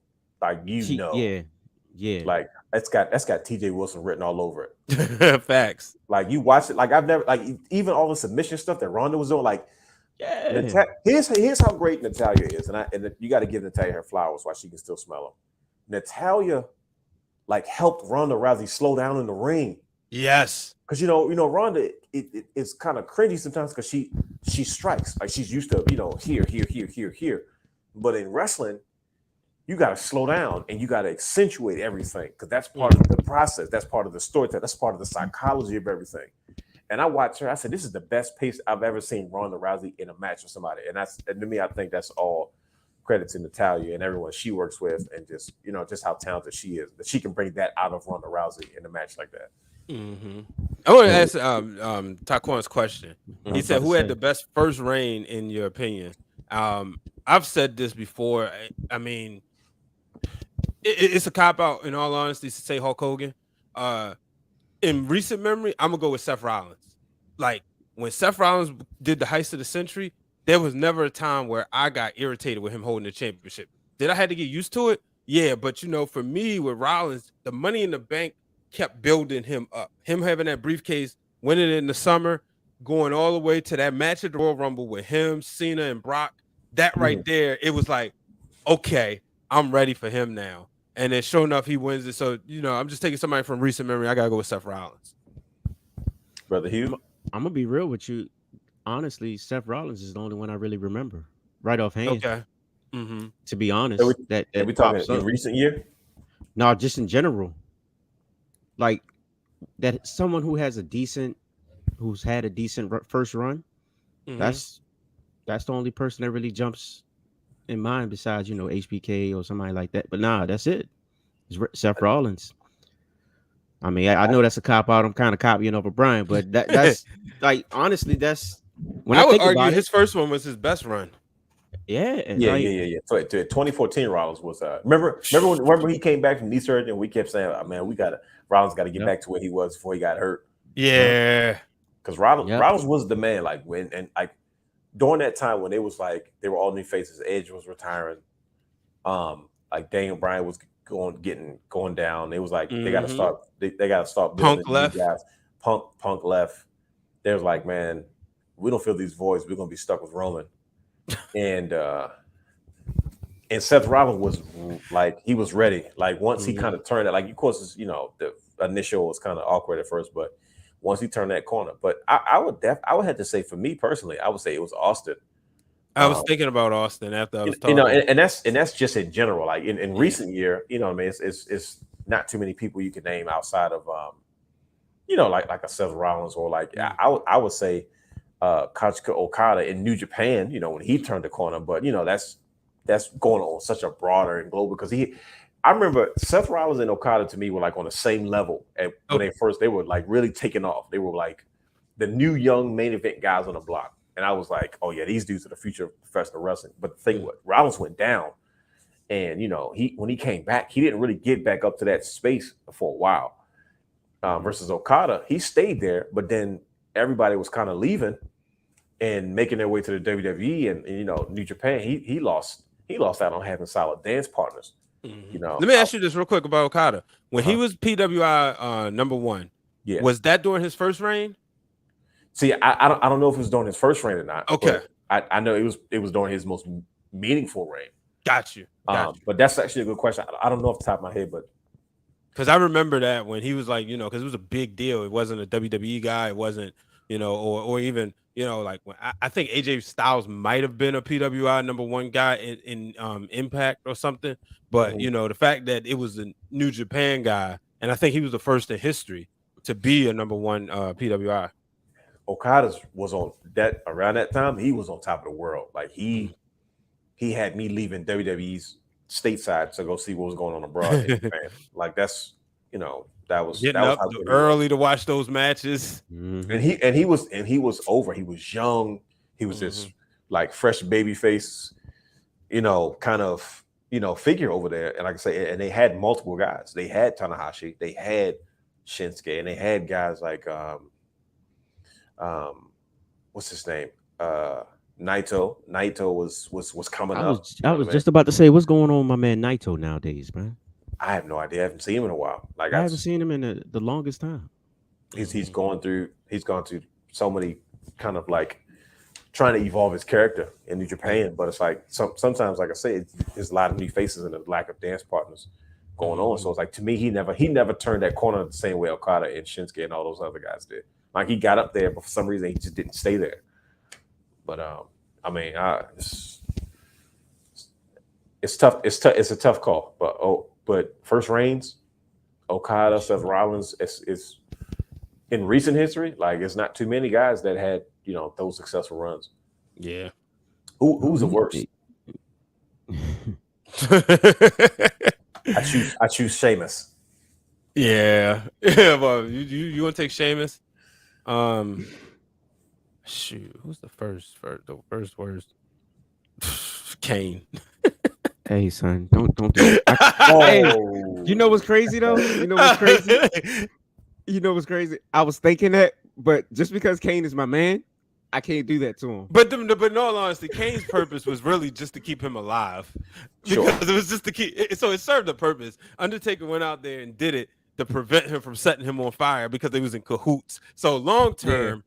Speaker 5: like like that's got TJ Wilson written all over
Speaker 1: it. Facts.
Speaker 5: Like you watch it, like I've never, like even all the submission stuff that Ronda was doing, like here's how great Natalya is, and you got to give Natalya her flowers while she can still smell them. Natalya like helped Ronda Rousey slow down in the ring.
Speaker 1: Yes,
Speaker 5: because Ronda it's kind of cringy sometimes because she strikes like she's used to here, but in wrestling you got to slow down and you got to accentuate everything because that's part of the process, that's part of the story, that's part of the psychology of everything. And I watched her, I said, this is the best pace I've ever seen Ronda Rousey in a match with somebody, and to me I think that's all credit to Natalya and everyone she works with, and just just how talented she is. That she can bring that out of Ronda Rousey in a match like that.
Speaker 1: I want to ask Taquan's question. He said, "Who had the best first reign in your opinion?" I've said this before. I mean, it's a cop out. In all honesty, to say Hulk Hogan. In recent memory, I'm gonna go with Seth Rollins. Like when Seth Rollins did the heist of the century, there was never a time where I got irritated with him holding the championship. Did I have to get used to it? Yeah, but for me with Rollins, the Money in the Bank kept building him up. Him having that briefcase, winning it in the summer, going all the way to that match at the Royal Rumble with him, Cena, and Brock. That right there, it was like, okay, I'm ready for him now. And then sure enough, he wins it. So, I'm just taking somebody from recent memory. I got to go with Seth Rollins.
Speaker 5: Brother Hugh?
Speaker 4: I'm going to be real with you. Honestly, Seth Rollins is the only one I really remember right offhand.
Speaker 1: Okay.
Speaker 4: To be honest.
Speaker 5: Are we talking in recent year?
Speaker 4: No, just in general. Like that someone who's had a decent first run. That's the only person that really jumps in mind besides, HBK or somebody like that. But nah, that's it. It's Seth Rollins. I mean, I know that's a cop out. I'm kind of copying over Brian, but that's like honestly, that's when
Speaker 1: I would argue his first one was his best run.
Speaker 4: Yeah.
Speaker 5: So 2014 Rollins was remember when he came back from knee surgery and we kept saying, oh, man, Rollins got to get back to where he was before he got hurt.
Speaker 1: Yeah.
Speaker 5: Because Rollins was the man, like during that time when it was like they were all new faces, Edge was retiring, like Daniel Bryan was going down. It was like they got to start. They got to start building
Speaker 1: Punk left.
Speaker 5: guys. Punk left. They was like, man, we don't fill these voids. We're gonna be stuck with Roman. And Seth Rollins was like he was ready. Like once he kind of turned it, like of course the initial was kind of awkward at first, but once he turned that corner. But I would have to say for me personally, I would say it was Austin.
Speaker 1: I was thinking about Austin after I was talking.
Speaker 5: And that's just in general. Like in recent year, what I mean, it's not too many people you can name outside of like a Seth Rollins or like I would say Kazuchika Okada in New Japan, when he turned the corner. But that's going on such a broader and global because I remember Seth Rollins and Okada to me were like on the same level when they were like really taking off. They were like the new young main event guys on the block. And I was like, oh yeah, these dudes are the future of professional wrestling. But the thing was, Rollins went down, and when he came back, he didn't really get back up to that space for a while. Versus Okada, he stayed there, but then everybody was kind of leaving and making their way to the WWE and New Japan. He lost out on having solid dance partners.
Speaker 1: Let me ask you this real quick about Okada. When he was PWI number one, was that during his first reign?
Speaker 5: See, I don't know if it was during his first reign or not.
Speaker 1: Okay,
Speaker 5: I know it was during his most meaningful reign.
Speaker 1: Got you.
Speaker 5: But that's actually a good question. I don't know off the top of my head, but
Speaker 1: because I remember that when he was like, because it was a big deal. It wasn't a WWE guy. It wasn't, or even, like when I think AJ Styles might have been a PWI number one guy in Impact or something. But the fact that it was a New Japan guy, and I think he was the first in history to be a number one PWI.
Speaker 5: Okada was on that around that time. He was on top of the world. Like he had me leaving WWE's stateside to go see what was going on abroad in Japan. Like that's that was
Speaker 1: getting up early to watch those matches.
Speaker 5: And he was over. He was young. He was this like fresh baby face, kind of figure over there. And like I say, and they had multiple guys. They had Tanahashi. They had Shinsuke, and they had guys like what's his name? Naito. Naito was coming up.
Speaker 4: I was just about to say, what's going on with my man Naito nowadays, man?
Speaker 5: I have no idea. I haven't seen him in a while. Like
Speaker 4: I haven't seen him in the longest time.
Speaker 5: He's gone through so many kind of like trying to evolve his character in New Japan, but it's like sometimes, like I say, there's a lot of new faces and a lack of dance partners going on. So it's like to me, he never turned that corner the same way Okada and Shinsuke and all those other guys did. Like he got up there, but for some reason he just didn't stay there. But I mean, it's tough. It's a tough call. But first reigns, Okada, Seth Rollins, is in recent history. Like it's not too many guys that had those successful runs.
Speaker 1: Yeah.
Speaker 5: Who's the worst? I choose Sheamus.
Speaker 1: Yeah. Well, you want to take Sheamus? Shoot, who's the first worst? Kane.
Speaker 4: Hey, son, don't do it. Hey, you know what's crazy though? You know what's crazy? I was thinking that, but just because Kane is my man, I can't do that to him.
Speaker 1: But in all honesty, Kane's purpose was really just to keep him alive. Because it was just to keep. So it served a purpose. Undertaker went out there and did it to prevent him from setting him on fire because they was in cahoots. So long term,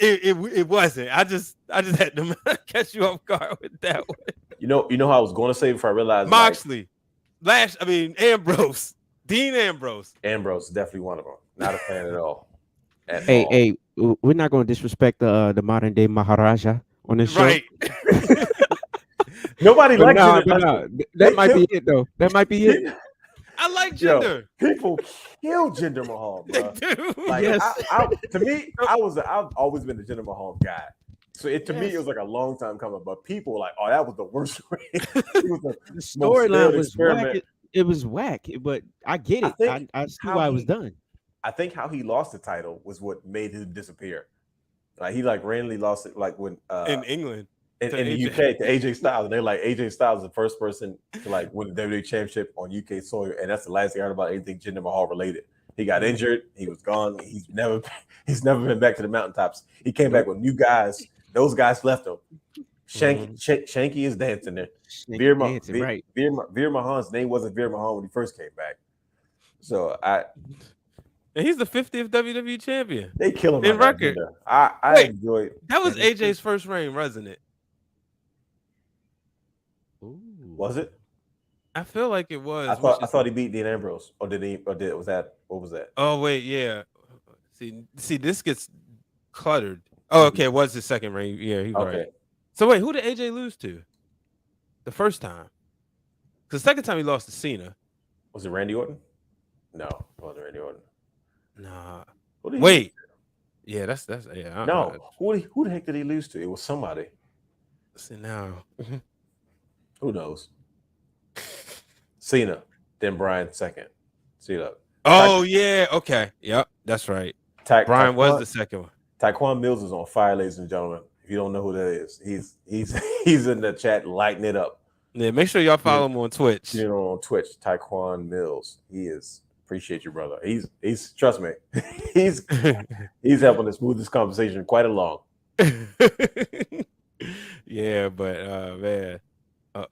Speaker 1: it wasn't. I just had to catch you off guard with that one.
Speaker 5: You know how I was going to say before I realized
Speaker 1: Moxley, Ambrose, Dean Ambrose.
Speaker 5: Ambrose is definitely one of them. Not a fan at all.
Speaker 4: Hey, we're not going to disrespect the modern day Maharaja on this show.
Speaker 1: Right.
Speaker 5: Nobody likes it.
Speaker 4: That might be it though. That might be it.
Speaker 1: I like Jinder.
Speaker 5: People kill Jinder Mahal, bro.
Speaker 1: They do.
Speaker 5: Like,
Speaker 4: Yes.
Speaker 5: To me, I've always been the Jinder Mahal guy. So to me, it was like a long time coming. But people were like, oh, that was the worst way. It was the
Speaker 4: storyline was whack. It was whack, but I get it. I see why it was done.
Speaker 5: I think how he lost the title was what made him disappear. Like he randomly lost it, like when
Speaker 1: in England.
Speaker 5: In the UK to AJ Styles, and they're like AJ Styles is the first person to win the WWE Championship on UK soil, and that's the last thing I heard about anything Jinder Mahal related. He got injured, he was gone. He's never been back to the mountaintops. He came back with new guys. Those guys left him. Shanky is dancing there. Veer Mahan's name wasn't Veer Mahan when he first came back. So
Speaker 1: and he's the 50th WWE champion.
Speaker 5: They kill him
Speaker 1: in record.
Speaker 5: I enjoyed
Speaker 1: that was AJ's first reign, wasn't it?
Speaker 4: Ooh.
Speaker 5: Was it?
Speaker 1: I feel like it was.
Speaker 5: I thought he beat Dean Ambrose, or did he? Or was that? What was that?
Speaker 1: Oh wait, yeah. See, this gets cluttered. Oh, okay, it was his second reign. Yeah, he's right. So wait, who did AJ lose to? The first time? Because the second time he lost to Cena.
Speaker 5: Was it Randy Orton? No, it wasn't Randy Orton.
Speaker 1: Nah.
Speaker 5: Wait.
Speaker 1: Yeah, that's yeah.
Speaker 5: No, who the heck did he lose to? It was somebody.
Speaker 1: See now.
Speaker 5: Who knows? Cena, then Bryan second. See that?
Speaker 1: Oh yeah, okay. Yep, that's right. Bryan was the second one.
Speaker 5: Taquan Mills is on fire, ladies and gentlemen. If you don't know who that is, he's in the chat lighting it up.
Speaker 1: Yeah, make sure y'all follow him on Twitch.
Speaker 5: You know, on Twitch, Taquan Mills. He is. Appreciate you, brother. He's trust me. He's helping us move this conversation quite along.
Speaker 1: Yeah, but man.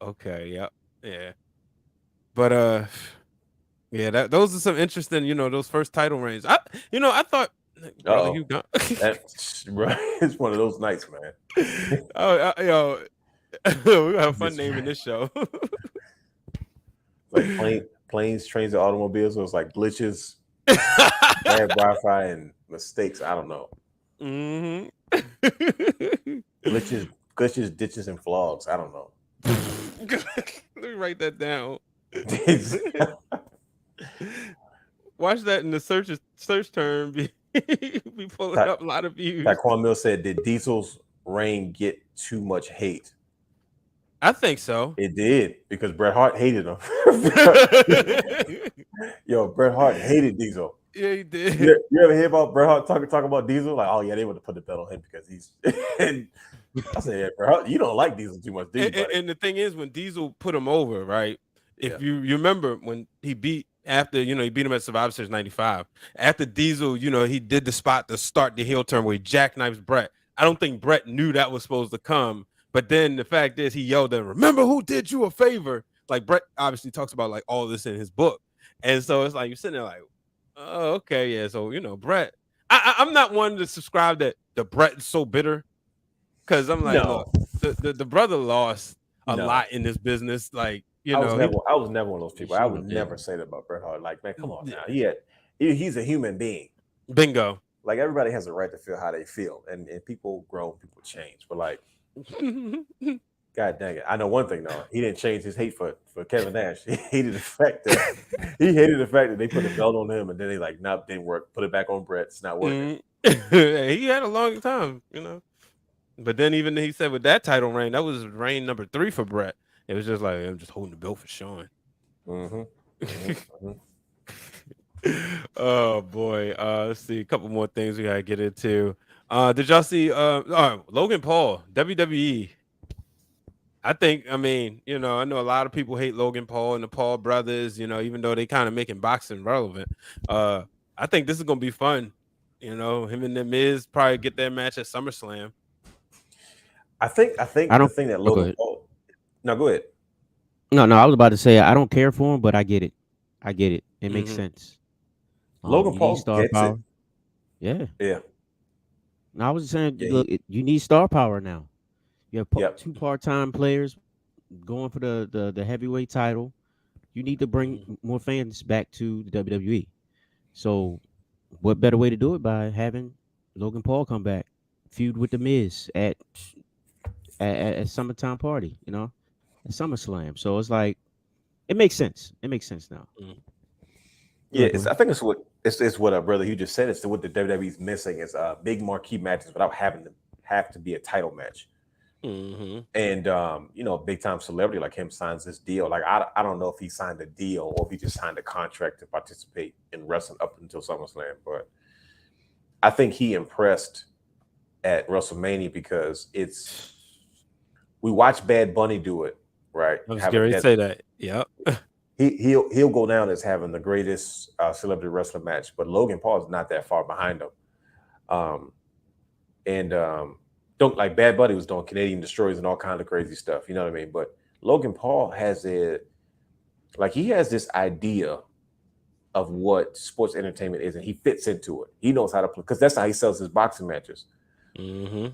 Speaker 1: Okay, yep. Yeah. But yeah, those are some interesting, those first title reigns. I thought Brother Hugh
Speaker 5: it's one of those nights, man.
Speaker 1: We have fun naming this show.
Speaker 5: Like planes, trains, and automobiles. So it's like glitches, bad Wi-Fi, and mistakes. I don't know.
Speaker 1: Mm-hmm.
Speaker 5: glitches, ditches, and flogs. I don't know.
Speaker 1: Let me write that down. Watch that in the search term. Be pulling up a lot of views.
Speaker 5: Taquan Mills said, "Did Diesel's reign get too much hate?"
Speaker 1: I think so.
Speaker 5: It did, because Bret Hart hated him. Yo, Bret Hart hated Diesel.
Speaker 1: Yeah, he did.
Speaker 5: You ever hear about Bret Hart talk about Diesel? Like, oh yeah, they would have put the belt on him because he's. And I said, yeah, Bret Hart, you don't like Diesel too much, do you?
Speaker 1: And the thing is, when Diesel put him over, right? If you remember when he beat he beat him at Survivor Series '95. After Diesel, he did the spot to start the heel turn where he jackknifes Bret. I don't think Bret knew that was supposed to come. But then the fact is, he yelled at him, "Remember who did you a favor?" Like Bret obviously talks about like all this in his book, and so it's like you're sitting there like, "Oh, okay, yeah." So Bret, I'm not one to subscribe that the Bret is so bitter, because I'm like, look, the brother lost a lot in this business. Like I
Speaker 5: was never one of those people. I would never say that about Bret Hart. Like, man, come on now. He's a human being.
Speaker 1: Bingo.
Speaker 5: Like everybody has a right to feel how they feel, and people grow, people change, but like. God dang it! I know one thing though. He didn't change his hate for Kevin Nash. He hated the fact that they put a belt on him, and then they like, nope, didn't work. Put it back on Bret. It's not working.
Speaker 1: He had a long time, But then even he said with that title reign, that was reign number 3 for Bret. It was just like I'm just holding the belt for Sean. Oh boy. Let's see a couple more things we gotta get into. Did y'all see Logan Paul, WWE? I mean, I know a lot of people hate Logan Paul and the Paul brothers, even though they kind of making boxing relevant. I think this is gonna be fun. Him and the Miz probably get their match at SummerSlam.
Speaker 5: I think the thing that Logan Paul. No, go ahead.
Speaker 4: No, I was about to say I don't care for him, but I get it. It makes sense.
Speaker 5: Logan Paul
Speaker 4: star
Speaker 5: gets
Speaker 4: power.
Speaker 5: it. Yeah.
Speaker 4: No, I was saying, look, you need star power now. You have two part-time players going for the heavyweight title. You need to bring more fans back to the WWE. So, what better way to do it by having Logan Paul come back, feud with the Miz at summertime party, at SummerSlam. So it's like it makes sense. It makes sense now.
Speaker 5: Yeah, I think it's what Brother Hugh just said. It's what the WWE's missing is big marquee matches without having to have to be a title match. And a big time celebrity like him signs this deal. Like I don't know if he signed a deal or if he just signed a contract to participate in wrestling up until SummerSlam, but I think he impressed at WrestleMania because we watched Bad Bunny do it, right?
Speaker 1: I was going to say that. Yep.
Speaker 5: He'll go down as having the greatest celebrity wrestling match, but Logan Paul is not that far behind him. Don't like Bad Bunny was doing Canadian Destroyers and all kinds of crazy stuff, you know what I mean? But Logan Paul has he has this idea of what sports entertainment is, and he fits into it. He knows how to play because that's how he sells his boxing matches. He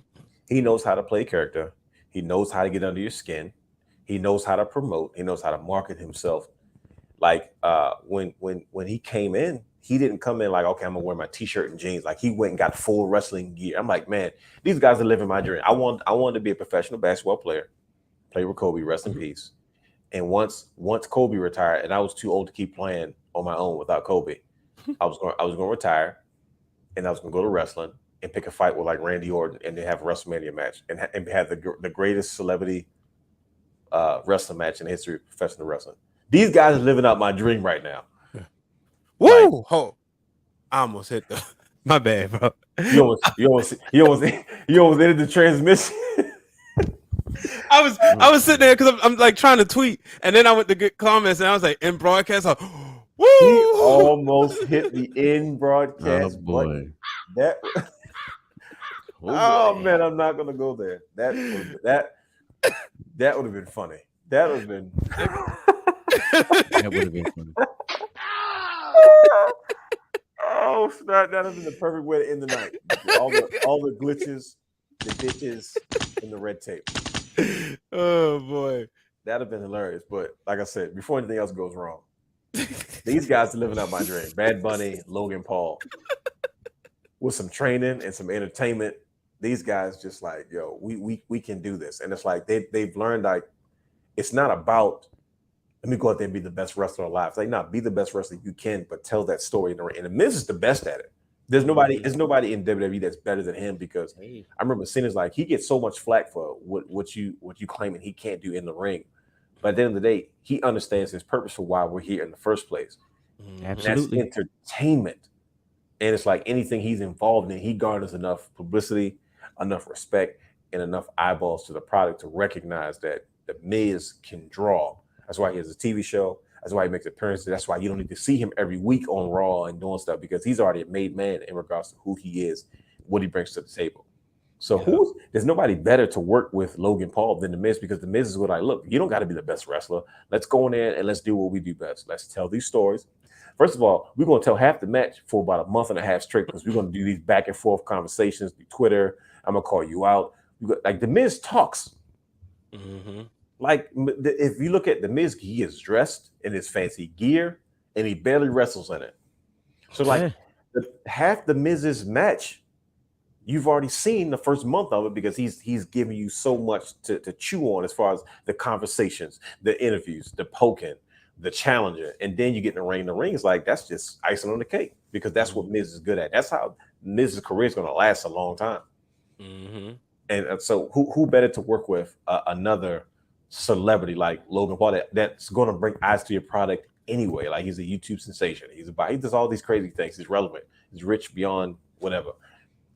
Speaker 5: knows how to play character. He knows how to get under your skin. He knows how to promote. He knows how to market himself. Like when he came in, he didn't come in like, okay, I'm gonna wear my t-shirt and jeans. Like he went and got full wrestling gear. I'm like, man, these guys are living my dream. I wanted to be a professional basketball player, play with Kobe, rest in peace. And once Kobe retired, and I was too old to keep playing on my own without Kobe, I was going to retire, and I was going to go to wrestling and pick a fight with like Randy Orton, and then have a WrestleMania match and have the greatest celebrity wrestling match in the history of professional wrestling. These guys are living out my dream right now.
Speaker 1: Woo! I almost hit the. My bad, bro.
Speaker 5: You almost ended the transmission.
Speaker 1: I was sitting there because I'm like trying to tweet, and then I went to get comments, and I was like, in broadcast, woo!
Speaker 5: He almost hit the in broadcast button. Man, I'm not gonna go there. That would have been funny. That would have been.
Speaker 4: That would have been funny.
Speaker 5: Oh, that would have been the perfect way to end the night. All the glitches, the ditches, and the red tape.
Speaker 1: Oh boy,
Speaker 5: that'd have been hilarious. But like I said, before anything else goes wrong, these guys are living out my dream. Bad Bunny, Logan Paul, with some training and some entertainment. These guys just like, yo, we can do this. And it's like they've learned like it's not about let me go out there and be the best wrestler alive. It's like, not be the best wrestler you can, but tell that story in the ring. And the Miz is the best at it. There's nobody in WWE that's better than him because I remember seeing it's like he gets so much flack for what you claiming he can't do in the ring. But at the end of the day, he understands his purpose for why we're here in the first place.
Speaker 4: Absolutely.
Speaker 5: That's entertainment. And it's like anything he's involved in, he garners enough publicity, enough respect, and enough eyeballs to the product to recognize that the Miz can draw. That's why he has a TV show. That's why he makes appearances. That's why you don't need to see him every week on Raw and doing stuff because he's already a made man in regards to who he is, what he brings to the table. So there's nobody better to work with Logan Paul than The Miz because The Miz is what I look. You don't got to be the best wrestler. Let's go in there and let's do what we do best. Let's tell these stories. First of all, we're going to tell half the match for about a month and a half straight because we're going to do these back and forth conversations through Twitter. I'm going to call you out. Like The Miz talks. Like if you look at The Miz, he is dressed in his fancy gear and he barely wrestles in it. So like half the Miz's match, you've already seen the first month of it because he's giving you so much to chew on as far as the conversations, the interviews, the poking, the challenger, and then you get in the ring. The ring is like that's just icing on the cake because that's what Miz is good at. That's how Miz's career is going to last a long time. And so who better to work with another celebrity like Logan Paul that's going to bring eyes to your product anyway. Like he's a YouTube sensation. He does all these crazy things. He's relevant. He's rich beyond whatever.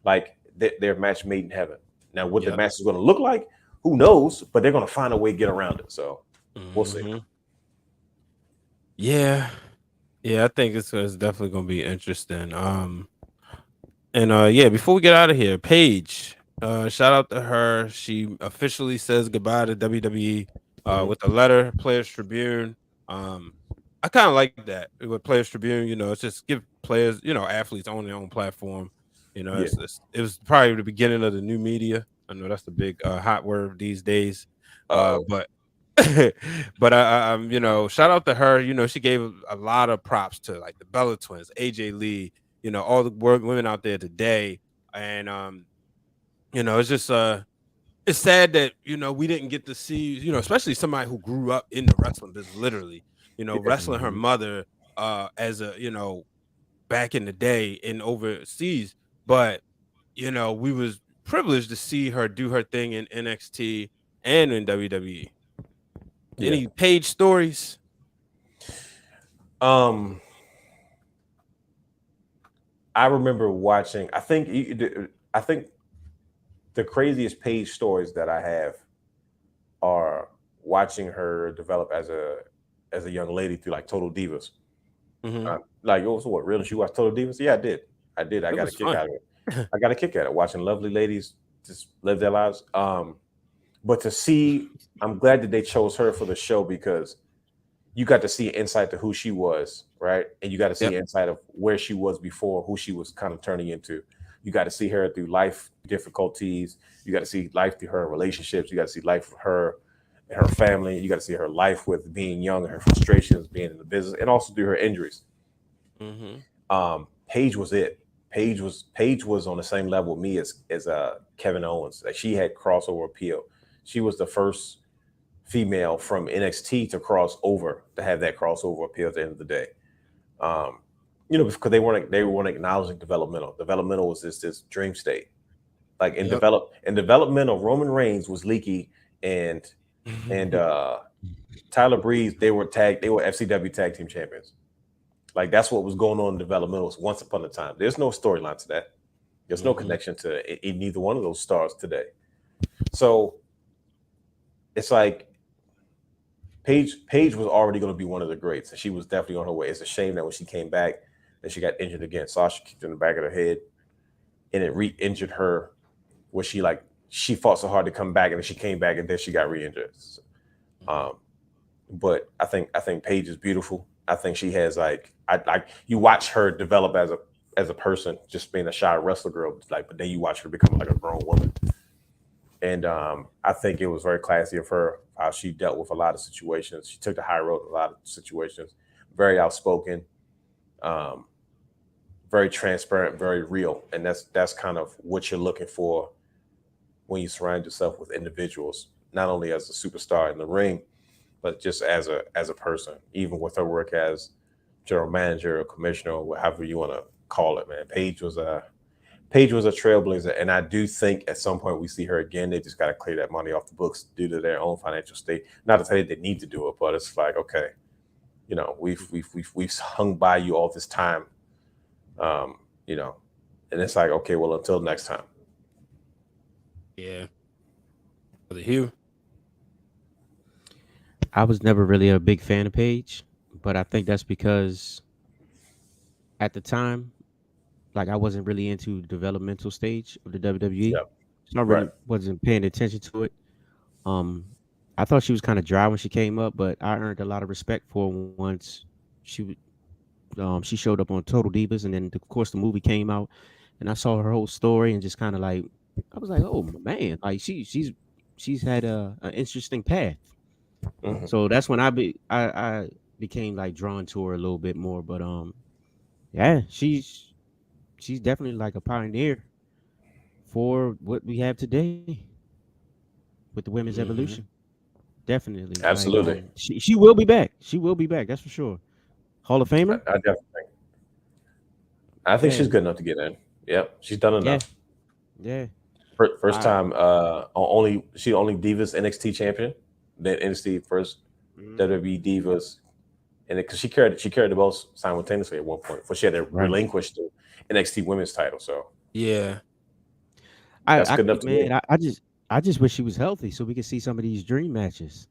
Speaker 5: Like they're a match made in heaven. Now, what the match is going to look like, who knows? But they're going to find a way to get around it. So we'll see.
Speaker 1: Yeah, I think it's definitely going to be interesting. Before we get out of here, Paige, shout out to her. She officially says goodbye to WWE with a letter, Players Tribune. I kind of like that with Players Tribune. You know, it's just give players, athletes on their own platform. You know, it was probably the beginning of the new media. I know that's the big hot word these days. But shout out to her. You know, she gave a lot of props to like the Bella Twins, AJ Lee, all the women out there today. And it's just it's sad that we didn't get to see, especially somebody who grew up in the wrestling business, literally, wrestling her mother as a, back in the day in overseas. But we was privileged to see her do her thing in NXT and in WWE. Any Paige stories?
Speaker 5: I remember watching. I think the craziest Paige stories that I have are watching her develop as a young lady through like Total Divas. Like, so what? Really? She watched Total Divas? Yeah, I did. I got a kick out of it. I got a kick out of it watching lovely ladies just live their lives. But to see, I'm glad that they chose her for the show because you got to see insight to who she was, right? And you got to see insight of where she was before, who she was kind of turning into. You got to see her through life difficulties. You got to see life through her relationships. You got to see life for her and her family. You got to see her life with being young and her frustrations, being in the business, and also through her injuries. Paige was it. Paige was on the same level with me as Kevin Owens. Like she had crossover appeal. She was the first female from NXT to cross over, to have that crossover appeal at the end of the day. Because they weren't acknowledging developmental. Developmental was this dream state. Like in developmental, Roman Reigns was leaky and Tyler Breeze, they were FCW tag team champions. Like that's what was going on in developmental once upon a time. There's no storyline to that. There's no connection to neither one of those stars today. So it's like Paige was already going to be one of the greats, and she was definitely on her way. It's a shame that when she came back, that she got injured again. Sasha kicked in the back of her head, and it re-injured her. Where she fought so hard to come back, and then she came back, and then she got re-injured. But I think Paige is beautiful. I think she has you watch her develop as a person, just being a shy wrestler girl, but then you watch her become like a grown woman. And I think it was very classy of her how she dealt with a lot of situations. She took the high road in a lot of situations. Very outspoken, very transparent, very real, and that's kind of what you're looking for when you surround yourself with individuals, not only as a superstar in the ring, but just as a person. Even with her work as general manager or commissioner, or however you want to call it, man. Paige was a trailblazer, and I do think at some point we see her again. They just got to clear that money off the books due to their own financial state. Not to say they need to do it, but it's like, okay, we've hung by you all this time, and it's like, okay, well, until next time.
Speaker 1: Yeah. Brother Hugh.
Speaker 4: I was never really a big fan of Paige, but I think that's because at the time, like I wasn't really into the developmental stage of the WWE. So I really wasn't paying attention to it. I thought she was kind of dry when she came up, but I earned a lot of respect for her once she showed up on Total Divas, and then of course the movie came out, and I saw her whole story and just kind of like I was like, oh man, like she's had an interesting path. So that's when I became like drawn to her a little bit more. But yeah, she's definitely like a pioneer for what we have today with the women's evolution. Definitely.
Speaker 5: Absolutely.
Speaker 4: Like, she will be back. She will be back. That's for sure. Hall of Famer?
Speaker 5: I definitely think. I think she's good enough to get in. Yep. She's done enough.
Speaker 4: Yeah.
Speaker 5: First time only Divas NXT champion. then NXT first, WWE Divas, and because she carried them both simultaneously at one point, before she had to relinquish the NXT Women's title. So
Speaker 4: Yeah,
Speaker 5: that's good enough to me.
Speaker 4: I just wish she was healthy so we could see some of these dream matches.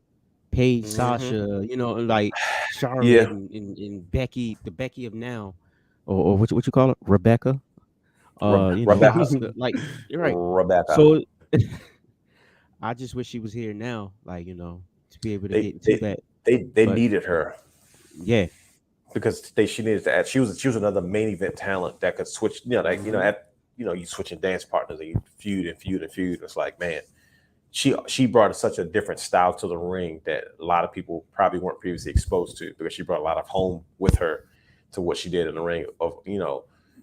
Speaker 4: Paige, Sasha, like Charlotte and Becky, the Becky of now, or what you call it, Rebecca.
Speaker 5: Rebecca.
Speaker 4: Like you're right.
Speaker 5: Rebecca.
Speaker 4: So I just wish she was here now, like to be able to get into that.
Speaker 5: They needed her.
Speaker 4: Yeah,
Speaker 5: because she needed to add. She was another main event talent that could switch. You switching dance partners and you feud. It's like, man, she brought such a different style to the ring that a lot of people probably weren't previously exposed to, because she brought a lot of home with her to what she did in the ring of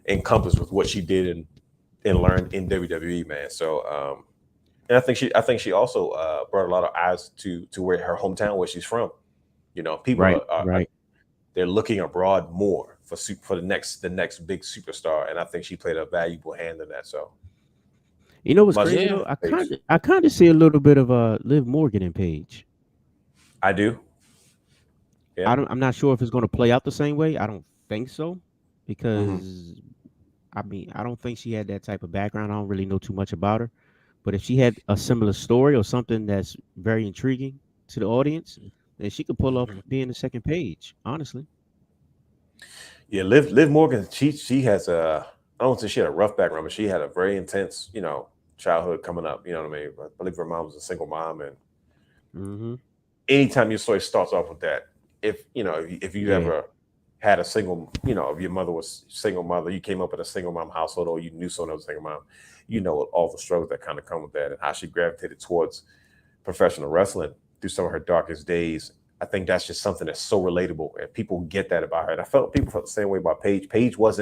Speaker 5: encompassed with what she did and learned in WWE, man. So and I think she also brought a lot of eyes to where her hometown, where she's from. People are they're looking abroad more for the next big superstar, and I think she played a valuable hand in that. So,
Speaker 4: what's crazy though? I kind of see a little bit of Liv Morgan and Paige.
Speaker 5: I do. Yeah.
Speaker 4: I'm not sure if it's going to play out the same way. I don't think so, because I don't think she had that type of background. I don't really know too much about her, but if she had a similar story or something that's very intriguing to the audience, then she could pull off being the second Paige, honestly.
Speaker 5: Yeah, Liv Morgan, she has I don't want to say she had a rough background, but she had a very intense, childhood coming up. You know what I mean? I believe her mom was a single mom, and anytime your story starts off with that, if you ever had a single, if your mother was a single mother, you came up in a single mom household, or you knew someone that was a single mom, all the struggles that kind of come with that, and how she gravitated towards professional wrestling through some of her darkest days. I think that's just something that's so relatable, and people get that about her. And I felt people felt the same way about Paige. Paige was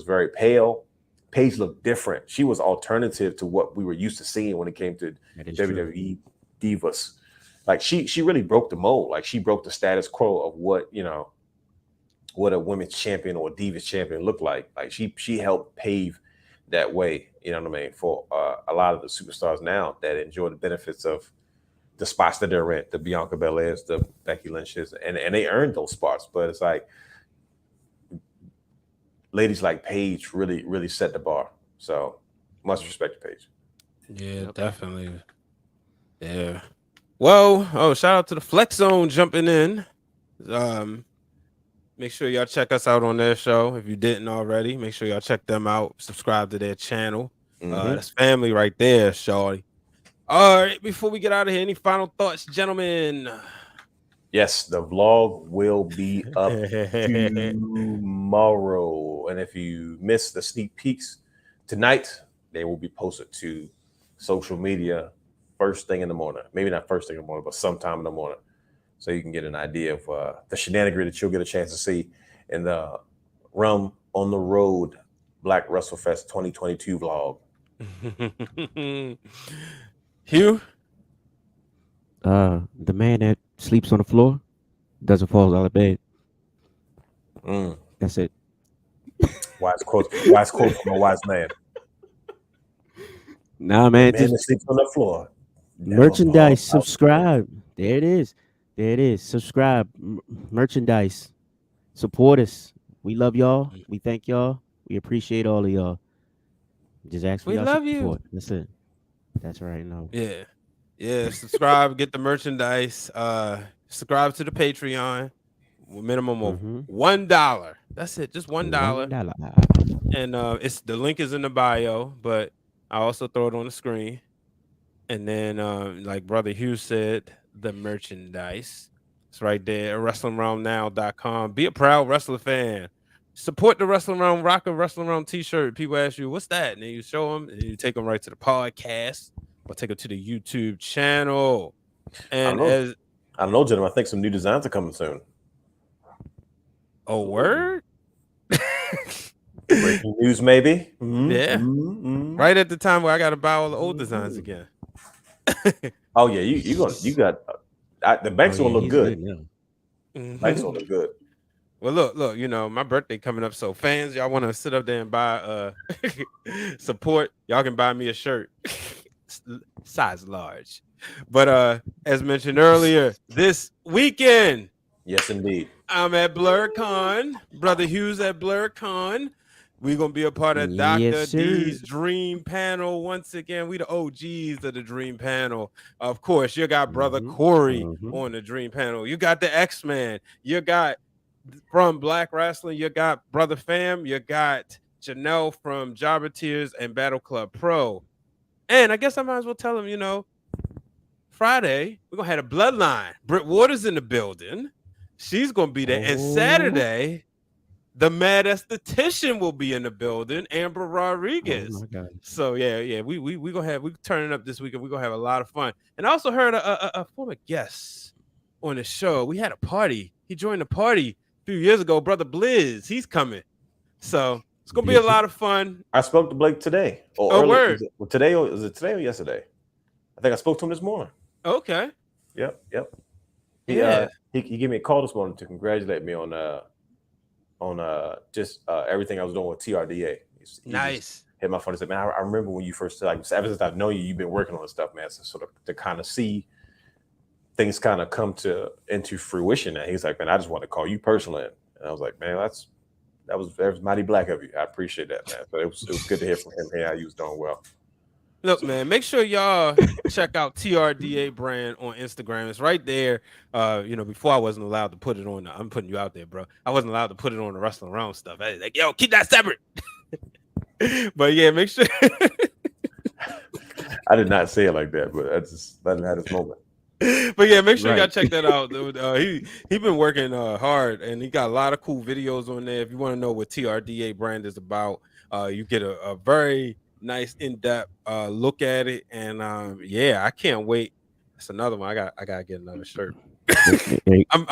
Speaker 5: very pale. Paige looked different. She was alternative to what we were used to seeing when it came to WWE divas. Like she really broke the mold. Like she broke the status quo of what a women's champion or a divas champion looked like. Like she helped pave that way. You know what I mean? For a lot of the superstars now that enjoy the benefits of the spots that they're in, the Bianca Belairs, the Becky Lynch's, and they earned those spots. But it's like ladies like Paige really, really set the bar. So much respect to Paige.
Speaker 1: Yeah, definitely. Yeah. Well, shout out to the Flex Zone jumping in. Make sure y'all check us out on their show. If you didn't already, make sure y'all check them out. Subscribe to their channel. That's family right there, shawty. All right, before we get out of here, any final thoughts, gentlemen?
Speaker 5: Yes, the vlog will be up tomorrow. And if you missed the sneak peeks tonight, they will be posted to social media first thing in the morning. Maybe not first thing in the morning, but sometime in the morning. So you can get an idea of the shenanigans that you'll get a chance to see in the Wrealm on the Road Black Wrestle Fest 2022 vlog.
Speaker 1: Hugh?
Speaker 4: The man that sleeps on the floor doesn't fall out of bed. That's it.
Speaker 5: Wise quote from a wise man.
Speaker 4: Nah, man.
Speaker 5: The man that sleeps on the floor.
Speaker 4: Merchandise, subscribe. There it is. Subscribe. Merchandise. Support us. We love y'all. We thank y'all. We appreciate all of y'all. Just ask for y'all support. That's it. That's right. No.
Speaker 1: Yeah. Subscribe. Get the merchandise. Subscribe to the Patreon. Minimum of $1. That's it. Just $1. And it's the link is in the bio, but I also throw it on the screen. And then, like Brother Hugh said, the merchandise. It's right there. WrestlingRealmNow.com. Be a proud wrestler fan. Support the Wrestling Realm. Rock a Wrestling Realm t-shirt. People ask you, what's that? And then you show them, and you take them right to the podcast, or take them to the YouTube channel. And
Speaker 5: I don't know, gentlemen. I think some new designs are coming soon.
Speaker 1: Oh, word?
Speaker 5: Breaking news, maybe.
Speaker 1: Yeah. Right at the time where I got to buy all the old designs again.
Speaker 5: Oh yeah, you got the banks will look good. Banks will look good.
Speaker 1: Well, look, my birthday coming up, so fans, y'all want to sit up there and buy support, y'all can buy me a shirt. size large. But as mentioned earlier, this weekend,
Speaker 5: yes, indeed,
Speaker 1: I'm at BlurCon. Brother Hugh's at BlurCon. We're gonna be a part of Dr. D's Dream Panel once again. We the OGs of the Dream Panel. Of course, you got Brother Corey on the Dream Panel. You got the X-Man. You got from Black Wrestling. You got Brother Fam. You got Janelle from Jobber Tears and Battle Club Pro. And I guess I might as well tell them, you know, Friday we're gonna have a Bloodline. Britt Waters in the building. She's gonna be there. And Saturday, the Mad Esthetician will be in the building, Amber Rodriguez.
Speaker 4: Oh my God.
Speaker 1: So yeah, we turning up this weekend. We're gonna have a lot of fun. And I also heard a former guest on the show. We had a party. He joined the party a few years ago. Brother Blizz, he's coming. So it's gonna be a lot of fun.
Speaker 5: I spoke to Blake today.
Speaker 1: Word.
Speaker 5: Today or today or yesterday? I think I spoke to him this morning.
Speaker 1: Okay.
Speaker 5: Yep.
Speaker 1: Yeah.
Speaker 5: He gave me a call this morning to congratulate me on just everything I was doing with TRDA. He
Speaker 1: Nice.
Speaker 5: Hit my phone and said, "Man, I remember when you first ever since I've known you, you've been working on this stuff, man. So sort of to kind of see things kind of come into fruition." And he's like, "Man, I just want to call you personally." And I was like, "Man, that was mighty black of you. I appreciate that, man." So it was good to hear from him. Hey, how you was doing well.
Speaker 1: Look, man, make sure y'all check out TRDA brand on Instagram. It's right there. Before I wasn't allowed to put it on. I'm putting you out there, bro. I wasn't allowed to put it on the Wrestling Around stuff. I was like, yo, keep that separate. But yeah, make sure.
Speaker 5: I did not say it like that, but I just let him have his moment.
Speaker 1: But yeah, make sure y'all check that out, dude. He been working hard, and he got a lot of cool videos on there. If you want to know what TRDA brand is about, you get a very nice in-depth look at it. And I can't wait. That's another one. I gotta get another shirt. I'm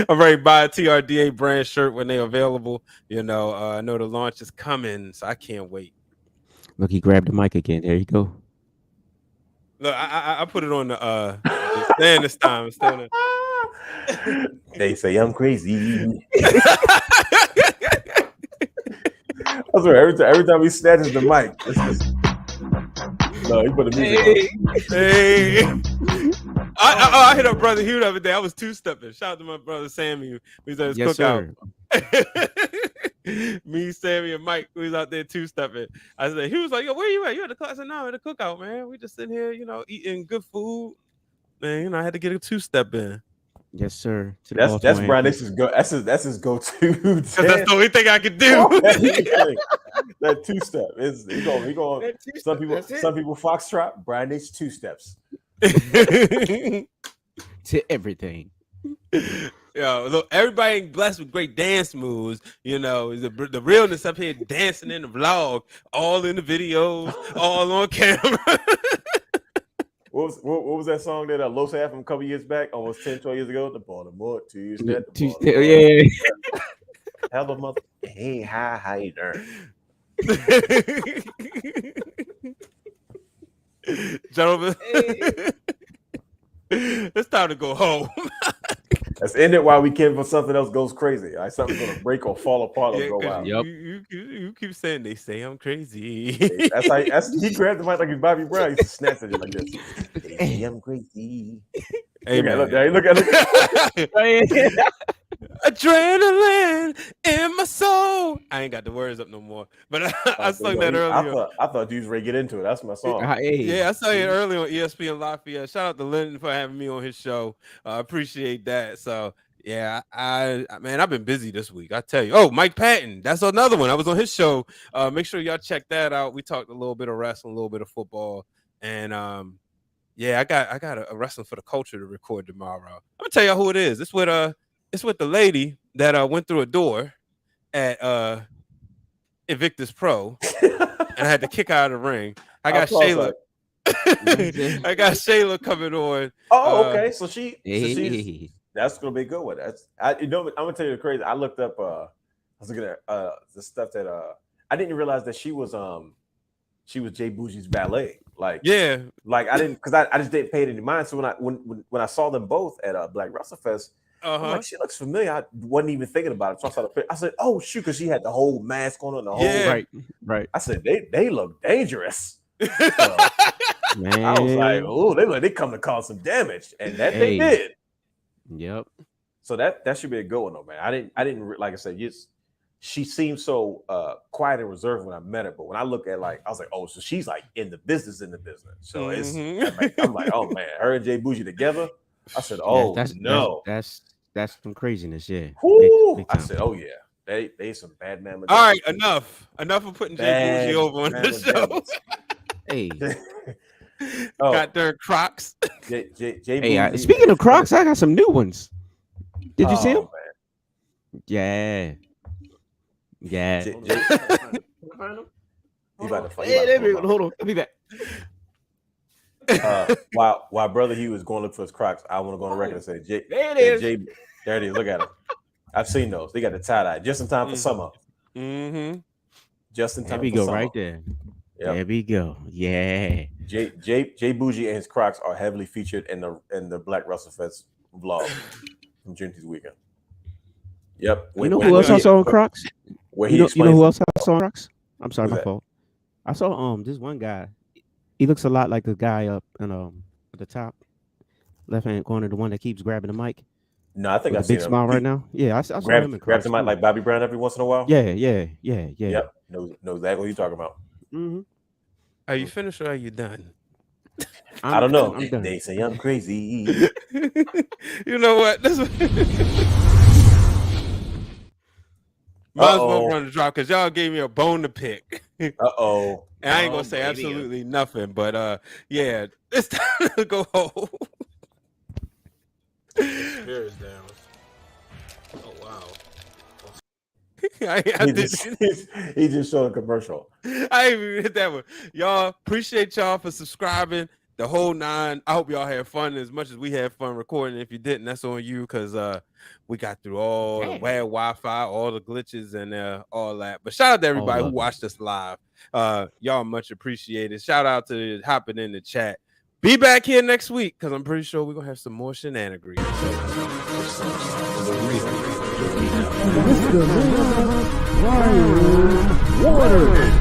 Speaker 1: ready to buy a TRDA brand shirt when they're available. I know the launch is coming, so I can't wait.
Speaker 4: Look, he grabbed the mic again. There you go.
Speaker 1: Look, I put it on the stand this time.
Speaker 5: They say I'm crazy. I swear, every time he snatches the mic, no, he put the music on.
Speaker 1: Hey. I hit up Brother Hugh the other day. I was two-stepping. Shout out to my brother Sammy. He's at his cookout. Me, Sammy, and Mike, who's out there two-stepping. I said, he was like, yo, where you at? You at the class? I said, no, I'm at the cookout, man. We just sitting here, eating good food. Man, I had to get a two-step in.
Speaker 4: Yes, sir.
Speaker 5: That's Brian. That's his go-to.
Speaker 1: That's the only thing I could do.
Speaker 5: That two-step is he going. Some people foxtrot. Brian needs two steps
Speaker 4: to everything.
Speaker 1: Look, everybody ain't blessed with great dance moves. The realness up here dancing in the vlog, all in the videos, all on camera.
Speaker 5: What was that song that Los had from a couple years back, almost 10, 12 years ago? The Baltimore Tuesday.
Speaker 4: Yeah.
Speaker 5: Hell of a mother. Hey, how you doing?
Speaker 1: Gentlemen, it's time to go home.
Speaker 5: Let's end it while we can before something else goes crazy. Something's gonna break or fall apart or go out.
Speaker 4: Yep.
Speaker 1: You keep saying they say I'm crazy.
Speaker 5: He grabbed the mic like he's Bobby Brown. He just snatched it like this. They say I'm crazy. Hey, look at
Speaker 1: Adrenaline in my soul. I ain't got the words up no more, but I sung that earlier.
Speaker 5: I thought you was ready to get into it. That's my song.
Speaker 1: Yeah, I saw it earlier on ESPN Lafayette. Shout out to Lyndon for having me on his show. I appreciate that. So yeah, I've been busy this week. I tell you. Oh, Mike Patton, that's another one. I was on his show. Make sure y'all check that out. We talked a little bit of wrestling, a little bit of football, and I got a wrestling for the culture to record tomorrow. I'm gonna tell y'all who it is. It's with the lady that went through a door at Invictus Pro, and I had to kick her out of the ring. I got Shayla. I got Shayla coming on.
Speaker 5: Oh, okay. So that's gonna be a good one. I'm gonna tell you the crazy. I looked up. I was looking at the stuff that I didn't realize that she was Jay Bougie's valet. I didn't because I just didn't pay it any mind. So when I saw them both at Black Wrestle Fest. I'm like, she looks familiar. I wasn't even thinking about it. So I saw the picture. I said, "Oh shoot," because she had the whole mask on and the whole
Speaker 4: right.
Speaker 5: I said, "They look dangerous." So,
Speaker 4: Man,
Speaker 5: I was like, oh, they come to cause some damage, and that they
Speaker 4: Hey.
Speaker 5: did.
Speaker 4: Yep.
Speaker 5: So that should be a good one, though, man. I didn't like I said, she seemed so quiet and reserved when I met her, but when I look at I was like, oh, so she's like in the business. So I'm like, oh man, her and Jay Bougie together. I said, oh no,
Speaker 4: that's some craziness, yeah.
Speaker 5: Woo!
Speaker 4: Big
Speaker 5: I
Speaker 4: time.
Speaker 5: said, oh yeah, they some bad man.
Speaker 1: All right, enough of putting Jay Bougie over on the show.
Speaker 4: Hey,
Speaker 1: got their Crocs.
Speaker 5: Jay
Speaker 4: hey, speaking of Crocs, I got some new ones. Did you see them?
Speaker 5: Man.
Speaker 4: Yeah. Yeah.
Speaker 5: He about to fight.
Speaker 4: Hold on. I'll be back.
Speaker 5: While Brother Hugh is going to look for his Crocs, I want to go on the record and say,
Speaker 4: there it is.
Speaker 5: There it is. Look at them. I've seen those. They got the tie dye just in time for summer.
Speaker 1: Mm-hmm.
Speaker 5: Just in time.
Speaker 4: There we
Speaker 5: for
Speaker 4: go,
Speaker 5: summer.
Speaker 4: Right there.
Speaker 5: Yep.
Speaker 4: There we go. Yeah.
Speaker 5: Jay Bougie and his Crocs are heavily featured in the Black Wrestle Fest vlog from Juneteenth weekend. Yep.
Speaker 4: You know who else I saw on Crocs? You know who else I saw on Crocs? I'm sorry, my fault. I saw this one guy. He looks a lot like the guy up at the top left hand corner, the one that keeps grabbing the mic.
Speaker 5: No, I think
Speaker 4: I see a big smile right now. Yeah, I saw him in Crocs.
Speaker 5: Grabs the mic like Bobby Brown every once in a while.
Speaker 4: Yeah.
Speaker 5: Yep. Know exactly what you're talking about.
Speaker 4: Mm-hmm.
Speaker 1: Are you finished or are you done?
Speaker 5: I don't know.
Speaker 4: I'm done.
Speaker 5: They say I'm crazy.
Speaker 1: You know what? Might as well run the drop because y'all gave me a bone to pick.
Speaker 5: Uh-oh.
Speaker 1: And I ain't gonna say absolutely nothing, but yeah, it's time to go home.
Speaker 8: Here is down. Oh wow.
Speaker 5: He just showed a commercial.
Speaker 1: I ain't even hit that one. Y'all, appreciate y'all for subscribing. The whole 9. I hope y'all had fun as much as we had fun recording. If you didn't, that's on you because we got through all the bad Wi-Fi, all the glitches, and all that. But shout out to everybody who watched us live. Y'all much appreciated. Shout out to hopping in the chat. Be back here next week because I'm pretty sure we're gonna have some more shenanigans.
Speaker 2: Water.